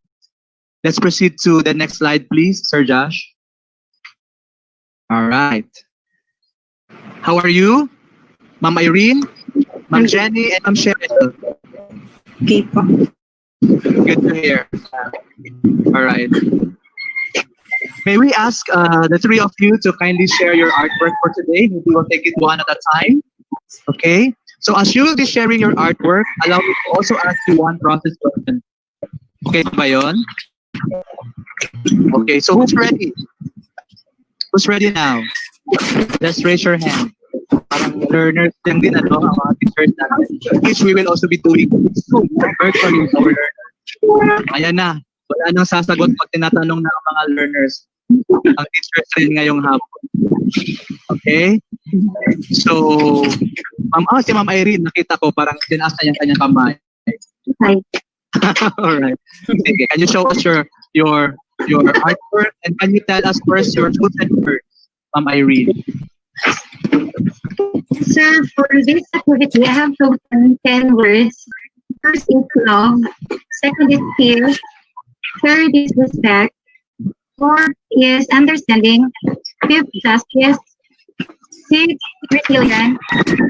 Let's proceed to the next slide, please, Sir Josh. All right. How are you? Ma'am Irene, Ma'am Jenny, and Ma'am Cheryl. Okay po. Good to hear. All right. May we ask the 3 of you to kindly share your artwork for today? Maybe we'll take it one at a time. Okay? So as you will be sharing your artwork, allow me to also ask you one process question. Okay ba yun? Okay, so who's ready? Who's ready now? Just raise your hand. Parang learners din din ang mga teachers natin. Which we will also be doing virtually with our learners. Ayan na. Wala nang sasagot pag tinatanong ng mga learners. Ang teachers rin ngayong hapon. Okay? So, si Ma'am Irene, nakita ko parang tinaas na yung kanyang kamay. Hi. Alright. Sige, can you show us your artwork and can you tell us first your chosen words, Ma'am Irene? Sir, for this activity, I have chosen 10 words. First is love. Second is fear. Third is respect. Fourth is understanding. Fifth, justice. Sixth, resilience.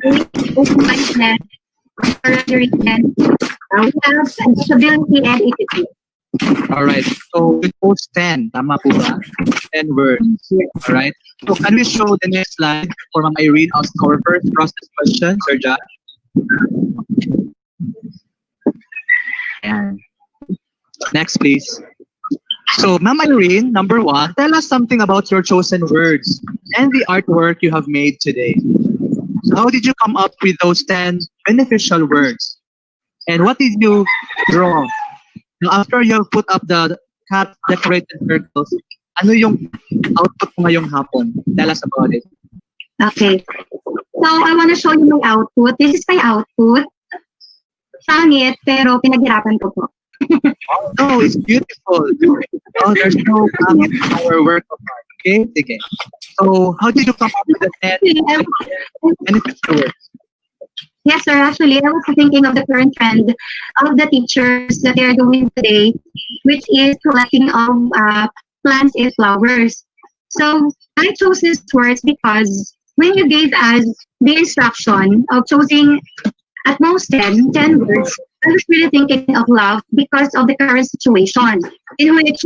Eighth, open-mindedness. Encouragement. We have disability and equity. Alright, so we post 10. Tama po ba? 10 words. Alright. So can we show the next slide for Ma'am Irene as our first process question, Sir Josh? And next, please. So, Ma'am Irene, number 1, tell us something about your chosen words and the artwork you have made today. So how did you come up with those 10 beneficial words? And what did you draw? Now, after you have put up the cat decorated circles, ano yung output mo ngayong hapon? Tell us about it. Okay. So I want to show you my output. This is my output. pangit, pero pinaghirapan ko po. No, it's beautiful. Oh, there's no comment in our work of art. Okay, sige. So, how did you come up with the 10 beneficial words? Yes, sir. Actually, I was thinking of the current trend of the teachers that they are doing today, which is collecting of plants and flowers. So I chose these words because when you gave us the instruction of choosing at most 10 words, I was really thinking of love because of the current situation in which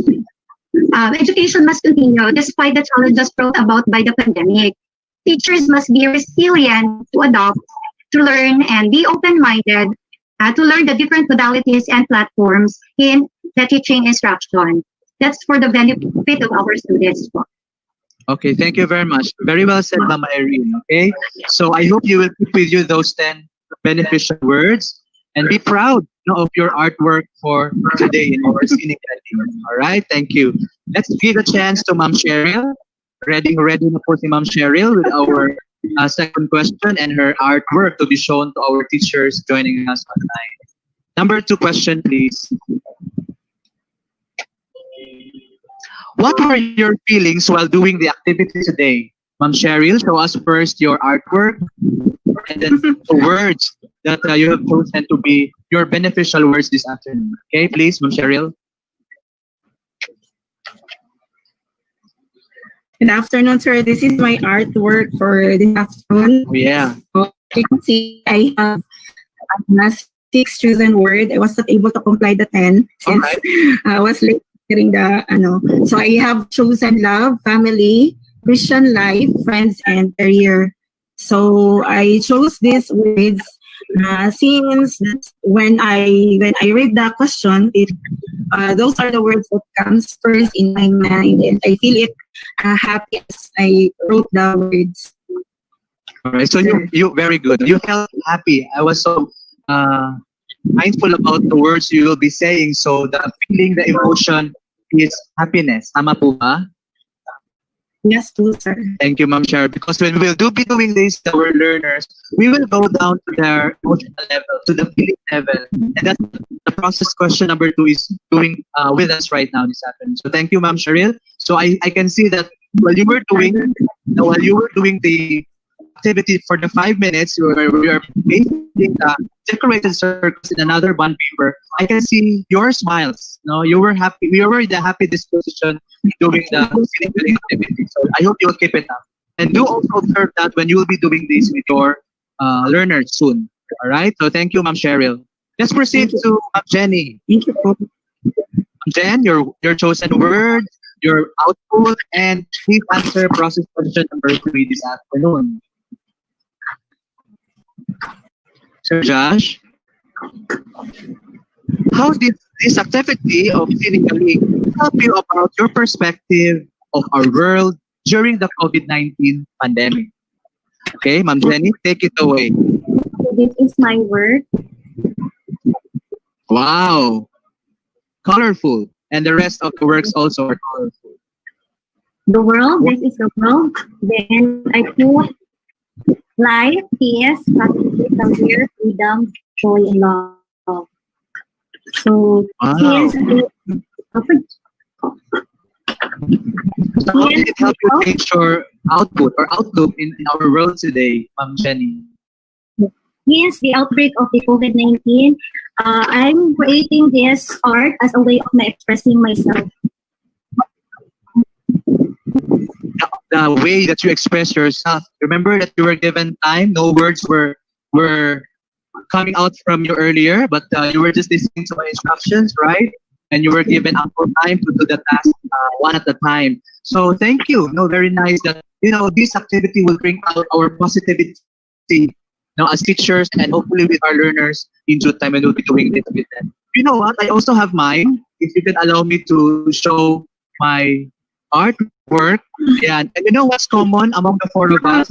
education must continue despite the challenges brought about by the pandemic. Teachers must be resilient to adopt, to learn, and be open-minded to learn the different modalities and platforms in the teaching instruction. That's for the benefit of our students. Okay, thank you very much. Very well said, Mama Irene. Okay, so I hope you will keep with you those 10 beneficial words and be proud of your artwork for today in our scenic landing. All right, thank you. Let's give a chance to Ma'am Cheryl. Ready na po si Ma'am Cheryl with our second question and her artwork to be shown to our teachers joining us online. Number 2 question, please. What were your feelings while doing the activity today? Ma'am Cheryl, show us first your artwork and then the words that you have chosen to be your beneficial words this afternoon. Okay, please, Ma'am Cheryl. Good afternoon, sir. This is my artwork for this afternoon. Oh, yeah. So, you can see I have last 6 chosen word. I was not able to comply the 10 since Alright. I was late getting the So I have chosen love, family, Christian life, friends, and career. So I chose these words since when I read the question, those are the words that comes first in my mind, and I feel it happy as I wrote the words. All right. So you very good. You felt happy. I was so mindful about the words you will be saying. So the feeling, the emotion is happiness. Tama po ba? Yes, po, sir. Thank you, Ma'am Cheryl. Because when we will be doing this to our learners, we will go down to their emotional level, to the feeling level. And that's the process question number 2 is doing with us right now this afternoon. So thank you, Ma'am Cheryl. So I can see that while you were doing the activity for the 5 minutes, we are making the decorated circles in another bond paper. I can see your smiles. No, you were happy. We were in the happy disposition doing the feeling activity. So I hope you will keep it up. And do also observe that when you will be doing this with your learners soon. All right. So thank you, Ma'am Cheryl. Let's proceed to Ma'am Jenny. Thank you, po. Ma'am Jen, your chosen word, your output, and please answer process question number 3 this afternoon. Sir Josh, how did this activity of feeling help you about your perspective of our world during the COVID-19 pandemic? Okay, Ma'am Jenny, take it away. This is my word. Wow, colorful, and the rest of the works also are colorful. The world, this is the world. Then I put life, peace, career, freedom, joy, and love. So, Wow. peace, So how did it help you change your output or outlook in our world today, Ma'am Jenny? Since the outbreak of the COVID-19, I'm creating this art as a way of my expressing myself. The way that you express yourself. Remember that you were given time. No words were coming out from you earlier, but you were just listening to my instructions, right? And you were given ample time to do the task one at a time. So thank you. No, very nice that this activity will bring out our positivity. As teachers and hopefully with our learners in due time, and we'll be doing this with them. You know what? I also have mine. If you can allow me to show my artwork. Yeah. And you know what's common among the 4 of us?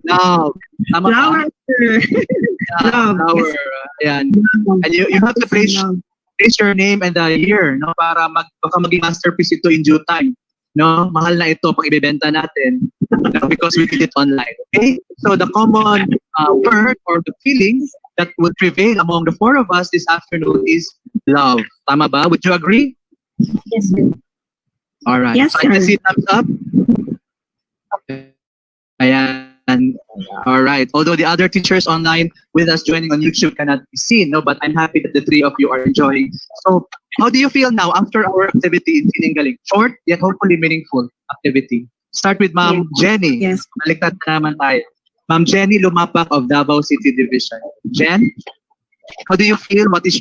Love. Tama ba? Flower, sir. Love. Flower. Ayan. And you have to place your name and the year, no, para baka maging masterpiece ito in due time. No, mahal na ito pag ibebenta natin, because we did it online. Okay? So the common word or the feelings that would prevail among the four of us this afternoon is love. Tama ba? Would you agree? Yes, sir. All right. Yes, So I can sir. see thumbs up. Ayan. All right. Although the other teachers online with us joining on YouTube cannot be seen, no, but I'm happy that the three of you are enjoying. So, how do you feel now after our activity in Sininggaling? Short yet hopefully meaningful activity. Start with Ma'am Jenny. Yes. Baliktad na naman tayo. Ma'am Jenny Lumapak of Davao City Division. Jen, how do you feel? What is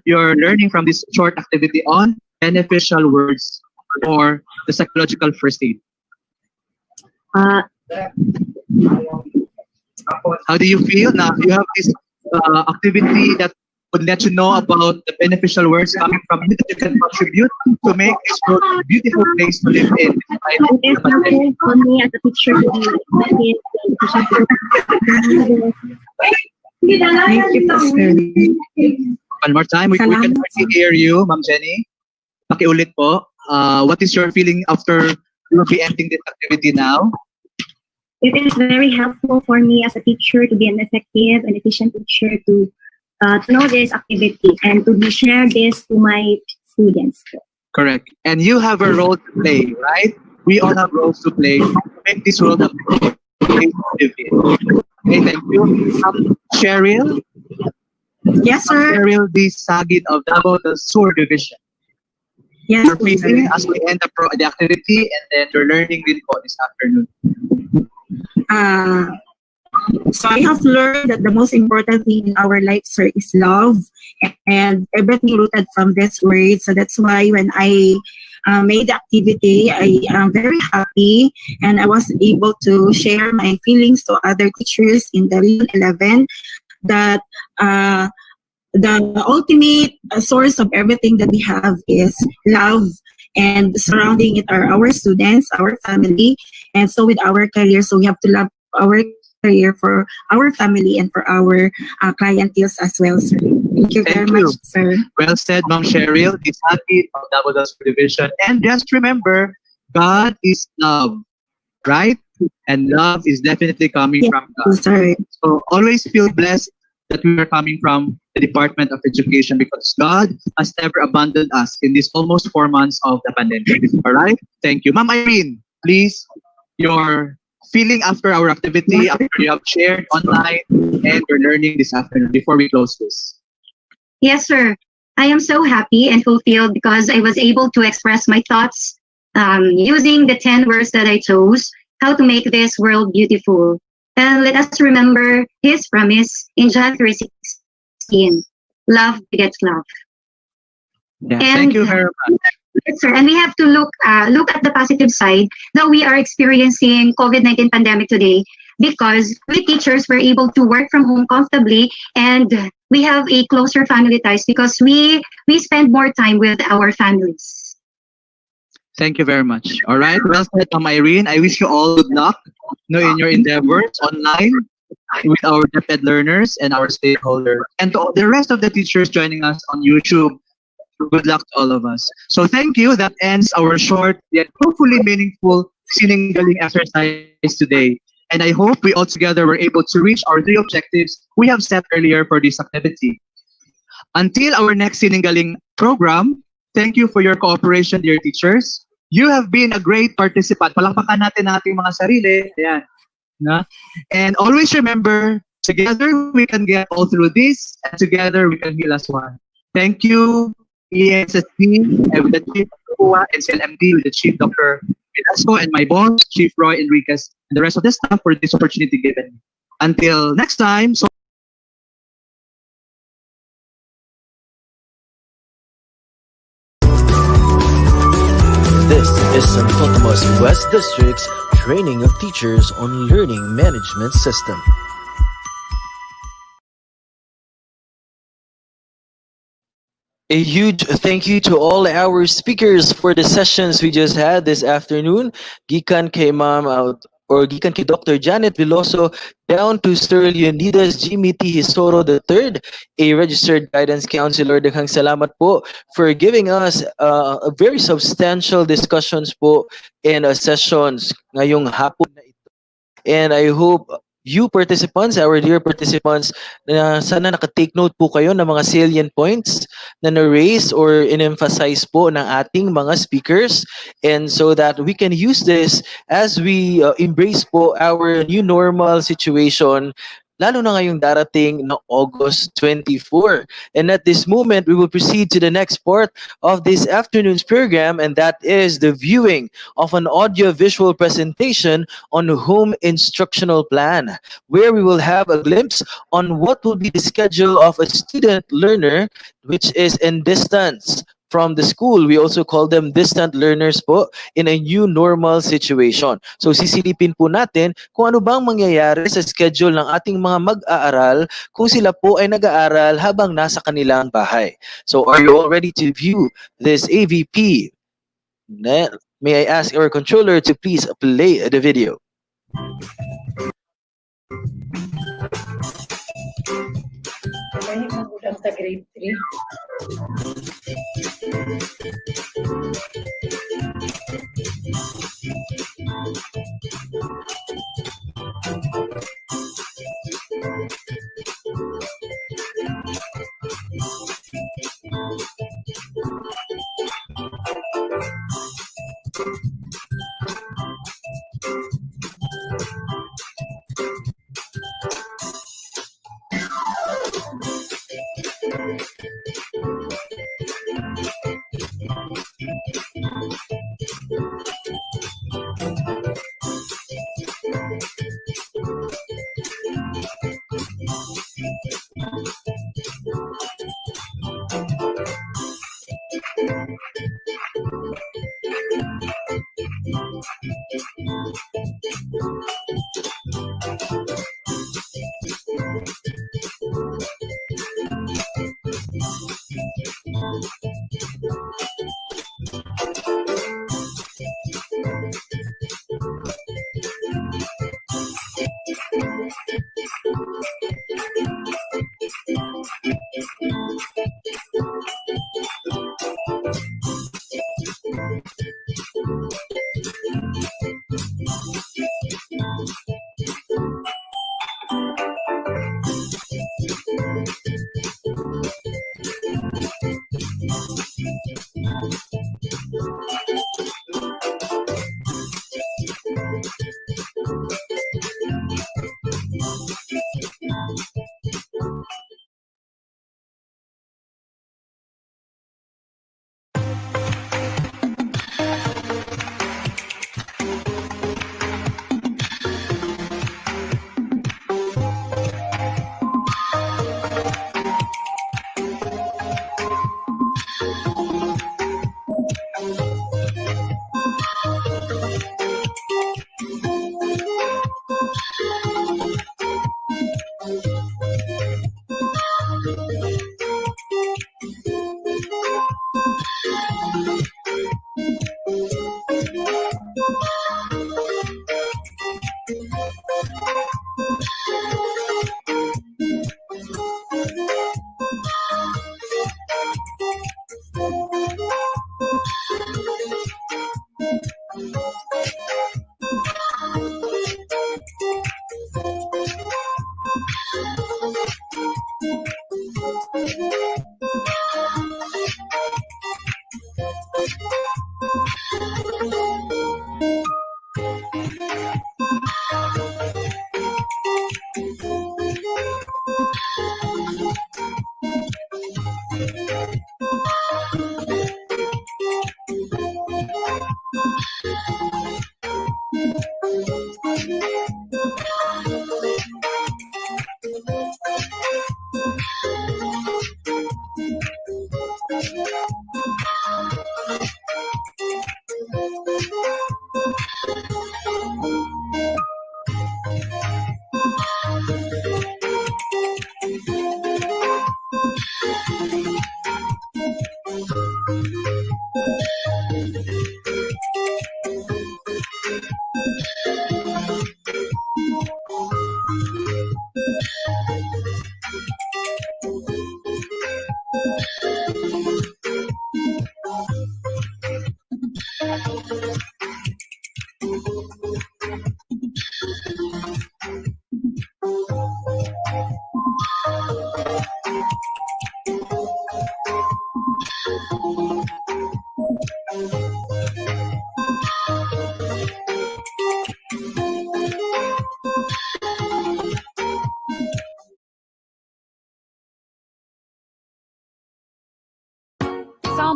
your learning from this short activity on beneficial words or the psychological first aid? Uh, How do you feel now? You have this activity that would let you know about the beneficial words coming from you that you can contribute to make this world a beautiful place to live in. It is helpful for me as a teacher to be effective and Thank you po, sir. One more time, we can Salamat. hardly hear you, Ma'am Jenny. Pakiulit po. What is your feeling after you will be ending this activity now? it is very helpful for me as a teacher to be an effective and efficient teacher to know this activity and to be share this to my students. Correct. And you have a role to play, right? We all have roles to play to make this world a beautiful place to live in. Okay, thank you. Cheryl, Yes, sir. Cheryl D. Sagit of Davao del Sur Division. Yes, Your po, sir. feeling as we end the activity and then your learning din po this afternoon. So I have learned that the most important thing in our life, sir, is love, and everything rooted from this word. So that's why when I made the activity, I am very happy, and I was able to share my feelings to other teachers in the Region 11 that the ultimate source of everything that we have is love, and surrounding it are our students, our family, and so with our career. So we have to love our career for our family and for our clienteles as well, sir. Thank you very Thank you. much, sir. Well said, Ma'am Cheryl D. Sagit of Davao del Sur Division. And just remember, God is love, right? And love is definitely coming Yes. from God. Sir. So always feel blessed that we are coming from the Department of Education because God has never abandoned us in these almost 4 months of the pandemic. All right? Thank you. Ma'am Irene, please, your feeling after our activity, after you have shared online and your learning this afternoon before we close this. yes, sir. I am so happy and fulfilled because I was able to express my thoughts using the 10 words that I chose, how to make this world beautiful. And let us remember his promise in John 3:16. Love begets love. Yeah, And- thank you very much. Yes, sir. And we have to look at the positive side that we are experiencing COVID-19 pandemic today because we teachers were able to work from home comfortably and we have a closer family ties because we spend more time with our families. Thank you very much. All right. Well said, Ma'am Irene. I wish you all good luck in your endeavors online with our DepEd learners and our stakeholders. And to all the rest of the teachers joining us on YouTube, good luck to all of us. So thank you. That ends our short yet hopefully meaningful Sininggaling exercise today. And I hope we all together were able to reach our 3 objectives we have set earlier for this activity. Until our next Sininggaling program, thank you for your cooperation, dear teachers. You have been a great participant. Palakpakan natin ating mga sarili. Ayan. Na? And always remember, together we can get all through this, and together we can heal as one. Thank you, ESSD, with the Chief Kuwa, and CLMD with the Chief Dr. Velasco, and my boss, Chief Roy Enriquez, and the rest of the staff for this opportunity given. Until next time, so This is Santo Tomas West District's training of teachers on learning management system. A huge thank you to all our speakers for the sessions we just had this afternoon. Gikan kay Ma'am gikan kay Dr. Janet Veloso down to Sir Leonidas Jimmy T. Hisoro III, a registered guidance counselor. Daghang salamat po for giving us a very substantial discussions po and sessions ngayong hapon na ito. And I hope you participants, our dear participants, na sana naka-take note po kayo ng mga salient points na na-raise or in-emphasize po ng ating mga speakers, and so that we can use this as we embrace po our new normal situation, lalo na ngayong darating na August 24. And at this moment, we will proceed to the next part of this afternoon's program, and that is the viewing of an audio-visual presentation on home instructional plan, where we will have a glimpse on what will be the schedule of a student learner which is in distance from the school. We also call them distant learners po in a new normal situation. So sisilipin po natin kung ano bang mangyayari sa schedule ng ating mga mag-aaral kung sila po ay nag-aaral habang nasa kanilang bahay. So are you all ready to view this AVP? May I ask our controller to please play the video? Sa grade 3.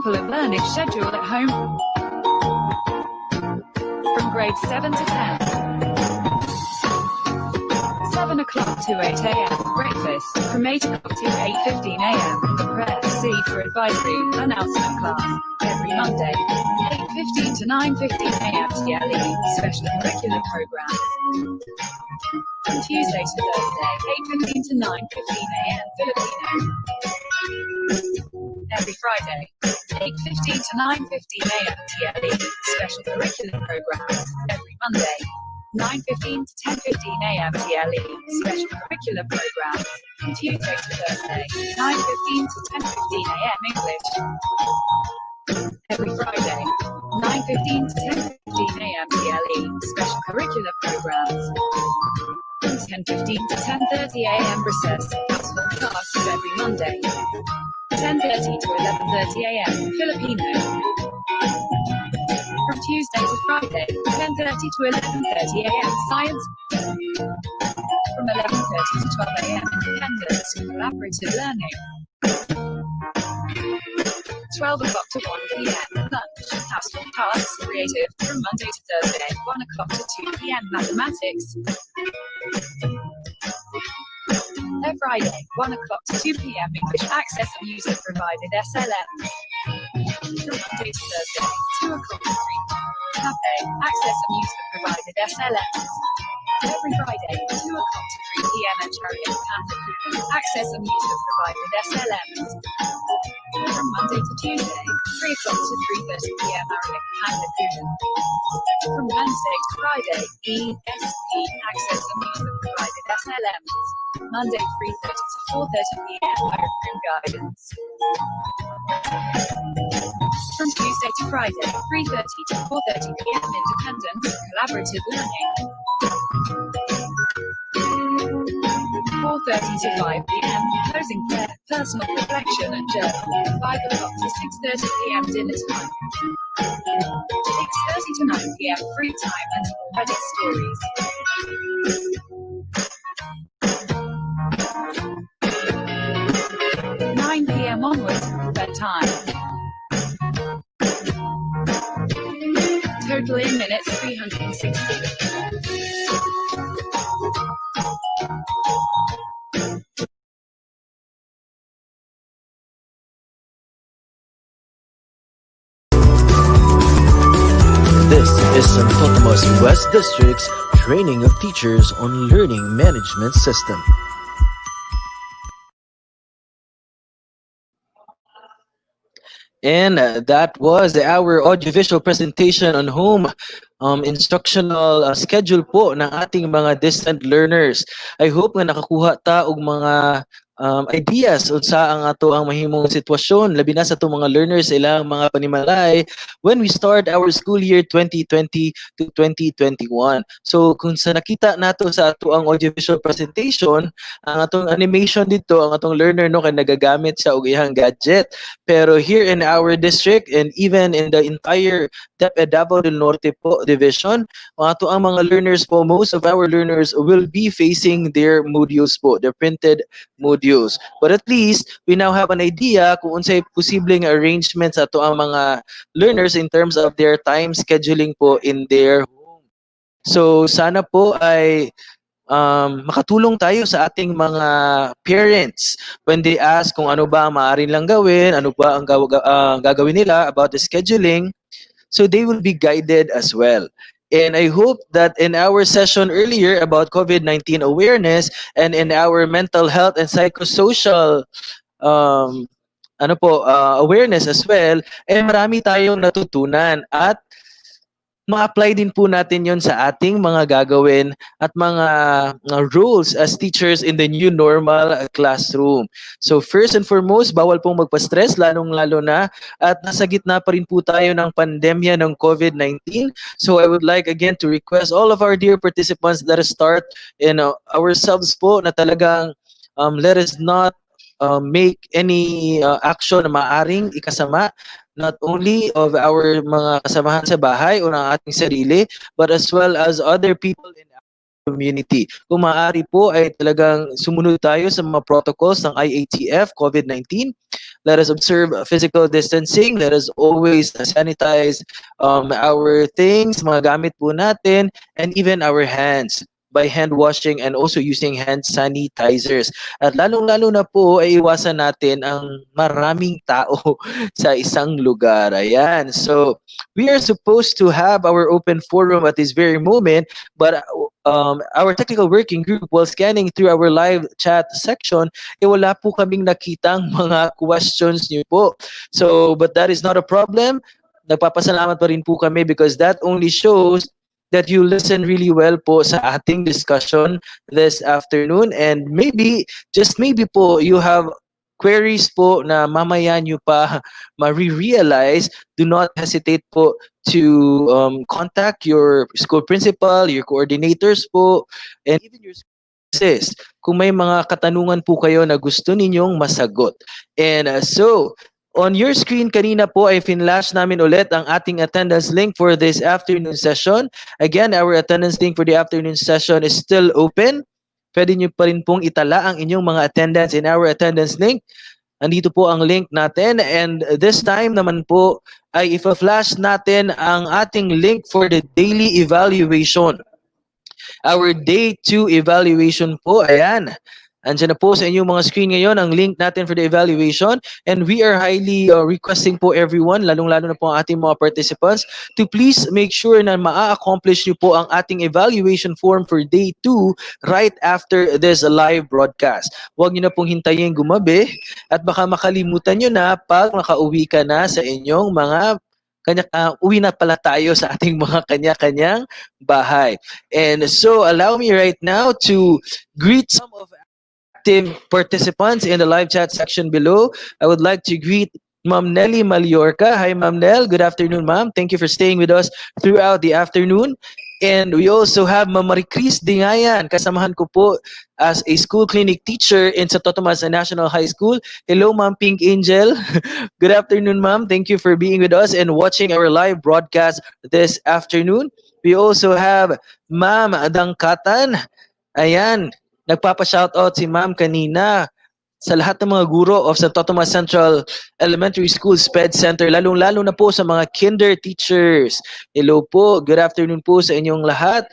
example of learning schedule at home from grades 7 to 10. 7 o'clock to 8 a.m. breakfast, from 8 o'clock to 8:15 a.m. the prayer C for advisory announcement class, every Monday. 8:15 to 9:15 a.m. TLE, special curriculum programs. From Tuesday to Thursday, 8:15 to 9:15 a.m. Filipino. Every Friday, 8:15 to 9:15 a.m. TLE, special curriculum programs. Every Monday, 9:15 to 10:15 a.m. TLE, special curriculum programs. From Tuesday to Thursday, 9:15 to 10:15 a.m. English. Every Friday, 9:15 to 10:15 a.m. TLE, special curricular programs. From 10:15 to 10:30 a.m. recess, household classes every Monday. 10:30 to 11:30 a.m. Filipino. From Tuesday to Friday, 10:30 to 11:30 a.m. Science. From 11:30 to 12 a.m. Independence, collaborative learning. 12 o'clock to 1 p.m. Lunch, household tasks, creative, from Monday to Thursday, 1 o'clock to 2 p.m. Mathematics. Every Friday, 1 o'clock to 2 p.m. English access and user provided SLM. From Monday to Thursday, 2 o'clock to 3 p.m. Cafe, access and user provided SLMs. Every Friday, 2 o'clock to 3 p.m. and Chariot Panda Cooling, access and user provided SLMs. From Monday to Tuesday, 3 o'clock to 3:30 p.m. Chariot Panda Cooling. From Wednesday to Friday, ESP, access and user provided SLMs. Monday, 3:30 to 4:30 p.m. Open guidance. From Tuesday to Friday, 3:30 to 4:30 p.m. Independent, collaborative learning. 4:30 to 5 p.m. Closing prayer, personal reflection and journal. 5 o'clock to 6:30 p.m. dinner time. 6:30 to 9 p.m. free time and Reddit stories. 9 p.m. onwards, bedtime. Total in minutes 360. This is Santo Tomas West District's Training of Teachers on Learning Management System. And that was our audiovisual presentation on home instructional schedule po ng ating mga distant learners. I hope nga nakakuha ta og mga ideas unsa ang ato ang mahimong sitwasyon labi na sa atong mga learners ilang mga panimalay when we start our school year 2020 to 2021. So kung sa nakita nato sa ato ang audiovisual presentation, ang atong animation dito, ang atong learner no kay nagagamit siya og iyang gadget. Pero here in our district and even in the entire DepEd Davao del Norte po division, ato ang mga learners po, most of our learners will be facing their modules po, their printed modules. But at least we now have an idea kung unsay posibleng arrangements ato ang mga learners in terms of their time scheduling po in their home. So sana po ay makatulong tayo sa ating mga parents when they ask kung ano ba ang maaari lang gawin, ano ba ang gagawin nila about the scheduling, so they will be guided as well. And I hope that in our session earlier about COVID-19 awareness and in our mental health and psychosocial awareness as well, marami tayong natutunan at ma-apply din po natin yon sa ating mga gagawin at mga roles as teachers in the new normal classroom. So first and foremost, bawal pong magpa-stress, lalong-lalo na at nasa gitna pa rin po tayo ng pandemya ng COVID-19. So I would like again to request all of our dear participants that start ourselves po na talagang let us not make any action na maaring ikasama not only of our mga kasamahan sa bahay o ng ating sarili, but as well as other people in community. Kung maaari po ay talagang sumunod tayo sa mga protocols ng IATF COVID-19. Let us observe physical distancing. Let us always sanitize our things, mga gamit po natin, and even our hands by hand washing and also using hand sanitizers. At lalong-lalo na po ay iwasan natin ang maraming tao sa isang lugar. Ayan. So, we are supposed to have our open forum at this very moment, but our technical working group, while scanning through our live chat section, wala po kaming nakitang mga questions niyo po. So, but that is not a problem. Nagpapasalamat pa rin po kami because that only shows that you listen really well po sa ating discussion this afternoon, and maybe, just maybe po, you have queries po na mamaya nyo pa ma-realize. Do not hesitate po to contact your school principal, your coordinators po, and even your sis, kung may mga katanungan po kayo na gusto ninyong masagot. And so, on your screen kanina po ay finlash namin ulit ang ating attendance link for this afternoon session. Again, our attendance link for the afternoon session is still open. Pwede nyo pa rin pong itala ang inyong mga attendance in our attendance link. Andito po ang link natin, and this time naman po ay ipa-flash natin ang ating link for the daily evaluation. Our day 2 evaluation po, ayan. Andiyan na po sa inyong mga screen ngayon ang link natin for the evaluation, and we are highly requesting po everyone, lalong-lalo na po ang ating mga participants, to please make sure na maa-accomplish nyo po ang ating evaluation form for day 2 right after this live broadcast. Huwag nyo na pong hintayin gumabi at baka makalimutan nyo na pag nakauwi ka na sa inyong mga uwi na pala tayo sa ating mga kanya-kanyang bahay. And so allow me right now to greet some of active participants in the live chat section below. I would like to greet Ma'am Nelly Mallorca. Hi, Ma'am Nell. Good afternoon, Ma'am. Thank you for staying with us throughout the afternoon. And we also have Ma'am Maricris Dingayan. Kasamahan ko po as a school clinic teacher in Santo Tomas National High School. Hello, Ma'am Pink Angel. Good afternoon, Ma'am. Thank you for being with us and watching our live broadcast this afternoon. We also have Ma'am Dangkatan. Ayan, nagpapa-shoutout si Ma'am kanina sa lahat ng mga guro of Santo Tomas Central Elementary School SPED Center, lalong-lalo na po sa mga kinder teachers. Hello po, good afternoon po sa inyong lahat.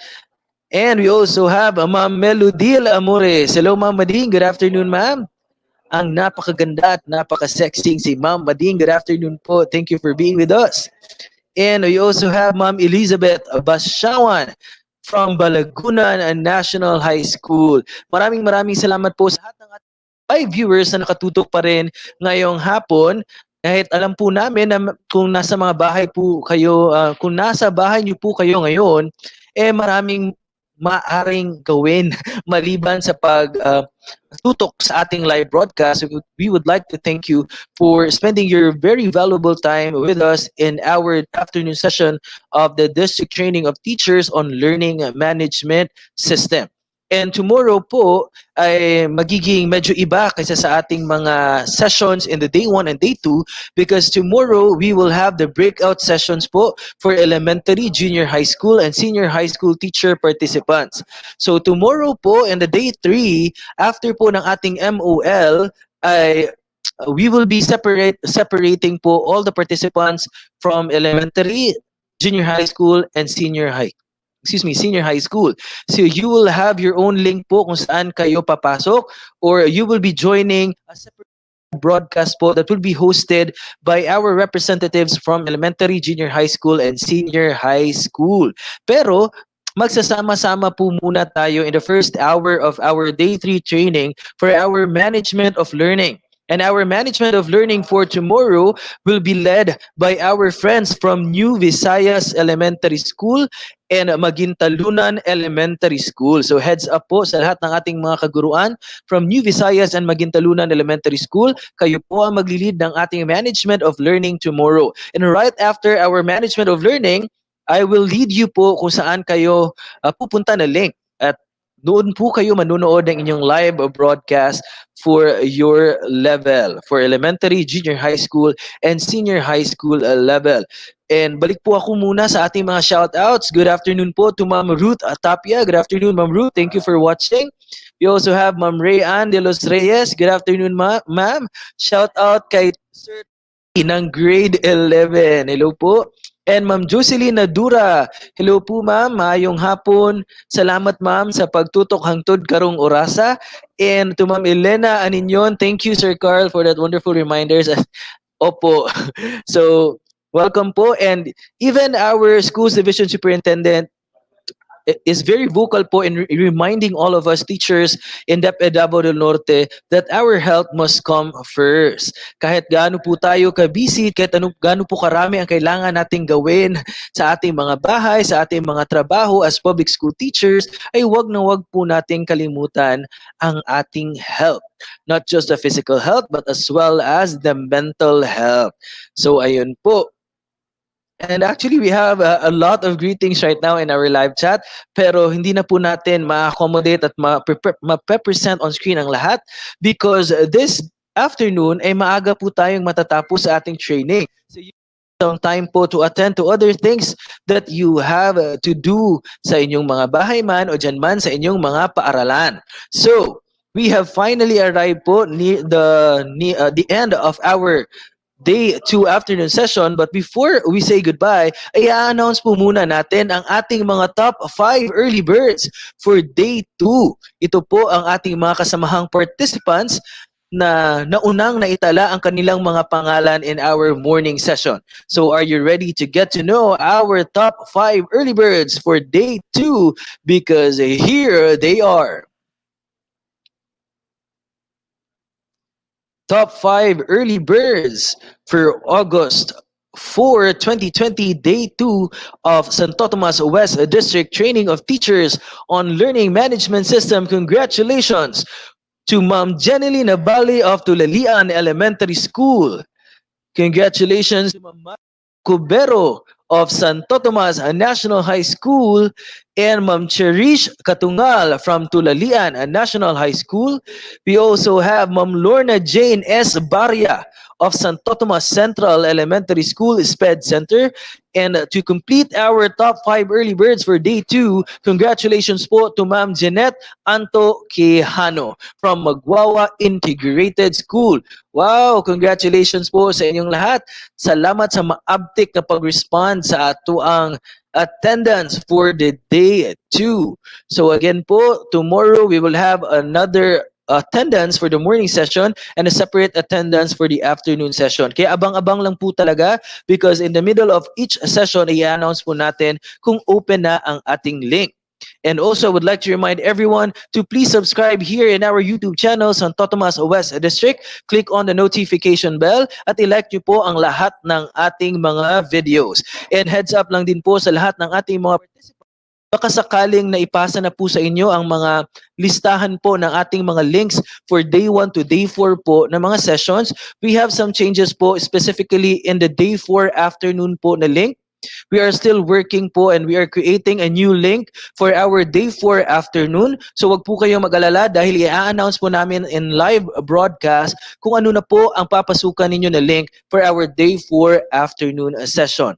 And we also have Ma'am Melodil Amores. Hello, Ma'am Mading. Good afternoon, Ma'am. Ang napakaganda at napaka-sexy si Ma'am Mading. Good afternoon po. Thank you for being with us. And we also have Ma'am Elizabeth Basyawan from Balagunan National High School. Maraming salamat po sa lahat ng ating live viewers na nakatutok pa rin ngayong hapon. Kahit alam po namin na kung nasa mga bahay po kayo, kung nasa bahay niyo po kayo ngayon, maraming maaring gawin maliban sa tutok sa ating live broadcast. We would like to thank you for spending your very valuable time with us in our afternoon session of the District Training of Teachers on Learning Management System. And tomorrow po ay magiging medyo iba kaysa sa ating mga sessions in the day 1 and day 2, because tomorrow we will have the breakout sessions po for elementary, junior high school, and senior high school teacher participants. So tomorrow po in the day 3, after po ng ating MOL, ay we will be separating po all the participants from elementary, junior high school, and senior high school. So you will have your own link po kung saan kayo papasok, or you will be joining a separate broadcast po that will be hosted by our representatives from elementary, junior high school, and senior high school. Pero magsasama-sama po muna tayo in the first hour of our day 3 training for our management of learning. And our management of learning for tomorrow will be led by our friends from New Visayas Elementary School and Magintalunan Elementary School. So heads up po sa lahat ng ating mga kaguruan from New Visayas and Magintalunan Elementary School. Kayo po ang maglilid ng ating management of learning tomorrow. And right after our management of learning, I will lead you po kung saan kayo pupunta na link. At doon po kayo manunood ng inyong live broadcast for your level, for elementary, junior high school, and senior high school level. And balik po ako muna sa ating mga shoutouts. Good afternoon po to Ma'am Ruth Tapia. Good afternoon, Ma'am Ruth. Thank you for watching. We also have Ma'am Rayan de los Reyes. Good afternoon, ma'am. Shout out kay Sir ng grade 11. Hello po. And Ma'am Jocelyn Nadura. Hello po, ma'am. Maayong hapon. Salamat, ma'am, sa pagtutok hangtod karong orasa. And to Ma'am Elena Aninyon, thank you, Sir Carl, for that wonderful reminders. Opo. So, welcome po. And even our schools division superintendent is very vocal po in reminding all of us teachers in DepEd Davao del Norte that our health must come first. Kahit gaano po tayo ka-busy, kahit gaano po karami ang kailangan nating gawin sa ating mga bahay, sa ating mga trabaho as public school teachers, ay wag na wag po nating kalimutan ang ating health. Not just the physical health, but as well as the mental health. So ayun po. And actually, we have a lot of greetings right now in our live chat, pero hindi na po natin ma-accommodate at ma-present on screen ang lahat because this afternoon ay maaga po tayong matatapos sa ating training. So you have some time po to attend to other things that you have to do sa inyong mga bahay man o dyan man sa inyong mga paaralan. So, we have finally arrived po near the end of our Day 2 afternoon session. But before we say goodbye, ay announce po muna natin ang ating mga top 5 early birds for Day 2. Ito po ang ating mga kasamahang participants na naunang naitala ang kanilang mga pangalan in our morning session. So are you ready to get to know our top 5 early birds for Day 2? Because here they are. Top 5 early birds for August 4, 2020, Day 2 of Santo Tomas West District Training of Teachers on Learning Management System. Congratulations to Ma'am Jeneline Nabali of Tulalian Elementary School. Congratulations to Ma'am Cubero of Santo Tomas National High School and Ma'am Cherish Katungal from Tulalian National High School. We also have Ma'am Lorna Jane S. Barria of Santo Tomas Central Elementary School SPED Center. And to complete our top 5 early birds for Day 2, congratulations po to Ma'am Jeanette Anto Quijano from Magwawa Integrated School. Wow, congratulations po sa inyong lahat. Salamat sa maabtik na pag-respond sa atuang attendance for the Day 2. So again po, tomorrow we will have another attendance for the morning session and a separate attendance for the afternoon session. Kaya abang-abang lang po talaga because in the middle of each session, i-announce po natin kung open na ang ating link. And also, I would like to remind everyone to please subscribe here in our YouTube channel, Santo Tomas West District. Click on the notification bell at i-like nyo po ang lahat ng ating mga videos. And heads up lang din po sa lahat ng ating mga participants. Baka sakaling naipasa na po sa inyo ang mga listahan po ng ating mga links for Day 1 to Day 4 po na mga sessions. We have some changes po specifically in the Day 4 afternoon po na link. We are still working po and we are creating a new link for our Day 4 afternoon. So wag po kayong mag-alala dahil i-announce po namin in live broadcast kung ano na po ang papasukan ninyo na link for our Day 4 afternoon session.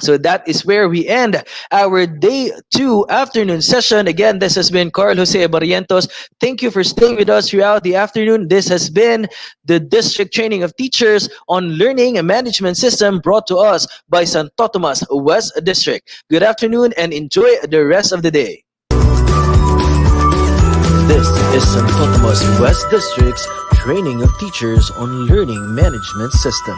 So that is where we end our Day 2 afternoon session. Again, this has been Carl Jose Barrientos. Thank you for staying with us throughout the afternoon. This has been the District Training of Teachers on Learning and Management System brought to us by Santo Tomas West District. Good afternoon and enjoy the rest of the day. This is Santo Tomas West District's Training of Teachers on Learning Management System.